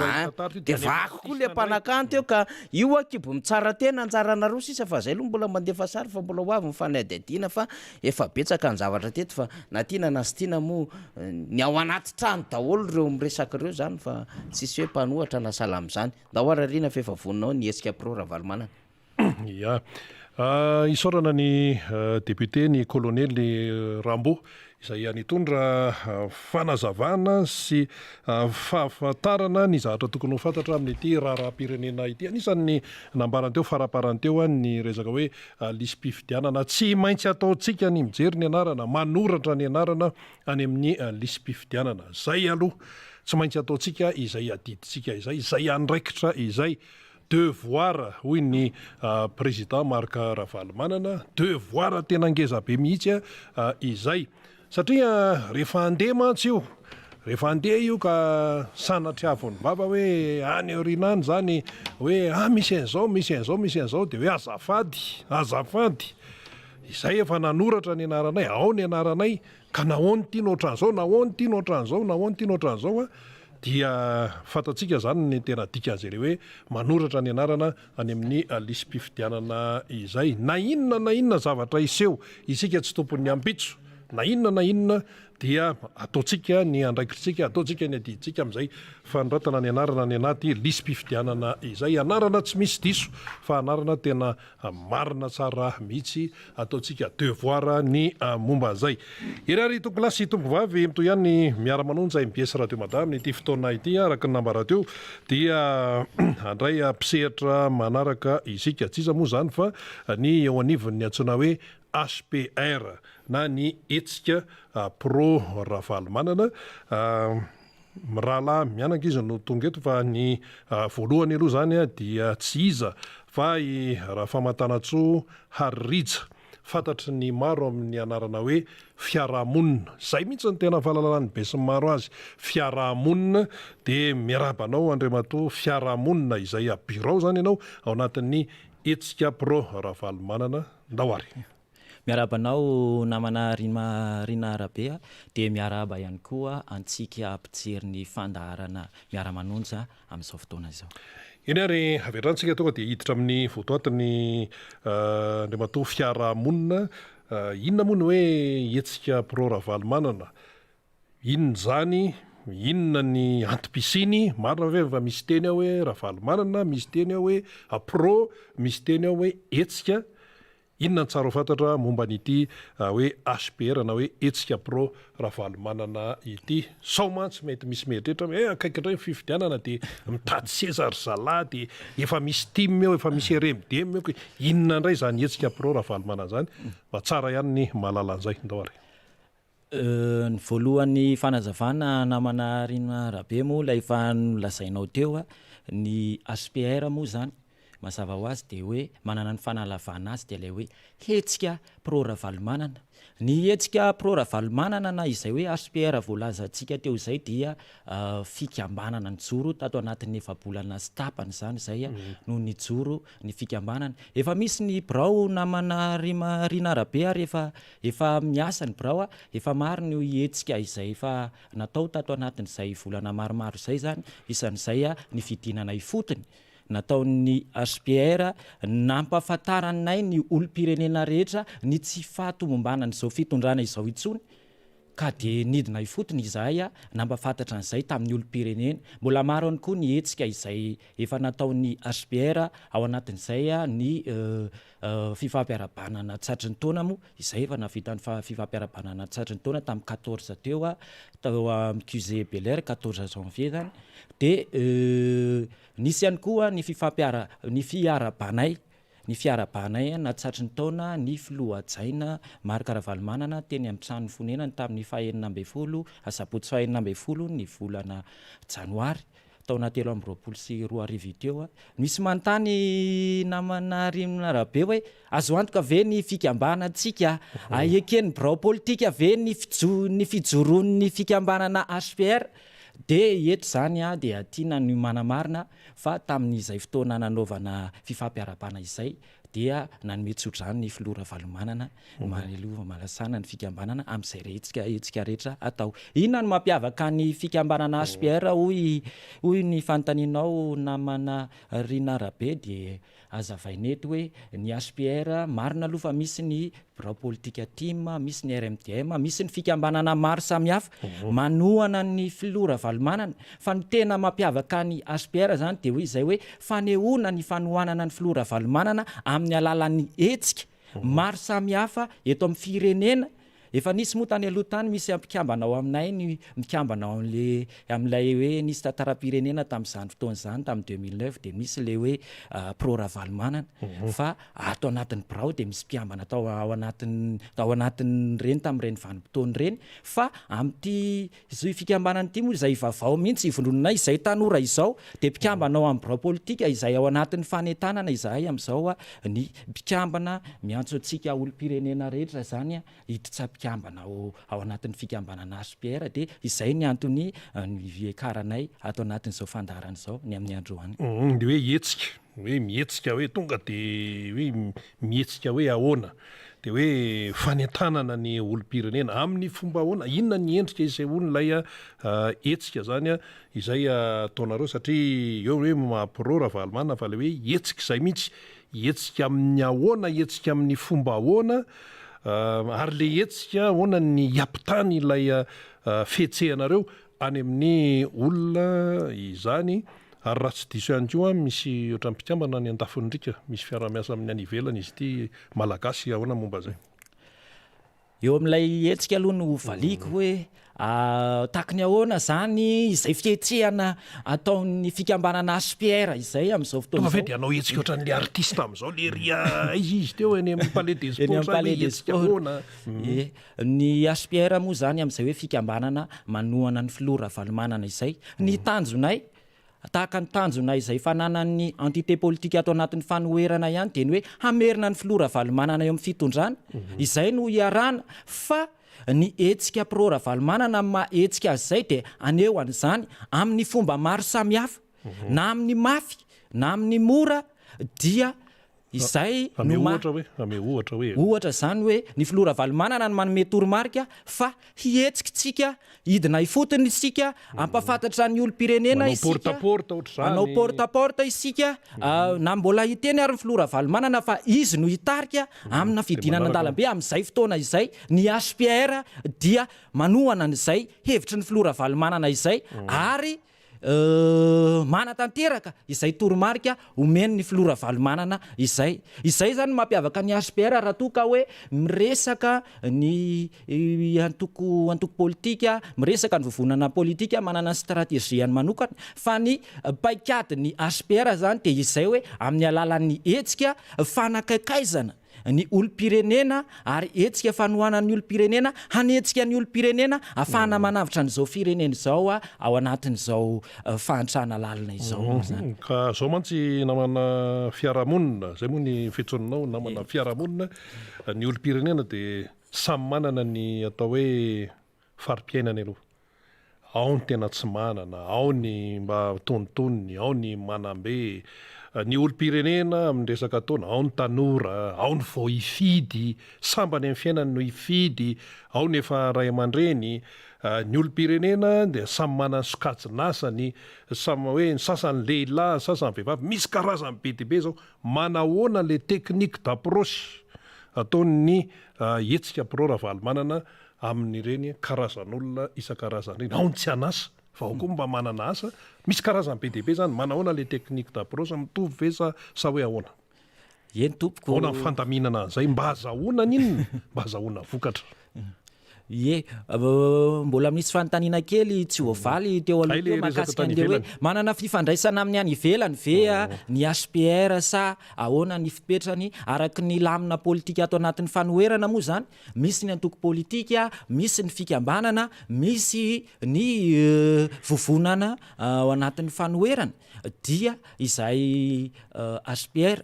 de vaky koa le mpanakanto eo ka io kibo mitsara tena anjarana roa sisa fa zay aloha mbola mandefa sary fa mbola ho avy mifanadiadiana fa efa betsaka ny zavatra teto fa na tiana na sy tiana moa ny ao anaty trano daholo reo miresaka reo zany fa tsisy hoe mpanohatra na salamy zany da hoararina fa efa voninao ny hetsika pro Ravalomanana. Ya isorana ny député ny colonely Rambo izay anitondra fanazavana sy fahafantarana ny zavatra tokony ho fantatra amin'ity raharaham-pirenena ity. Anisan'ny nambaranteo faraparanteo ny resaka hoe lisy-pifidianana tsy maintsy ataontsika ny mijery ny anarana manoratra ny anarana any amin'ny lisy-pifidianana zay aloha tsy maintsy ataontsika izay adiditsika izay andraikitra izay devoir hoy ny président Marc Ravalomanana, devoir tena ngeza be mihitsy izay satria rehefa andeha mantsy io rehefa andeha io ka sanatriavony baba hoe any orinany zany hoe misy an'izao de hoe azafady izay efa nanoratra ny anaranay ao ny anaranay ka nahoany ty noatran'izao dia fatatsika zany ny tena dikan'zay le hoe manoratra ny anarana any amin'ny lisy-pifidianana izay na inona zavatra iseho isika tsy tompon'ny ambitso na inona dia ataontsika ny andraikitsika ataontsika ny adiditsika amin'izay fanoratana ny anarana ny anaty lisy-pifidianana izay anarana tsy misy diso fa anarana tena marina tsara mihitsy ataontsika devoir ny momba zay. Irary tonkolasy tongovavy mito ihany ny miara-manonja MBS Radio Madame ity fotoana ity araka ny nambarateo dia andray pisehatra manaraka isika tsisa moa zany fa ny eo anivon'ny antsoina hoe HPR na ny hetsika pro Ravalomanana rahalahy mianaka izy no tonga eto fa ny voalohany aloha zany dia tsy iza fa i Rahafamatana-tsoa Harija fantatry ny maro amin'ny anarana hoe fiarahamonina zay mihitsy ny tena fahalalan'ny be sy maro azy fiarahamonina de miarabanao Andriamatoa fiarahamonina izay birao zany ianao ao anatin'ny hetsika pro Ravalomanana ndahoary. Miarabanao namana Rina Arabe de miaraba ihany koa antsika ampijery ny fandaharana miara-manonja amin'izao fotoana izao. Eny ary averantsika tonga de hiditra amin'ny votoatiny Andriamatoa fiarahamonina inona moa ny hoe hetsika pro Ravalomanana inona zany inona ny antom-pisiny marina ve fa misy teny ao hoe Ravalomanana misy teny ao hoe pro misy teny ao hoe hetsika inona ny tsara ho fantatra momba n'ity hoe HPR na hoe hetsika pro Ravalomanana ity sao mantsy mety misy meritreritra akaiky indray fifidianana de mitady César Zala de efa misy team eo efa misy RMDM eo inona indray zany hetsika pro Ravalomanana zany fa tsara ihany ny mahalala an'izay ndahoary. Ny voalohany fanazavana namana Rina Arabe moa la efa nolazainao teo ny HPR moa zany mazava ho azy de hoe manana ny fanalavana azy de ilay hoe hetsika pro Ravalomanana. Ny hetsika pro Ravalomanana na izay hoe HPR voalazantsika teo izay dia fikambanana ny joro tato anatin'ny efa-bolana sy tapany zany zay no ny joro ny fikambanana. Efa misy ny birao namana Rina Arabe ary efa miasa ny birao efa maro ny hetsika izay efa natao tato anatin'izay volana maromaro izay zany isan'izay ny fidinana ifotony nataon'ny HPR nampahafantaranay ny olom-pirenena rehetra ny tsy fahatomombanana izao fitondrana izao itsony ka de nidina ifotony izahay a nampafantatra an'izay tamin'ny olom-pirenena mbola maro any koa ny hetsika izay efa nataon'ny HPR ao anatin'izay a ny fifampiarabanana tsatry ny taona moa izay efa navita ny fifampiarabanana tsatry ny taona tamin'ny 14 teo a tao amin'ny QG Belair 14 janvier zany de nisy ihany koa ny fiarabanay ny fiarabanay natsatry ny taona ny filohajaina Marc Ravalomanana teny amin'ny trano fonenany tamin'ny 2012 asabotsy 2012 ny volana janoary taona 2022 teo misy manontany namana Rimona Rabe hoe azo antoka ve ny fikambanantsika ekeny birao politika ve ny fijoron'ny fikambanana HPR de eto zany a de atiana ny manamarina fa tamin'izay fotoana nanaovana fifampiarabana izay dia nanome tsotro zany ny filoha Ravalomanana malelova malasana ny fikambanana amin'izay hetsika rehetra atao. Inona no mampiavaka ny fikambanana HPR hoy ny fanontanianao namana Rina Rabe de azavainy eto hoe ny HPR marina aloha fa misy ny birao politika team, misy ny RMDM, misy ny fikambanana maro samihafa manohana ny filoha Ravalomanana fa ny tena mampiavaka ny HPR zany de hoe izay hoe fanehoana ny fanohanana ny filoha Ravalomanana amin'ny alalan'ny hetsika maro samihafa eto amin'ny firenena. Efa nisy moa tany aloha tany misy mpikambana ao aminay ny mikambana ao amin'ilay hoe nisy tantara-pirenena tamin'izany fotoana izany tamin'ny 2009 de misy le hoe pro Ravalomanana fa ato anatin'ny birao de misy mpikambana ao anatin'ny reny tamin'ireny vanim-potoana reny fa amin'ity izy fikambanany ity moa izay vavao mihitsy ivondronana izay tanora izao de mpikambana ao amin'ny birao politika izay ao anatin'ny fanentanana izahay amin'izao ny mpikambana miantso antsika olom-pirenena rehetra zany hiditra mpikambana ao anatin'ny fikambanana HPR de izay ny antony ny ekaranay ato anatin'izao fandarana izao ny amin'ny androany. De hoe hetsika hoe mihetsika hoe tonga de hoe mihetsika hoe ahoana de hoe fanentanana ny olom-pirenena amin'ny fomba ahoana inona ny endrika izay olon'ilay hetsika zany izay ataonareo satria eo hoe mampiro Ravalomanana fa le hoe hetsika izay mihitsy hetsika amin'ny ahoana hetsika amin'ny fomba ahoana ary le hetsika ahoana ny ampitany ilay fihetsehanareo any amin'ny olona izany ary raha tsy diso ihany koa misy ohatran'ny mpikambana ny an-dafindrika misy fiara-miasa amin'ny any ivelany izy ity malagasy ahoana momba zay. Eo amin'ilay hetsika aloha no valiko hoe takony ahoana zany izay fihetsehana ataon'ny fikambanana HPR izay amin'izao fotoana izao. De anao hetsika ohatran'le artiste amin'izao le ria izy teo eny amin'ny Palais des Sports ny HPR moa zany amin'izay hoe fikambanana manohana ny filoha Ravalomanana izay ny tanjonay tahaka ny tanjona izay fananan'ny entité politique ato anatin'ny fanoherana ihany de ny hoe hamerina ny filoha Ravalomanana eo amin'ny fitondrana izay no iarana fa ny hetsika pro Ravalomanana mahetsika azay de aneo an'izany amin'ny fomba maro samihafa na amin'ny mafy na amin'ny mora dia izay ohatra zany hoe ny filoha Ravalomanana ny manome toromarika fa hihetsika hidina ifotony isika ampafantatra ny olom-pirenena isika anao porte-porte isika na mbola hiteny ary ny filoha Ravalomanana fa izy no hitarika amina fidinana an-dalambe amin'izay fotoana izay ny HPR dia manohana an'izay hevitry ny filoha Ravalomanana izay ary manatanteraka izay toromarika omeny ny filoha Ravalomanana izay zany mampiavaka ny HPR raha toa ka hoe miresaka ny antoko politika miresaka ny vovonana politika manana strategiany manokana fa ny paikady ny HPR zany de izay hoe amin'ny alalan'ny hetsika fanakakaizana ny olom-pirenena ary hetsika fanohana ny olom-pirenena hanetsika ny olom-pirenena ahafahana manavitra n'izao firenena izao ao anatin'izao fahantrana lalina izao zany. Ka zao mantsy namana fiarahamonina zay moa ny fetsoninao namana fiarahamonina ny olom-pirenena de samy manana ny atao hoe fari-piainany aloha. Ao ny tena tsy manana, ao ny mba tonontonony, ao ny manambe ny olom-pirenena amin'ny resaka taona, ao ny tanora, ao ny vao hifidy, sambany amin'ny fiainany no hifidy, ao ny efa ray aman-dreny, ny olom-pirenena dia samy manana sokajinasany, samy hoe ny sasany lehilahy, sasany vehivavy, misy karazany be dia be zao, manahoana le technique d'approche ataon'ny hetsika pro Ravalomanana amin'n'ireny karazan'olona isan-karazany reny ao ny tsy anasa fa ao koa mba manana asa misy karazany be deaibe zany manahoana le teknika d'approche mitovy ve sa hoe ahoana eny tompoko ahoana fandaminana an'izay mba hazahoana inona mba hazahoana vokatra ye mbola misy fanontaniana kely tsy voavaly teo aloha teo mahakasika an'le hoe manana fifandraisana amin'ny any ivelany ve ny HPR sa ahoana ny fipetrany araky ny lamina politika ato anatin'ny fanoherana moa zany misy ny antoko politika misy ny fikambanana misy ny vovonana ao anatin'ny fanoherana dia izay HPR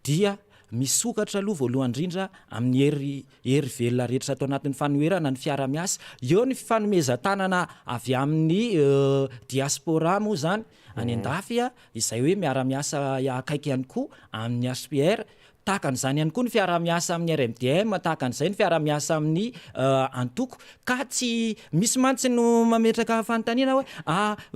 dia misokatra aloha voalohany indrindra amin'ny hery velona rehetra ato anatin'ny fanoherana ny fiara-miasa eo ny fifanomezan-tanana avy amin'ny diaspora moa zany any andafy izay hoe miara-miasa akaiky ihany koa amin'ny HPR tahaka an'izany ihany koa ny fiara-miasa amin'ny RMDM tahaka an'izay ny fiara-miasa amin'ny antoko ka tsy misy mantsy no mametraka fanontaniana hoe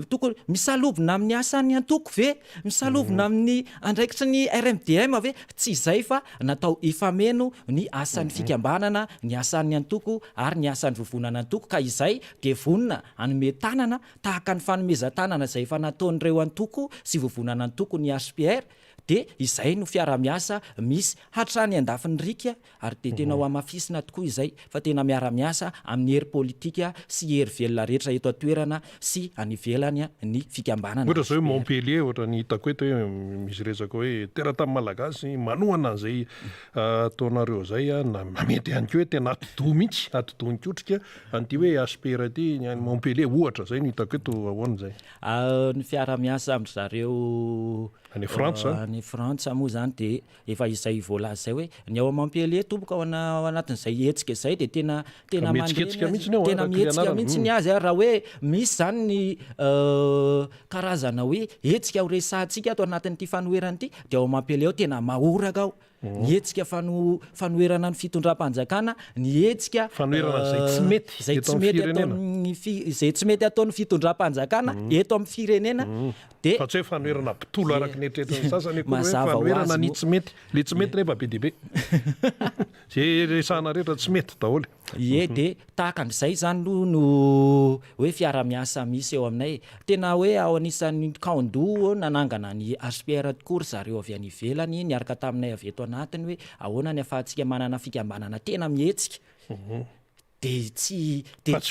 tokony misalobona amin'ny asany antoko ve misalobona amin'ny andraikitry ny RMDM ve tsy izay fa natao ifameno ny asan'ny fikambanana ny asan'ny antoko ary ny asan'ny vovonana antoko ka izay de vonina anome tanana tahaka ny fanomezan-tanana izay efa nataon'ireo antoko sy vovonana antoko ny HPR de izay no fiara-miasa misy hatrany andafiny rika ary de tena ho amafisina tokoa izay fa tena miara-miasa amin'ny hery politika sy hery velona rehetra eto atoerana sy anivelany ny fikambanana ohatra zao hoe Montpellier ohatra ny hitako eto hoe misy resaka hoe teratany malagasy manohana an'izay ataonareo zay namety ihany koa hoe tena atidoha mihitsy atidoha nikotrika an'ity hoe HPR ty ny Montpellier ohatra zay ny hitako eto ahoana zay ny fiara-miasa amin'ny zareo any Frantsa ny Frantsa moa zany de efa izay voalaza zay hoe ny ao Montpellier tomboka ao anatin'izay hetsika izay de tena mihetsika mihitsy ny azy raha hoe misy zany ny karazana hoe hetsika ho resahantsika ato anatin'ity fanoherana ity de ao Montpellier ao tena mahoraka ao ny hetsika fanoherana ny fitondram-panjakana ny hetsika fanoherana zay tsy mety ataon'ny fitondram-panjakana eto amin'ny firenena de fa tsy hoe fanoherana mpitolo araky ny eritreretin'ny sasany fanoherana ny tsy mety le tsy mety nefa be deaibe zay resahana rehetra tsy mety daholo ye de tahaka an'izay zany no hoe fiara-miasa misy eo aminay tena hoe ao anisan'ny kaondo nanangana ny HPR tokory zareo avy any ivelany niaraka taminay avy eto anatiny hoe ahoana ny afahantsika manana fikambanana tena mihetsika de tsy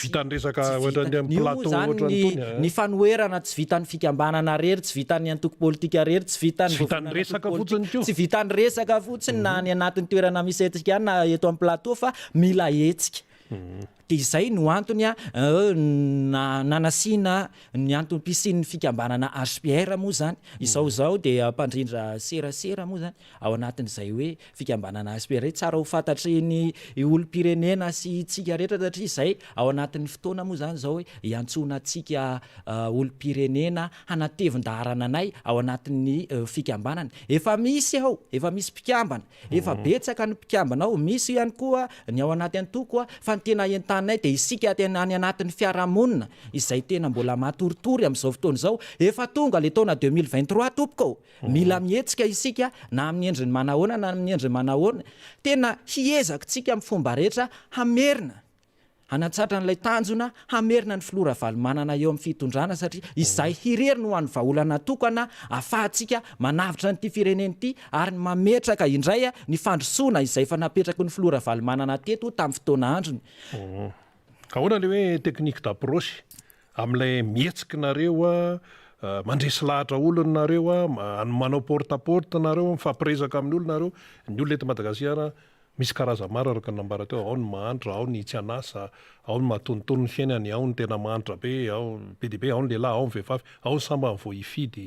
vitany resaka ohatra ny plateau ohatra ny fanoherana tsy vitan'ny fikambanana rery tsy vitan'ny antoko politika rery tsy vitany resaka fotsiny koa tsy vitan'ny resaka fotsiny na ny anatin'ny toerana misy hetsika ihany na eto amin'ny plateau fa mila hetsika de izay no antony nanasiana ny antom-pisin'ny fikambanana HPR moa zany izao de mpandrindra serasera moa zany ao anatin'izay hoe fikambanana HPR tsara ho fantatry ny olom-pirenena sy tsika rehetra satria izay ao anatin'ny fotoana moa zany zao hoe iantsona tsika olom-pirenena hanatevin-daharana anay ao anatin'ny fikambanana efa misy mpikambana efa betsaka ny mpikambana ao misy ihany koa ny ao anaty antoko fa ny tena entanay de isika tena any anatin'ny fiarahamonina izay tena mbola matoritory amin'izao fotoana izao efa tonga le taona 2023 tompoko mila mihetsika isika na amin'ny endriny manahoana na amin'ny endriny manahoana tena hiezaka tsika amin'ny fomba rehetra hamerina hanatsatra n'ilay tanjona hamerina ny filora valomanana eo amin'ny fitondrana satria izay hirery no ho an'ny vaholana tokana afahantsika manavitra nyity fireneny ity ary mametraka indray ny fandrosoana izay fa napetraka ny filora valomanana teto tamin'ny fotoana androny ahoana le hoe teknika d'approche amin'ilay mihetsika nareo mandresy lahatra olona nareo manao porte-à-porte nareo mifampiresaka amin'ny olonareo ny olona eto Madagasikara misy karaza maro araka nambara teo ao ny mahantra ao ny tsy anasa ao ny mahatonotony ny fiainany ao ny tena mahantra be ao be deaibe ao ny lehilahy ao ny vehivavy ao ny samba ny voahifidy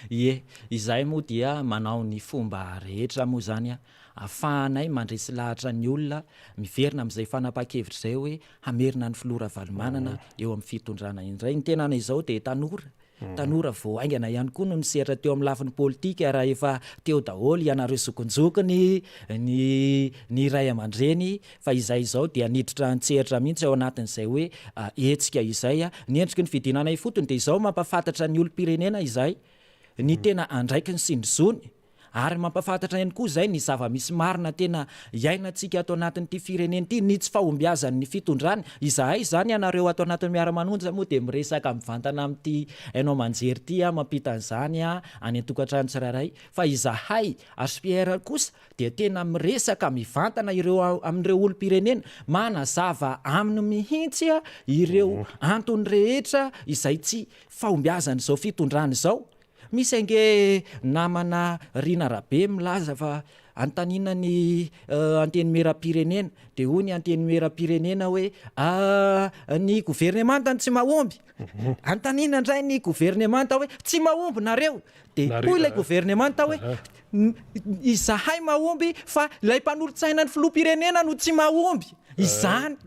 ye izay moa dia manao ny fomba rehetra moa zany afahanay mandresy lahatra ny olona miverina amin'izay fanapa-kevitra zay hoe hamerina ny filora valomanana eo amin'ny fitondrana indray ny tenana izao de tanora voaingana ihany koa no nisehatra teo amin'ny lafin'ny politika raha efa teo daholo ianareo zokonjokony ny ray aman-dreny fa izay izao dia niditra nitsehatra mihitsy ao anatin'izay hoe hetsika izay ny endriky ny fidinanay fotony de izao mampafantatra ny olom-pirenena izay ny tena andraiky ny sindrizony ary mampafantatra ihany koa zay ny zava-misy marina tena iainantsika ato anatin'ity fireneny ity ny tsy fahombiazany ny fitondrany izahay zany ianareo ato anatin'ny miara-manonja moa de miresaka mivantana amin'ity hainao manjery ty a mampitan'izany a any an-tokantrano tsirairay fa izahay HPR kosa dia tena miresaka mivantana ireo amin'ireo olom-pirenena manazava aminy mihitsy a ireo antony rehetra izay tsy fahombiazany zao fitondrany zao. Misy ange namana Rina Rabe milaza fa antanina ny anteny mera-pirenena de hoy ny anteny mera-pirenena hoe ny gouvernemanta tsy mahomby. Antanina indray ny gouvernemanta hoe tsy mahomby nareo de hoy ilay gouvernemanta hoe izahay mahomby fa ilay mpanolontsaina ny filoham-pirenena no tsy mahomby. Izany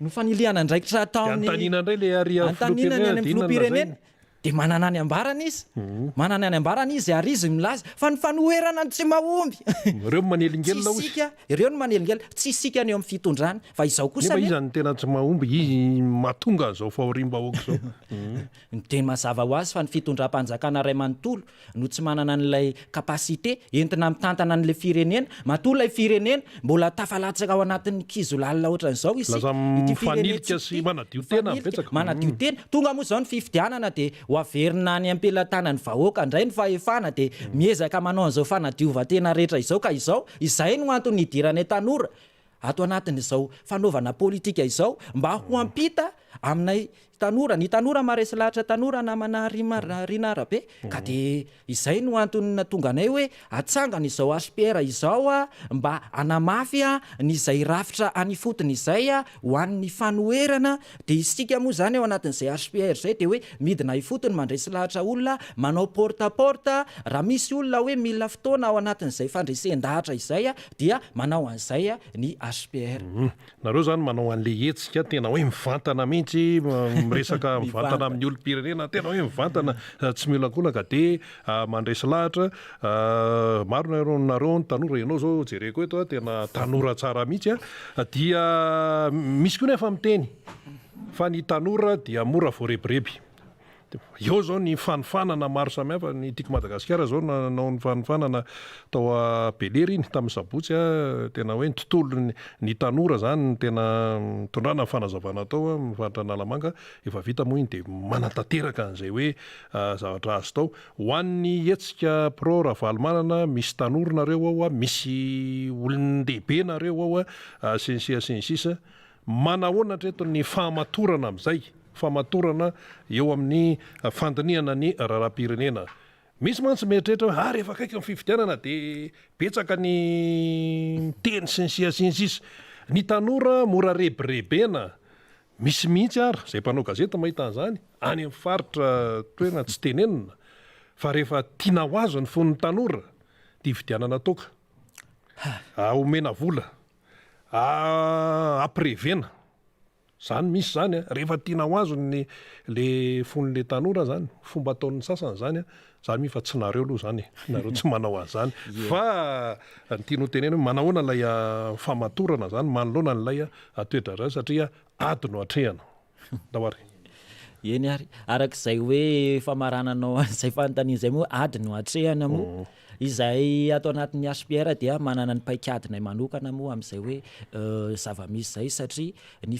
no faniliana andraikitra ataony antanina indray le aria antanina ny any amin'ny filoham-pirenena de manana any ambarana izy manana any ambarana izy ary izy milaza fa ny fanoherana ny tsy mahomby ireo manelingelina isika ireo no manelingelina tsy isika ny eo amin'ny fitondrany fa izao kosa izy ny tena tsy mahomby izy mahatonga an'izao fahorim-bahoaka zao de mazava ho azy fa ny fitondram-panjakana ray manontolo no tsy manana an'ilay kapasité entina mitantana an'ilay firenena matoa ilay firenena mbola tafalatsaka ao anatin'ny kizolalina ohatran'izao laza mifanilika sy manadio tena betsaka manadio tena tonga moa zao ny fifidianana de hoaverina any ampelantanany vahoaka indray ny fahefana de miezaka manao an'izao fanadiova-tena rehetra izao ka izao izay no antony idiranay tanora ato anatin'izao fanaovana politika izao mba ho ampita aminay tanora ny tanora maresy lahatra tanora namana Rina Rabe ka de izay no antony natonga anay hoe atsangana izao HPR izao a mba anamafy a ny zay rafitra any fotony izay a ho an'ny fanoherana de isika moa zany ao anatin'izay HPR zay de hoe midina ifotony mandresy lahatra olona manao porte-à-porte raha misy olona hoe mila fotoana ao anatin'izay fandresen-dahatra izay a dia manao an'izay a ny HPR nareo zany manao an'le hetsika tena hoe mivantana mihitsy resaka mivantana amin'ny olom-pirenena tena hoe mivantana tsy miolakolaka de mandresy lahatra maro nareo ny tanora ianao zao jereko eto tena tanora tsara mihitsy a dia misy koa nefa miteny fa ny tanora dia mora voarebireby eo zao ny fanofanana maro samihafa ny tiako Madagasikara zao nanao ny fanofanana tao a Belery iny tamin'ny sabotsy a tena hoe ny tontolo ny tanora zany tena tondrana fanazavana tao mivantana Analamanga efa vita moa iny de manatanteraka an'izay hoe zavatra azo tao ho an'ny hetsika pro Ravalomanana misy tanora nareo ao a misy olon-dehibe nareo ao a sensisa manahoana treto ny fahamatorana amin'izay famatorana eo amin'ny fandiniana ny raharam-pirenena misy mantsy mieritreritra hoe rehefa akaiky ny fifidianana de betsaka ny teny sensisa ny tanora mora rebirebena misy mihitsy ary zay mpanao gazety mahita an'izany any amin'ny faritra toerana tsy tenenina fa rehefa tiana ho azo ny fon'ny tanora dia fidianana toka omena vola aprevena zany misy zany rehefa tiana ho azo le fon'le tanora zany fomba ataon'ny sasany zany zany mifa tsy nareo aloha zany nareo tsy manao an'izany fa ny tiano tenena hoe manahoana lay famatorana zany manoloana n'lay toetra zany satria ady no atrehana dahoary eny ary arak'izay hoe famarananao zay fanontaniana zay moa ady no atrehana moa izay ato anatin'ny HPR dia manana ny paikadinay manokana moa amin'izay hoe zava-misy zay satria ny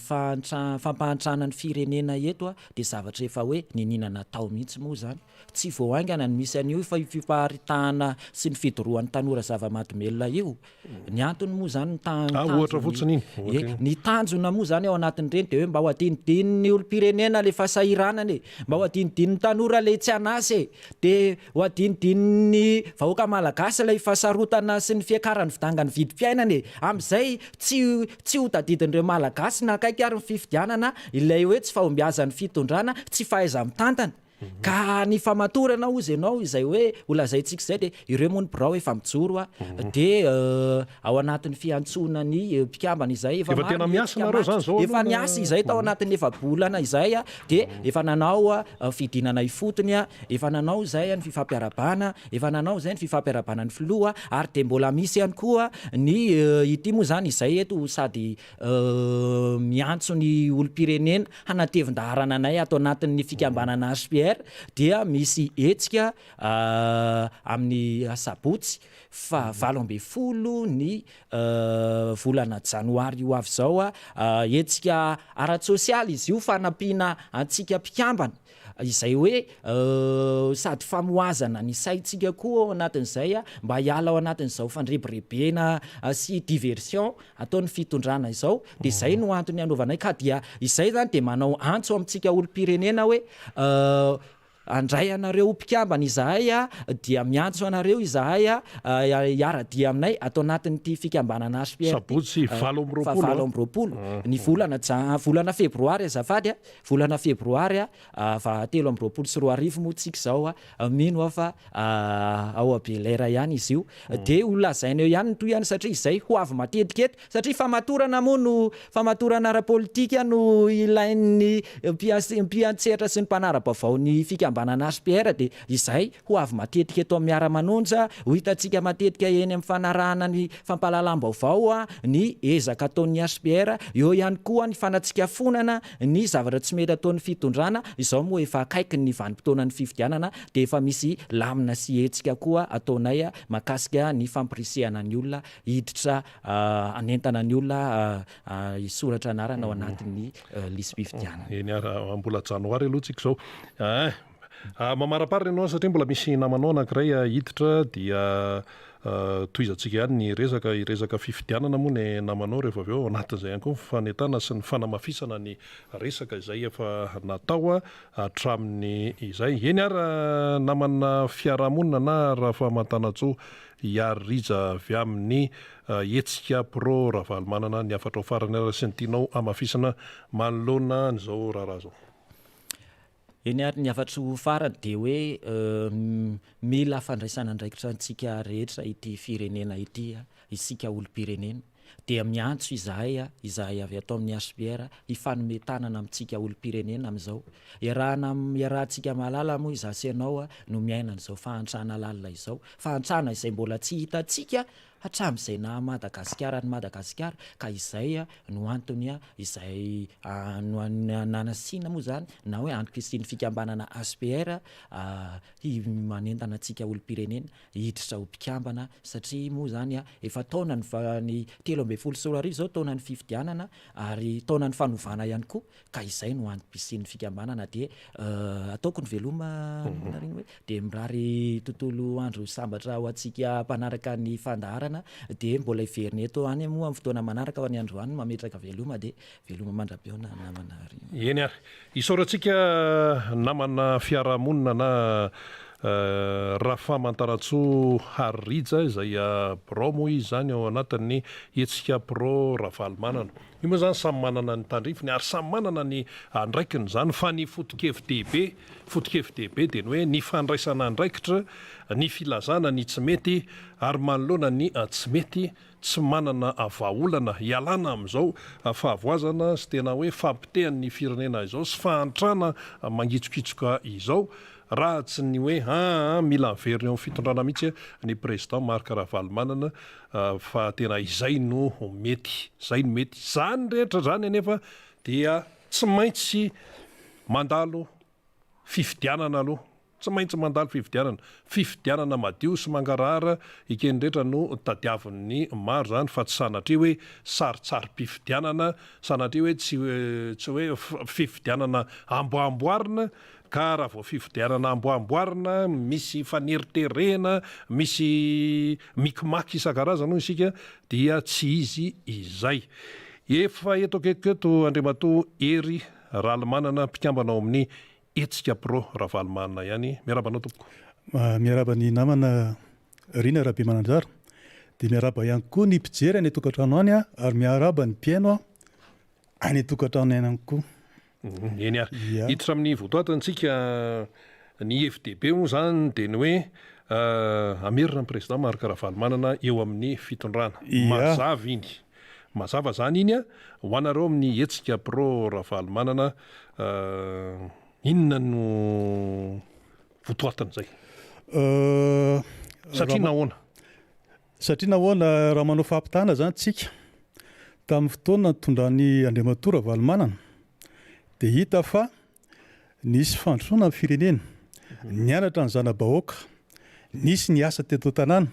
fampahantrana ny firenena eto a dia zavatra efa hoe nininana tao mihitsy moa zany tsy voaingana ny misy an'io fa fiparitahana sy ny fidorohan'ny tanora zava-mahadomelona io ny antony moa zany ohatra fotsiny ny tanjona moa zany ao anatin'ireny de hoe mba ho adinidininy olom-pirenena le fasahiranany mba ho adinidininy tanora le tsy anasy de ho adinidininy vahoaka malagasy ilay fasarotana sy ny fiakarany vidangany vidim-piainany amin'izay tsy ho tadidin'ireo malagasy na akaiky ary ny fifidianana ilay hoe tsy fahombiazan'ny fitondrana tsy fahaiza mitantana ka ny famatorana ozy ianao izay hoe olazaintsika izay de ireo moa ny birao efa mijoro a de ao anatin'ny fiantsona ny mpikambana izay efa niasa izay tao anatin'ny efa bolana izay a de efa nanao fidinana ifotony a efa nanao zay ny fifampiarabana efa nanao zay ny fifampiarabana ny filoha ary de mbola misy ihany koa ny ity moa zany izay eto sady miantso ny olom-pirenena hanatevin-daharana anay ato anatin'ny fikambanana HPR HPR dia misy hetsika amin'ny sabotsy fa 20 ny volana janoary io avy zao hetsika ara-tsosialy izy io fanampiana antsika mpikambana izay hoe sady famoazana ny saitsika koa ao anatin'izay mba hiala ao anatin'izao fandrebirebena sy diversion ataon'ny fitondrana izao de zay no antony anaovanay ka dia izay zany de manao antso amintsika olo-pirenena hoe andray anareo mpikambana izahay dia miantso anareo izahay hiara-dia aminay atao anatin'ity fikambanana HPR sabotsy 20 ny volana febroary azafady volana febroary 13 moa tsika zao mino fa ao abelera ihany izy io de olazaineo ihany toy ihany satria izay ho avy matetikety satria famatorana moa no famatorana ara-politika no ilain'ny mpiantsetra sy ny mpanara-baovao ny banana HPR de izay ho avy matetika eto amin'ny miara-manonja ho hitantsika matetika eny amin'ny fanarahana ny fampahalalam-baovao ny ezaka ataon'ny HPR eo ihany koa ny fanatsikafonana ny zavatra tsy mety ataon'ny fitondrana izao moa efa akaiky ny vanim-potoanan'ny fifidianana de efa misy lamina sy hetsika koa ataonay makasika ny fampirisehana ny olona hiditra anentana ny olona isoratra anarana ao anatin'ny lisy fifidianana eny mbola janoary aloha tsika zao mamarapary ianao satria mbola misy namanao anankiray hiditra dia toizantsika ihany ny resaka fifidianana moa ny namanao rehefa avy eo anatin'izay ihany koa fanetana sy ny fanamafisana ny resaka izay efa natao hatramin'ny izay eny ary namana fiarahamonina na raha famantanatsoa hiaririza avy amin'ny hetsika pro Ravalomanana ny afatra ao farany ara sy ny tianao amafisana manoloana n'izao raharaha zao eny ary ny afatro farany de hoe mila fandraisana andraikitra antsika rehetra ity firenena ity isika olo-pirenena dia miantso izahay avy atao amin'ny HPR ifanometanana amintsika olo-pirenena amin'izao iarahantsika malala moa izasenao no miaina n'izao fahantrana lalina izao fahantrana izay mbola tsy hitantsika hatramin'izay na Madagasikara ny Madagasikara ka izay no antony izay nanasiana moa zany na hoe antoky sy ny fikambanana HPR manentana antsika olo-pirenena hiditra ho mpikambana satria moa zany efa taona ny 13 solarivo zao taona ny fifidianana ary taona ny fanovana ihany koa ka izay no antoky sy ny fikambanana de ataoko ny veloma nariny hoe de mirary tontolo andro sambatra ho antsika mpanaraka ny fandaharana de mbola iveriny eto any moa amin'ny fotoana manaraka ho any androany mametraka veloma de veloma mandrabeona namana eny ary isaorantsika namana fiarahamonina na raha famantaratsoa harija izay pro moa izy zany ao anatin'ny hetsika pro Ravalomanana io moa zany samy manana ny tandrifiny ary samy manana ny andraikiny zany fa ny fotokefidebe de ny hoe ny fandraisana andraikitra ny filazana ny tsy mety ary manoloana ny tsy mety tsy manana vahaolana hialana amin'izao fahavoazana sy tena hoe fampitehan'ny firenena izao sy fahantrana mangitsokitsoka izao raha tsy ny hoe mila miverina eo amin'ny fitondrana mihitsy ny président Marc Ravalomanana fa tena izay no mety zany rehetra zany anefa dia tsy maintsy mandalo fifidianana aloha tsy maintsy mandalo fifidianana madio sy mangarahara ikeny rehetra no tadiavin'ny maro zany fa tsy sanatria hoe saritsary-pifidianana sanatria hoe tsy hoe fifidianana amboamboarina ka raha vao fifidianana amboamboarina misy faneriterena misy mikimaky isan-karazana isika dia tsy izy izay efa eto aketo Andriamatoa Hery Ralomanana mpikambana ao amin'ny hetsika pro Ravalomanana ihany miarabanao tompoko miaraba ny namana Rina Rabe Mananjara de miaraba ihany koa ny mpijery any tokantrano any ary miaraba ny mpiaino any tokantrano ihany koa eny ary hiditra amin'ny votoatantsika ny FDB moa zany de ny hoe amerina ny président Marc Ravalomanana eo amin'ny fitondrana mazava zany iny ho anareo amin'ny hetsika pro Ravalomanana inona no votoatan'izay satria nahoana raha manao fampitana zany tsika tamin'ny fotoana tondrany Andriamatoa Ravalomanana de hita fa nisy fandrosoana amin'ny firenena nianatra ny zana-bahoaka nisy ny asa teto tanàna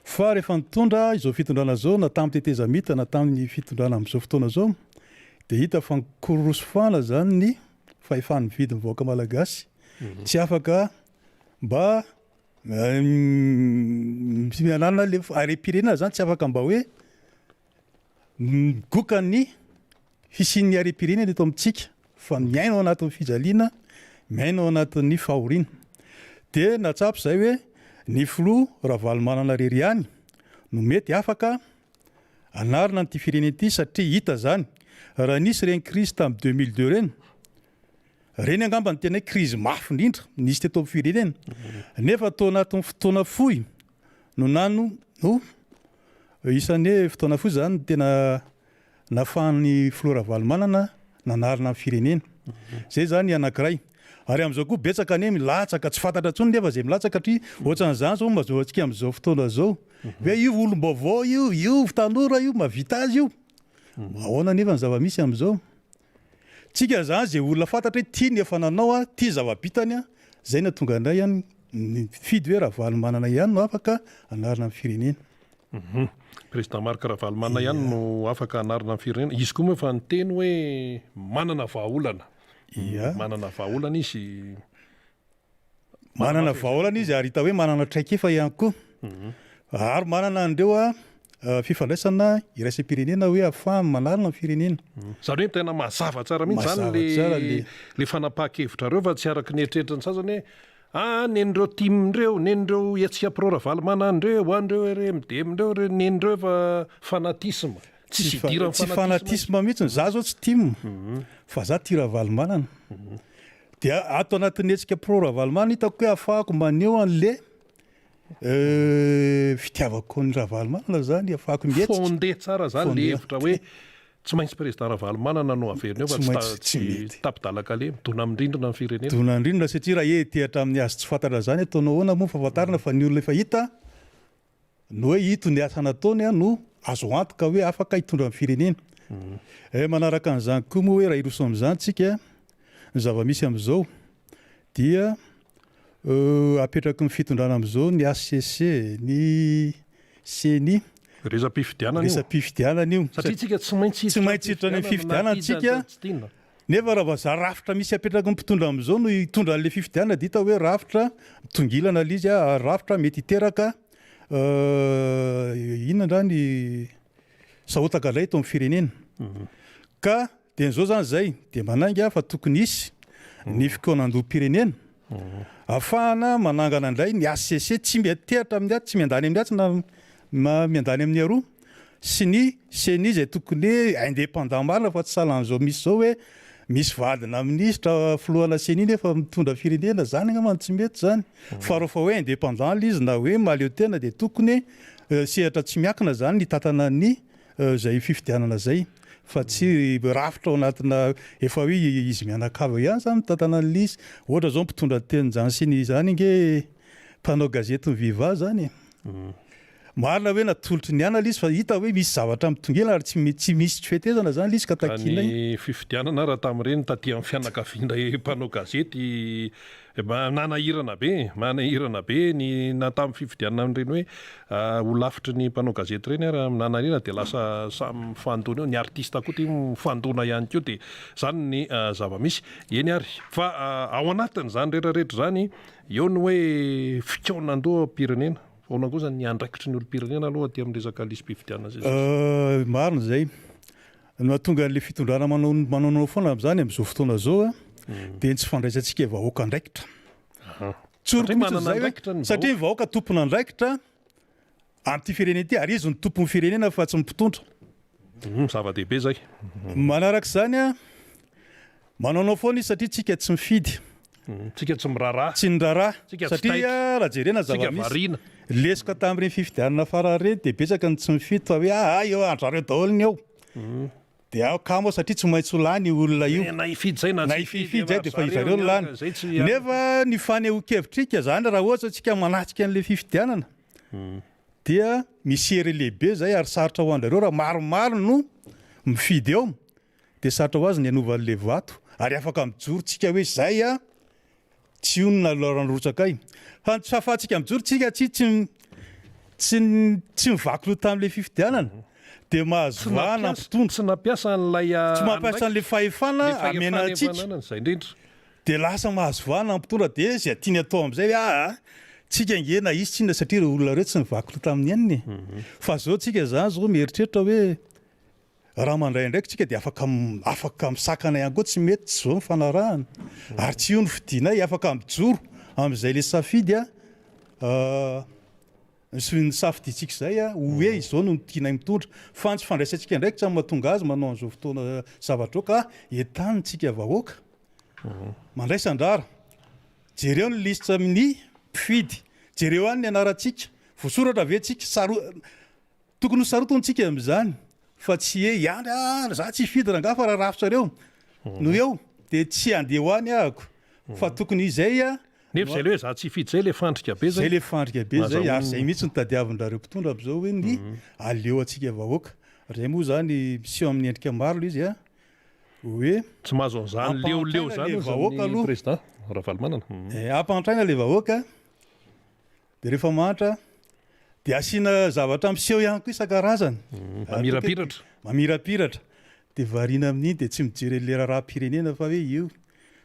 fa rehefa nitondra izao fitondrana zao na tamin'ny tetezamita na tamin'ny fitondrana amin'izao fotoana zao dia hita fa nikorosofana zany ny fahefan'ny vidiny vahoaka malagasy tsy afaka mba mianana le arem-pirenena zany tsy afaka mba hoe gokany fisian'ny arem-pirenena eto amintsika fa miaina ao anatin'ny fijaliana miaina ao anatin'ny fahoriana dia natsapy zay hoe ny filoha Ravalomanana Rery ihany no mety afaka anarina n'ity firenena ity satria hita zany raha nisy reny crise tamin'ny 2002 reny angamba ny tena crise mafy indrindra nisy teto amin'ny firenena nefa tao anatin'ny fotoana fohy no nano no isan'ny hoe fotoana fohy zany tena nafahan'ny filoha Ravalomanana nanarina amin'ny firenena zay zany anankiray ary amin'izao koa betsaka ane milatsaka tsy fantatra ntsony nefa zay milatsaka satria ohatran'izany zao mazoa antsika amin'izao fotoana zao hoe io olom-baovao io tanora io mavita azy io ahoana nefa ny zava-misy amin'izao tsika zany zay olona fantatra hoe tia ny efa nanao tia zava-bitany zay na tonga indray ihany fidy hoe Ravalomanana ihany no afaka anarina amin'ny firenena président Marc Ravalomanana ihany no afaka anarina amin'ny firenena izy koa moa efa niteny hoe manana vahaolana manana vahaolana izy ary hita hoe manana traikefa ihany koa ary manana andreo fifandraisana iraisam-pirenena hoe ahafahany manarina ny firenena zany hoe tena mazava tsara mihitsy zany le fanapaha-kevitra reo fa tsy araky ny eritreritra ny sasany hoe nen'ireo timindreo nen'ireo etsika pro Ravalomanana andreo andreo RMDM-ndreo nen'ireo efa fanatisme tsy fanatisme mihitsy za zao tsy tim fa za tia Ravalomanana dia ato anatin'ny etsika pro Ravalomanana hitako hoe ahafahako maneho an'le fitiavako ny Ravalomanana zany ahafahako mietsika fondé tsara zany le hevitra hoe tsy maintsy président Ravalomanana no averina eo fa tsy tapidalaka le midona amindrindrina ny firenena midona amindrindrina satria raha etehatra amin'ny azy tsy fantatra zany ataonao ahoana moa fahafantarana fa ny olona efa hita no hoe hito ny asa nataony no azo antoka hoe afaka hitondra amin'ny firenena manaraka an'izany koa moa hoe raha iroso amin'izany tsika ny zava-misy amin'izao dia apetraky ny fitondrana amin'izao ny ACC ny CENI resa-pifidianana io satria tsika tsy maintsy hiditra ny fifidianana tsika nefa raha za rafitra misy apetraky ny mpitondra amin'izao no hitondra an'le fifidianana dia hita hoe rafitra mitongilana le izy rafitra mety hiteraka inona ndrany sahotaka lay eto amin'ny firenena ka dia n'izao zany zay dia manainga fa tokony isy ny fikonan-doham-pirenena ahafahana manangana indray ny ACC tsy miteratra amin'ny aty tsy miandany amin'ny aty na miandany amin'ny aroa sy ny CENI zay tokony indépendant marina fa tsy salan'izao misy zao hoe misy vadina ministra filohana CENI nefa mitondra firenena zany angamba tsy mety zany fa rehefa hoe indépendant le izy na hoe maleo tena dia tokony sehatra tsy miakina zany ny tatana ny zay fifidianana zay fa tsy rafitra ao anatina efa hoe izy mianakava ihany zany tatana n'le izy ohatra zao mpitondra teny zany CENI zany inge mpanao gazety ny Viva zany marina hoe natolotry ny anala izy fa hita hoe misy zavatra mitongela ary tsy misy tsy fetezana zany le izy ka takina ny fifidianana raha tamin'ireny taty amin'ny fianakaviana mpanao gazety manahirana be ny na tamin'ny fifidianana amin'ireny hoe ho lafitry ny mpanao gazety reny ary nanarina dia lasa samy fandona eo ny artista koa tia mifandona ihany koa dia zany ny zava-misy eny ary fa ao anatiny zany rehetrarehetra zany eo ny hoe fikaonandoha pirenena ona koa zany ny andraikitry ny olo-pirenena aloha aty amin'ny resaka lisy-pifidianana zay marina zay no atonga an'le fitondrana manao foana amin'izany amin'izao fotoana zao dia tsy fandraisantsika vahoaka andraikitra satria ny vahoaka tompona andraikitra amin'ity firenena ity ary izy ny tompon'ny firenena fa tsy mipitondra zava-dehibe zay manaraka izany manaonao foana izy satria tsika tsy mifidy tsika tsy miraharaha tsy niraharaha satria raha jerena zava-misy lesika tamin'ireny fifidianana farareny dia betsaka ny tsy mifidy fa hoe eo andrareo daholony eo dia kamo satria tsy maintsy ho lany olona io na ifidy zay dia efa izareo no lany nefa ny faneho-kevitrika zany raha ohatra tsika manatsika an'le fifidianana dia misy hery lehibe zay ary sarotra ho andrareo raha maromaro no mifidy eo dia sarotra ho azy ny anovan'le vato ary afaka mijorotsika hoe zay a tsy onona loranorotsakay tsy fahafahantsika mijorotsika tsy mivaky lo tamin'le fifidianana de mahazo vahana mpitondra tsy nampiasa n'lay tsy mampiasa an'le fahefana amenatsika zay indrindra de lasa mahazo vahana mpitondra de zay tiany atao am'izay hoe tsika ngena izy tsyna satria reo olona reo tsy mivaky lo tamin'ny eniny fa zao tsika zany zao mieritreritra hoe raha mandray ndraiky tsika de afaka misakana ihany koa tsy mety tsy zao mifanarahana ary tsy io ny fidinay afaka mijoro am'izay le safidy ny safiditsika zay hoe izao no tianay mitondra fa tsy fandraisantsika ndraiky tsy mahatonga azy manao an'izao fotoana zavatra ka etanitsika vahoaka mandraisandrara jereo ny liste amin'ny mpifidy jereo any ny anaratsika voasoratra avetsika tokony ho sarotontsika am'izany fa tsy hoe ihany za tsy hifidy ranga fa raha rafitsareo no eo de tsy andeha ho any ahako fa tokony izay nefa zay le hoe za tsy hifidy zay le fandrika be zay le fandrika be zay ary zay mihitsy ny tadiavindrareo mpitondra am'izao hoe ny aleo atsika vahoaka zay moa zany miseo amin'ny endrika maro izy hoe tsy mahazo an'izany leoleo zany vahoaka aloha président Ravalomanana ampantraina le vahoaka de rehefa mantra de asiana zavatra miseho ihany koa isan-karazany mamirapiratra de variana amin'iny de tsy mijery le raha-pirenena fa hoe io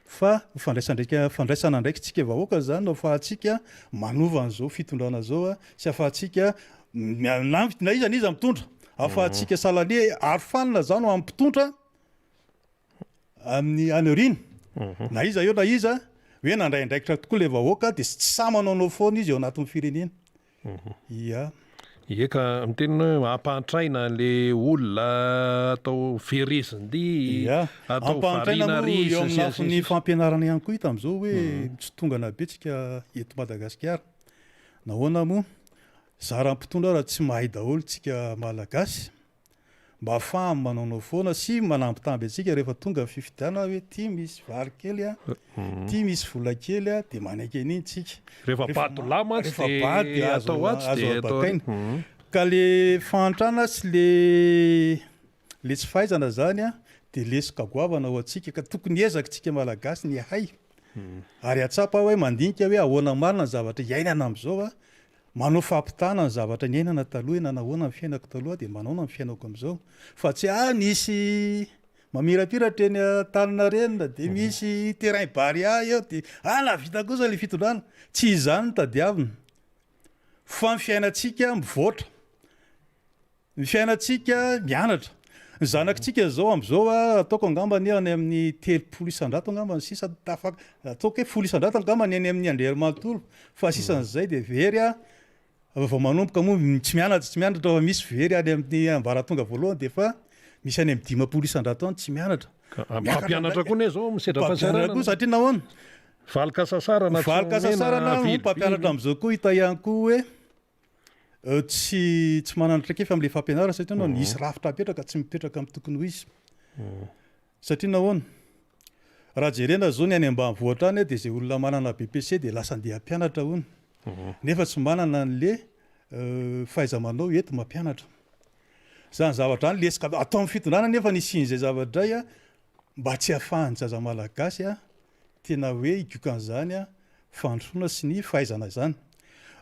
fa fandraisana ndraiky tsika vahoaka zany no afahantsika manova an'izao fitondrana zao sy afahantsika na izany izy mitondra afahantsika salanie arofanina zany amin'ny mpitondra amin'ny anorina na iza eo na iza hoe nandray ndraikitra tokoa le vahoaka de tsy samanaonao foana izy eo anatin'ny firenena eka miteny hoe ampantraina le olona atao ferezindi atao variana eo amin'ny lafiny fampianarana ihany koa hita am'izao hoe tsy tongana be tsika eto Madagasikara nahoana moa za raha mpitondra raha tsy mahay daholo tsika malagasy mba afahany manaonao foana sy manampitamby atsika rehefa tonga fifidiana hoe ty misy vary kely ty misy vola kely de manaiky an'iny tsika rehefa badolama de atao azy de atao ka le fantrana sy le tsy fahaizana zany de lesoka goavana ho atsika ka tokony ezaka tsika malagasy ny hay ary atsapa hoe mandinika hoe ahoana marina ny zavatra iainana am'izao manao fampitana ny zavatra ny ainana taloha na nahoana ny fiainako taloha de manao na ny fiainako am'izao fa tsy nisy mamirapiratra eny tanana renina de misy terrain baria eo de vita kosa le fitondrana tsy izany ny tadiavina fa ny fiainatsika mivoatra ny fiainatsika mianatra ny zanakitsika zao am'izao ataoko angambany any amin'ny 300 isan-drato angambany sisa ataoko hoe 10 isan-drato angambany any amin'ny andrera manontolo fa sisan'zay de very vao manomboka moa tsy mianatra fa misy very any amin'ny ambaratonga voalohany de fa misy any amin'ny 500 isan-drato any tsy mianatra mpampianatra koa ne zao misedra koa satria nahoana valokasasarana mpampianatra am'izao koa hita ihany koa hoe tsy mananatra kefa am'le fampianarana satria nao nisy rafitra apetraka tsy mipetraka amin'ny tokony ho izy satria nahoana raha jerena zao ny any ambanivohatra any de zay olona manana BPC de lasa andeha hampianatra hony nefa tsy manana n'le fahaiza-manao eto mampianatra zany zavatra any lesika atao amin'ny fitondrana nefa nisin'izay zavadray mba tsy hahafahany zaza malagasy tena hoe igiokan'izany fandrosoana sy ny fahaizana zany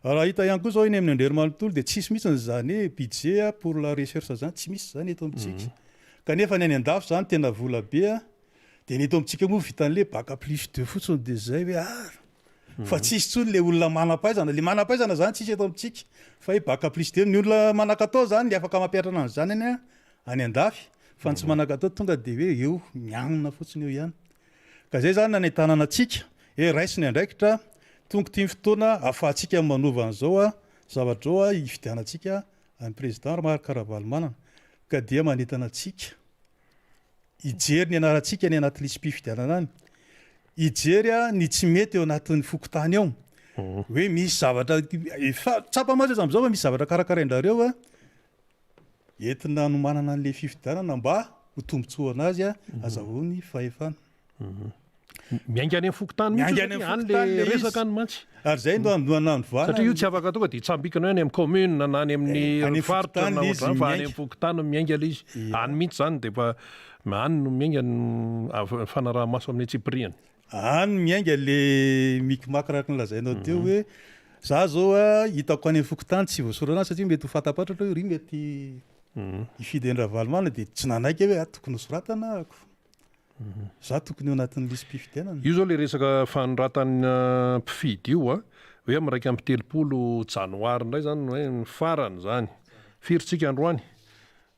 raha hita ihany koa zao eny amin'ny andrera manontolo de tsisy mihitsy zany hoe budget pour la recherche zany tsy misy zany eto amitsika kanefa ny any an-dafo zany tena vola be de ny eto amitsika moa vitan'le bac plus 2 fotsiny de zay hoe fa tsisy tsony le olona manam-pahaizana le manam-pahaizana zany tsisy eto amitsika fa hoe bac plus 2 ny olona manakatao zany le afaka mampiatrana an'izany any an-dafy fa ny tsy manakatao tonga de hoe eo mianina fotsiny eo ihany ka zay zany nany tanana atsika raisiny andraikitra tonga ty fotoana afahantsika manova an'izao zavatra ao hifidianatsika any président Marc Ravalomanana ka dia manentana atsika ijery ny anaratsika ny anaty lisy mpifidianana any ijery ny tsy mety eo anatin'ny fokotany ao hoe misy zavatra tsapa matsy am'izao misy zavatra karakaraindrareo entina nomanana an'le fifidianana mba ho tombontsoana azy azahoany fahefana miainga any amin'ny fokotany Miainga any amin'ny fokotany le le izy. resaka ny mantsy ary zay no andohanany vana satria io tsy afaka tonga de tsambikana any amin'ny commune na any any amin'ny amin'ny faritra fokotany na izy ohatrany fa any miainga. amin'ny fokotany no miainga le izy any mihitsy zany de fa any no miainga fanaraha-maso amin'ny tsipriany any miainga le mikimakiraka ny lazainao teo hoe za zao a hitako any amin'ny fokotany tsy voasorana satria mety ho fatapatra hoe ry mety ifidy any ravalomana de tsy nanaiky hoe tokony hosoratana ako za tokony eo anatin'ny lisy mpifidianana io zao le resaka fanoratany mpifidy io a hoe am'raiky amin'ny telopolo janoary indray zany hoe ny farany zany firytsika androany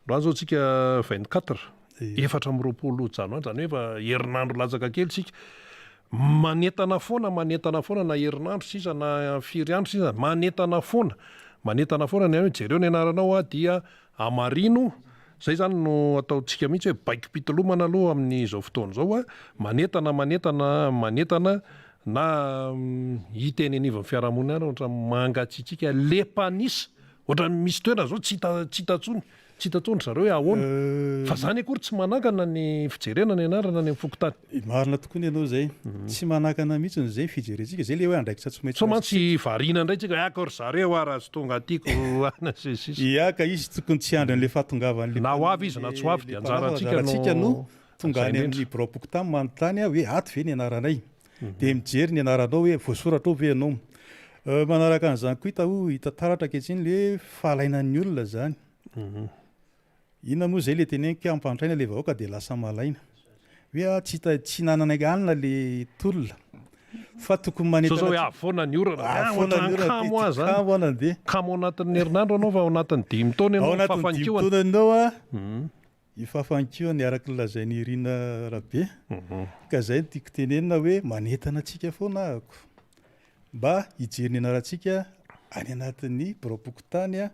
zao tsika 24 efatra amby roapolo janoary zany hoe fa herinandro latsaka kely tsika manetana foana na herinandro sisa na firy andro sisa manetana foana ny hoe jereo ny anaranao a dia amarino zay zany no ataontsika mihitsy hoe baiko pitolomana aloha amin'izao fotoana zao a manetana na hita eny anivon'ny fiarahamonina any ohatra mangatsiatsika lepanisa ohatra misy toerana zao tsy hitatsony zareo hoe ahoana fa zany akory tsy manakana ny fijerena ny anarana ny amin'ny fokotany marina tokoa ny ianao zay tsy manakana mihitsy zay fijerentsika zay le hoe andraikitra tsy maintsy so mantsy variana indray tsika akory zareo ara azo tonga tiako iaka izy tokony tsy andran'le fahatongavan'le na ho avy izy na tsy ho avy de anjaratsika no tonga any amin'ny braopokotany manontany hoe ato ve ny anaranay de mijery ny anaranao hoe voasoratra ao ve ianao manaraka an'izany koa hitataratra ankehitsiny le fahalainan'ny olona zany inona moa zay le teneniko ampantraina le vahoaka de lasa malaina hoe tsy nananaiky alina le tolona fa tokony manetana hoe avoana ny orana de kamo anatin'ny herinandro anao fa ao anatin'ny 5 taona ao anatin'ny 5 taona anao a ifafankiony araky ny lazainy irina rabe ka zay no tiako tenenina hoe manetana atsika foana ako mba hijery ny anarantsika any anatin'ny braopokotany a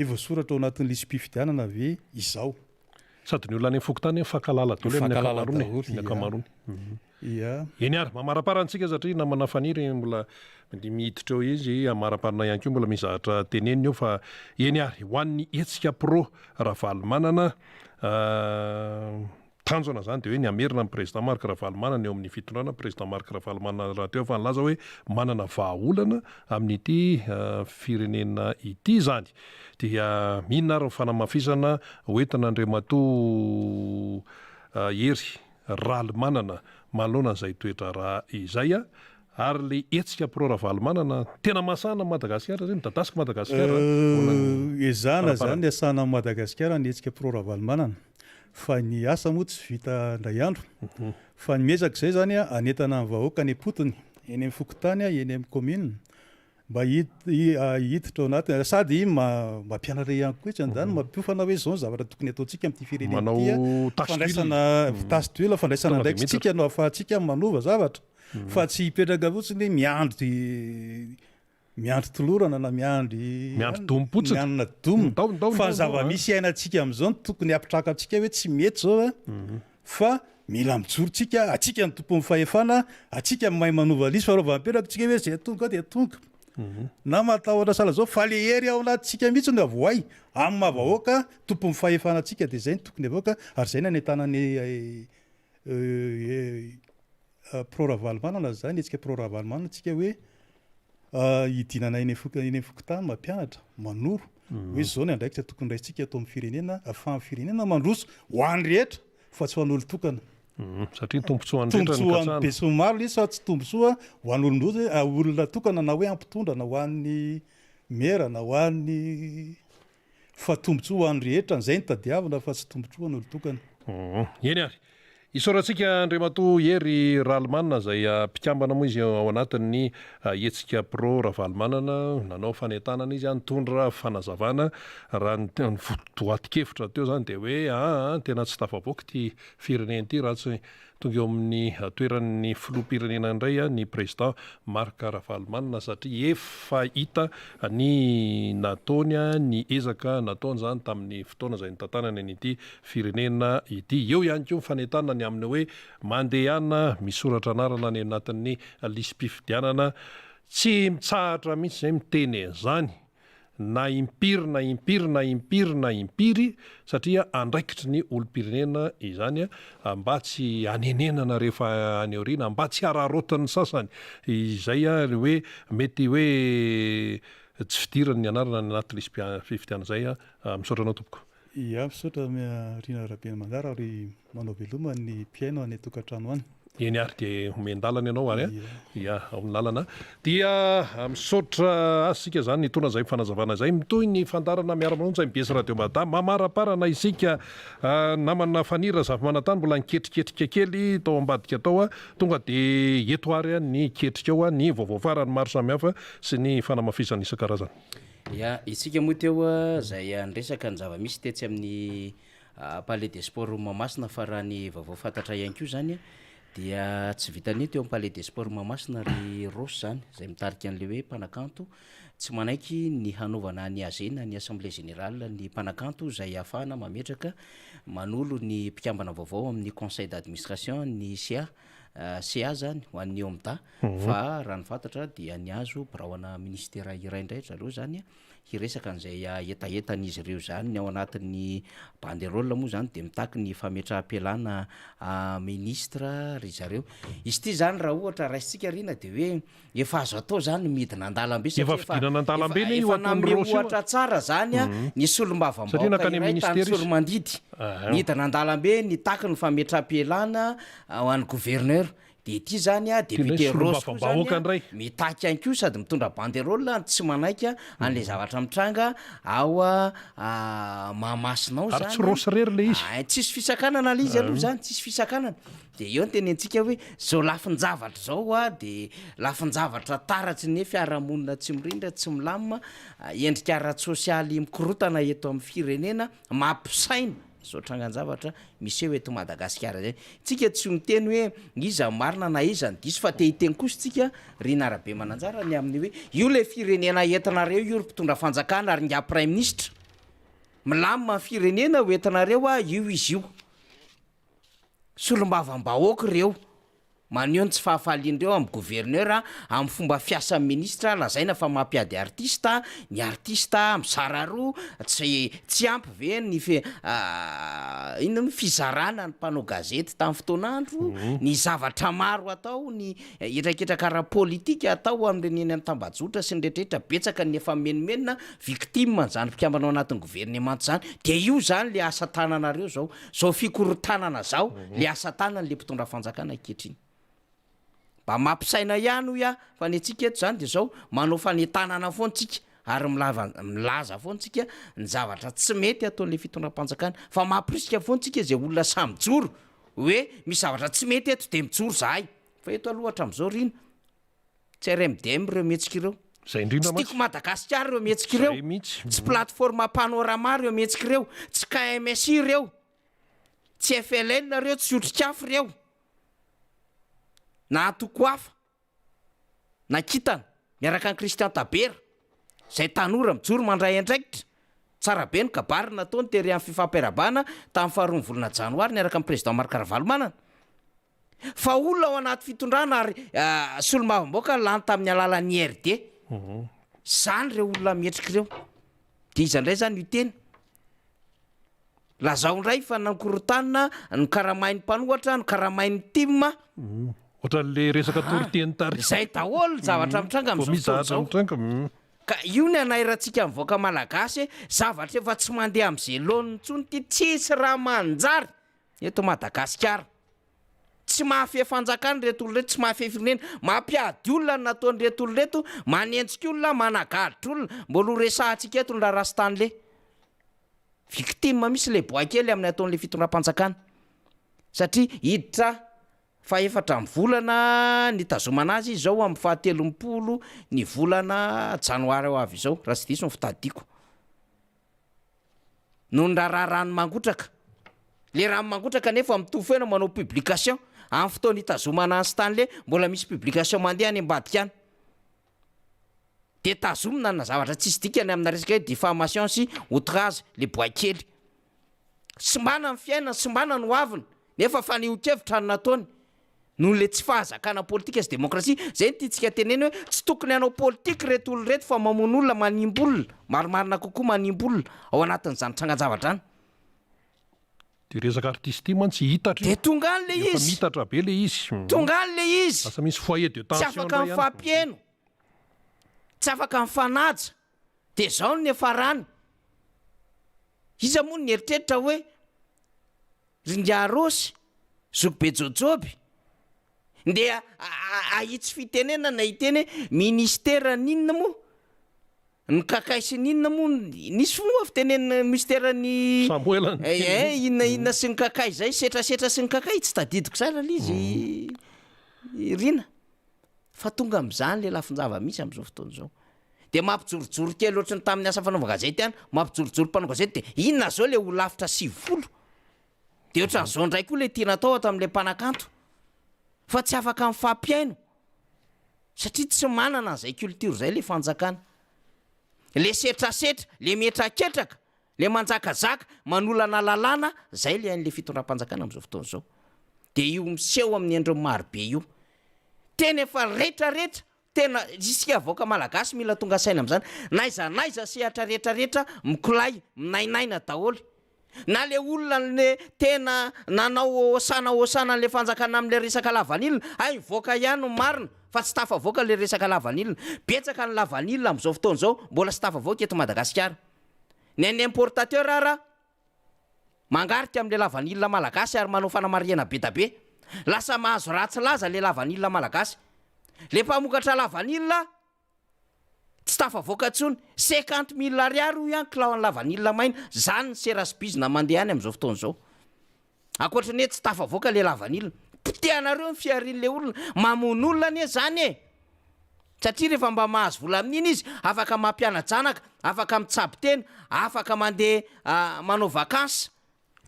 voasoratra ao anatin'ny lisy mpifidianana ve izao sady ny olona any fokotany fankalala daholo ny akamarony eny ary mamaraparantsika satria namana faniry mbola mihiditra eo izy amaraparina ihany koa mbola mizahatra teneniny eo fa eny ary ho an'ny etsika pro Ravalomanana tanjona zany de hoe ny amerina ny président Marc Ravalomanana eo amin'ny fitondrana président Marc Ravalomanana raha teo fa nilaza hoe manana vahaolana amin'ity firenena ity zany dia minina ary ny fanamafisana hoentina Andriamatoa hery Ralomanana manoloana izay toetra raha izay ary le etsika pro Ravalomanana tena masahana Madagasikara zay midadasika Madagasikara ezana zany asana Madagasikara ny etsika pro Ravalomanana fa ny asa moa tsy vita ndray andro fa ny miezaka izay zany anetana ny vahoaka ny potony eny amin'ny fokotany eny amin'ny commune mba hiditra ao anaty sady mampianatra ihany koa zany mampiofana hoe zao zavatra tokony ataontsika amin'ity firenena ity fandraisana tasy duela fandraisana ndraiky tsika no ahafahantsika manova zavatra fa tsy hipetraka fotsiny miandry tolorana na miandry dompotsina fa zava-misy ainantsika amin'izao tokony ampitraka antsika hoe tsy mety zao fa mila mijorontsika atsika ny tompon'ny fahefana atsika mahay manova lisy farovampetraka tsika hoe zay tonga de tonga na matahotra sala zao fa le hery ao anatintsika mihitsy no avoay amin'ny mahavahoaka tompon'ny fahefana atsika de zay ny tokony avoaka ary zay nanentanany pro Ravalomanana zany etsika pro Ravalomanana tsika hoe hidinana eny amin'ny fokotany mampianatra manoro hoe zao ny andraikitra tokony raisitsika atao amin'ny firenena ahafahan'ny firenena mandroso ho an'ny rehetra fa tsy ho an'olo tokana satria tombontsoa tombontsoa be sy maro izy fa tsy tombontsoa ho an'olondrozy olona tokana na hoe ampitondra na ho an'ny mera na ho an'ny fa tombontsoa ho an'ny rehetra zay ny tadiavina fa tsy tombontsoa an'olo tokana eny ary isorantsika Andriamatoa hery Ralomanana zay mpikambana moa izy ao anatin'ny etsika pro Ravalomanana nanao fanetanana izy nitondra fanazavana raha ny doatikevitra teo zany de hoe tena tsy tafavoaka ty firenena ity raha tsy tonga eo amin'ny toeran'ny filoham-pirenena indray ny président Marc Ravalomanana satria efa hita ny nataony ny ezaka nataony zany tamin'ny fotoana izay nitantanany an'ity firenena ity eo ihany koa mifanetana ny amin'ny hoe mandehana misoratra anarana ny anatin'ny lisy mpifidianana tsy mitsahatra mihitsy zay miteny zany na impiry satria andraikitry ny olom-pirenena izany mba tsy anenenana rehefa any aoriana, mba tsy ararotan'ny sasany izay hoe mety hoe tsy fidirany ny anarana ny anaty fifitiana zay misaotranao tompoko. Misaotra Riana Rabe Manjara ary manao veloma ny mpiaino any tokantrano any. Eny ary de omendalana ianao ary amin'ny lalana dia misaotra asika zany ny tona zay fanazavana zay mitoy ny fandarana miara-manonja MBS Radio Madama mamaraparana isika namana fanira zava-manantany mbola niketriketrika kely tao ambadika tao tonga de eto ary ny ketrika ao ny vaovao farany maro samihafa sy ny fanamafisany isan-karazany. Isika moa teo zay andresaka ny zava-misy tetsy amin'ny Palais des Sports Mahamasina fa raha ny vaovao fantatra ihany koa zany dia tsy vitany teo amin'ny Palais des Sports Mahamasina ry Rosy zany zay mitarika an'le hoe mpanakanto tsy manaiky ny hanaovana ny azena ny assemblée générale ny mpanakanto zay ahafahana mametraka manolo ny mpikambana vaovao amin'ny conseil d'administration ny CA zany ho an'ny OMDA fa raha ny fantatra dia ny azo birahoana ministera iraindray zareo zany hiresaka an'izay etaetan'izy ireo zany ny ao anatin'ny banderole moa zany de mitaky ny fametraha-pialana ministra ry zareo izy ty zany raha ohatra raisitsika rina de hoe efa azo atao zany midina an-dalambe nameohatra tsara zany ny solombavam-baoaka iray tany solomandidy midina an-dalambe ny taky ny fametraha-pialana ho an'ny gouverneur de ity zany député Rosy zany mitaky any koa sady mitondra banderole tsy manaiky an'le zavatra mitranga ao Mahamasina ao zany. Tsy rosy rery le izy. Tsisy fisakanana le izy aloha zany, tsisy fisakanana. De eo ny tenentsika hoe zao lafin-javatra zao de lafin-javatra taratsy ny fiarahamonina tsy mirindra tsy milamina endrika ara-tsosialy mikorotana eto amin'ny firenena mampisaina zao trangan-javatra misy hoe eto Madagasikara zay. Tsika tsy miteny hoe iza marina na iza ny diso fa te hiteny kosa tsika Riana Rabe Mananjara ny amin'ny hoe io le firenena entinareo io mpitondra fanjakana ary nga prime ministre milamina firenena ho entinareo io izy io solombavam-bahoaka reo maneho ny tsy fahafalian'ireo amin'ny gouverneur amin'ny fomba fiasa ministra lazaina fa mampiady artista ny artista mizara roa tsy ampy ve ny inona fizarana ny mpanao gazety tamin'ny fotoanandro ny zavatra maro atao ny hitrakitraka ara-politika atao amin'ireny amin'ny tambajotra sy ny rehetrarehetra betsaka ny efa menomenina victime zany mpikambana ao anatin'ny gouvernement zany de io zany le asa tananareo zao fikorotanana zao le asa tanana le mpitondra fanjakana ankehitriny mba mampisaina ihany hoy fa ny antsika eto zany de zao manao fanetanana foantsika ary milaza foantsika ny zavatra tsy mety ataon'le fitondram-panjakana fa mampirisika foantsika zay olona samy joro hoe misy zavatra tsy mety eto de mijoro zahay fa eto aloha hatram'izao rina tsy RMDM reo mihetsika ireo tsy tiako Madagasikara reo mihetsika ireo tsy plateforme panorama reo mihetsika ireo tsy KMSI ireo tsy FLN reo tsy otrikafo reo na atoko hafa na kitana miaraka ny Christian Tabera zay tanora mijoro mandray andraikitra tsara be ny kabary nataony tery amin'ny fifampiarabana tamin'ny faharoa ny volana janoary niaraka amin'ny président Marc Ravalomanana fa olona ao anaty fitondrana ary solombavam-bahoaka lany tamin'ny alalan'ny RD zany reo olona mietrika ireo de izandray zany iteny lazao ndray fa nankorotanina ny karamain'ny mpanohatra ny karamain'ny timma ohatran'le resaka toroteny tary zay daholo zavatra mitranga amin'izao ka io ny anairantsika mivoaka malagasy zavatra efa tsy mandeha amin'izay laoniny tsony ty tsisy raha manjary eto Madagasikara tsy mahafehy fanjakany reto olo reto tsy mahafehy firenena mampiady olona nataony reto olo reto manenjika olona managaditra olona mbola ho resahantsika eto ny raha rasytany le victime misy le boakely amin'ny ataon'le fitondram-panjakana satria hiditra fa efatra amin'ny volana ny tazomana azy izao amin'ny 17 ny volana janoary ao avy izao raha tsy diso ny fitadiako no ny raha rano mangotraka le rano mangotraka nefa mitovy foana manao publication amin'ny fotoana hitazomana ny Stanley mbola misy publication mandeha any ambadika any de tazomina na zavatra tsisy dikany amina resaka hoe diffamation sy outrage le boakely sy mana ny fiainana sy mana ny hoaviny nefa fa ny hokevitra ny nataony noho le tsy fahazakana politika sy demokrasia zay ntiatsika teneny hoe tsy tokony hanao politika reto olo reto fa mamono olona manimba olona marimarina kokoa manimba olona ao anatin'izany trangan-javatra any de resaka artiste man tsy hitatra de tonga any le efa izy mitatra be le izy tonga any le izy asa misy foyer de tsy tension afaka mifampieno tsy afaka mifanaja de zao ny efarany izy moa ny eritreritra hoe ringarosy zokobe jojoby nde ahitsy fitenenana iteny ministera ninona moa ny kakay sy ninona moa nisy fomoa fitenenana ministerany Samuel inona sy ny kakay zay setrasetra sy ny kakay tsy tadidiko sara l izy rina fa tonga am'izany le lafinjava misy am'izao fotoana zao de mampijorojoro kely ohatry ny tamin'ny asa fanaova gazety any mampijorojoro mpanao gazety de inona zao le ho lafitra 90 de ohatran'izao ndray koa le tia natao ato am'le mpanakanto fa tsy afaka mifampiaino satria tsy manana an'izay culture zay le fanjakana le setrasetra le metraketraka le manjakazaka manolana lalàna zay le an'le fitondram-panjakana am'izao fotoana zao de io miseho amin'ny endrony marobe io tena efa rehetrarehetra tena isika avoaka malagasy mila tonga saina am'izany naizanaiza sehatra rehetrarehetra mikolay minainaina daholy na le olona le tena nanao osana le fanjakana am'le resaka lavanilina ay voaka ihany no marina fa tsy tafavoaka le resaka lavanilina betsaka ny lavanilina am'izao fotoana zao mbola tsy tafavoaka eto Madagasikara ny any importateur ara mangarika am'le lavanilina malagasy ary manao fanamariana be da be lasa mahazo ratsy laza le lavanilina malagasy le mpamokatra lavanilina tsy tafavoaka tsony 50,000 ariary ihany kilao ny lavanilina maina zany ny serasibizina mandeha any am'izao fotoana zao akoatrany hoe tsy tafavoaka le lavanilina piteanareo ny fiarin'le olona mamono olona anie zany e satria rehefa mba mahazo vola amin'iny izy afaka mampiana-janaka afaka mitsabo tena afaka mandeha manao vakansa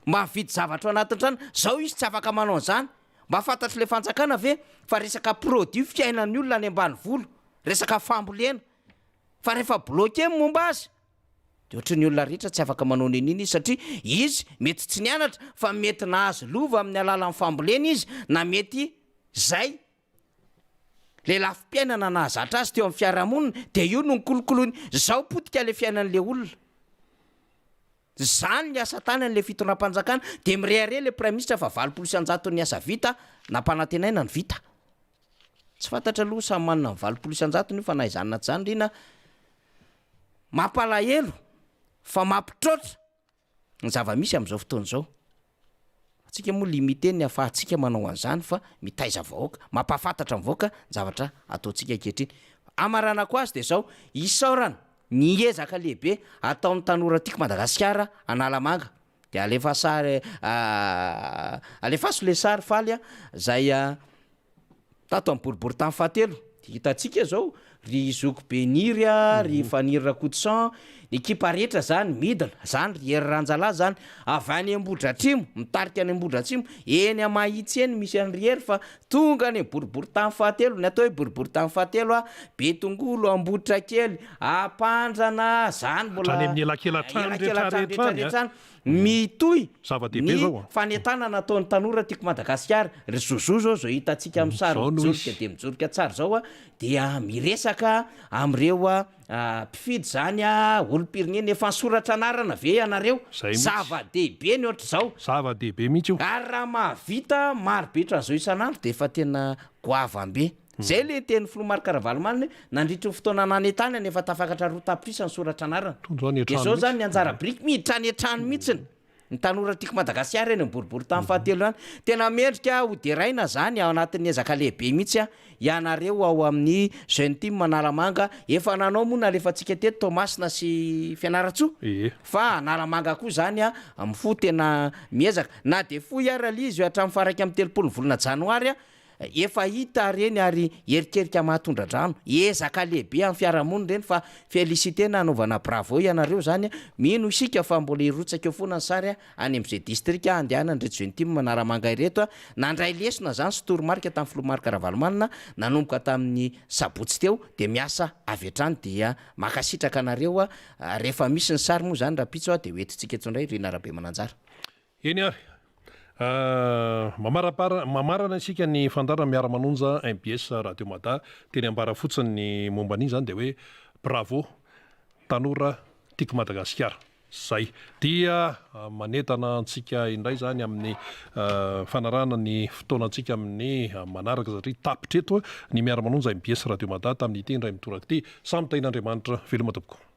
mba mividy zavatra ao anatin'ny trano zao izy tsy afaka manao an'izany mba fantatry le fanjakana ve fa resaka produit fiainan'ny olona any ambany volo resaka fambolena fa rehefa bloqué momba azy de ohatry ny olona rehetra tsy afaka manao nen'iny izy satria izy mety tsy nianatra fa mety nahazo lova amin'ny alalan'ny fambolena izy na mety zay le lafi-piainana nahazatra azy teo amin'ny fiarahamonina de io no nykolokoloiny zao potika le fiainan'le olona zany ny asa tanan'le fitondram-panjakana de mirehare le prime ministre fa 20% ny asa vita na mpanantenaina ny vita tsy fantatra aloha samy manana 20% io fa na izanona tsy zany rina mampalahelo fa mampitrotra ny zava-misy am'izao fotoana zao atsika moa limité ny afahantsika manao an'izany fa mitaiza vahoaka mampafantatra mivoaka ny zavatra ataontsika ankehitriny amaranako azy de zao isaorana ny ezaka lehibe ataon'ny tanora tiako Madagasikara analamanga de alefa sary alefaso le sary faly zay tato amin'ny boribory tany fahatelo de hitantsika zao ry zoko beniry ry faniry rakotosan ny ekipa rehetra zany midina zany ry hery ranjala zany avy any Ambohidratrimo mitarika any Ambohidratrimo eny amahitsy eny misy any ry hery fa tonga ny boribory tany fahatelo ny atao hoe boribory tany fahatelo be tongolo Ambohitra kely Apandrana zany mbola Hatrany amin'ny elakelan-trano rehetrarehetra mitoy zava-dehibe zao fanetana nataon'ny tanora tiako Madagasikara ry zozo zao zao hitantsika amin'ny sary mijorika de mijorika tsara zao dia miresaka am'ireo mpifidy zany olom-pirenena efa nysoratra anarana ve ianareo zava-dehibe ny ohatra zao zava-dehibe mihitsy io ary raha mahavita marobe trazao isan'andro de efa tena goavam-be zay le teny Filomarka Ravalomanina nandritra ny fotoana nanetany any efa tafakatra roa tapitrisa ny soratra anarana de zao zany ny anjara biriky miditra any an-trano mihitsiny ny tanora tiako Madagasikara eny boribory tany fahatelo any tena mendrika ho deraina zany ao anatin'ny ezaka lehibe mihitsy ianareo ao amin'ny jeune team Analamanga efa nanao moa na lefa tsika teto Tomasina sy Fianaratsoa fa Analamanga koa zany mifo tena miezaka na de fo iarali izy hatramin'ny faraka amin'ny 30 volana janoary efa hita reny ary erikerika mahatondra drano ezaka lehibe amin'ny fiarahamonina reny fa félicité na anaovana bravo ianareo zany mino isika fa mbola irotsaka eo foana ny sary any amin'izay district andehana ndreto jeune team Analamanga ireto nandray lesona zany sy toromarika tamin'ny Filomarka Ravalomanina nanomboka tamin'ny sabotsy teo de miasa avy hatrany dia makasitraka anareo rehefa misy ny sary moa zany raha pitso de hoetitsika eto indray Rina Rabe Mananjara eny Mamarana isika ny fandarana miara-manonja MBS Radio Mada teny ambara fotsiny ny momba an'iny zany dia hoe bravo tanora tiako Madagasikara. Zay dia manentana antsika indray zany amin'ny fanarahana ny fotoanantsika amin'ny manaraka satria tapitra eto ny miara-manonja MBS Radio Mada tamin'ny teny Ray Mitoraka ty samy tain'Andriamanitra veloma tompoko.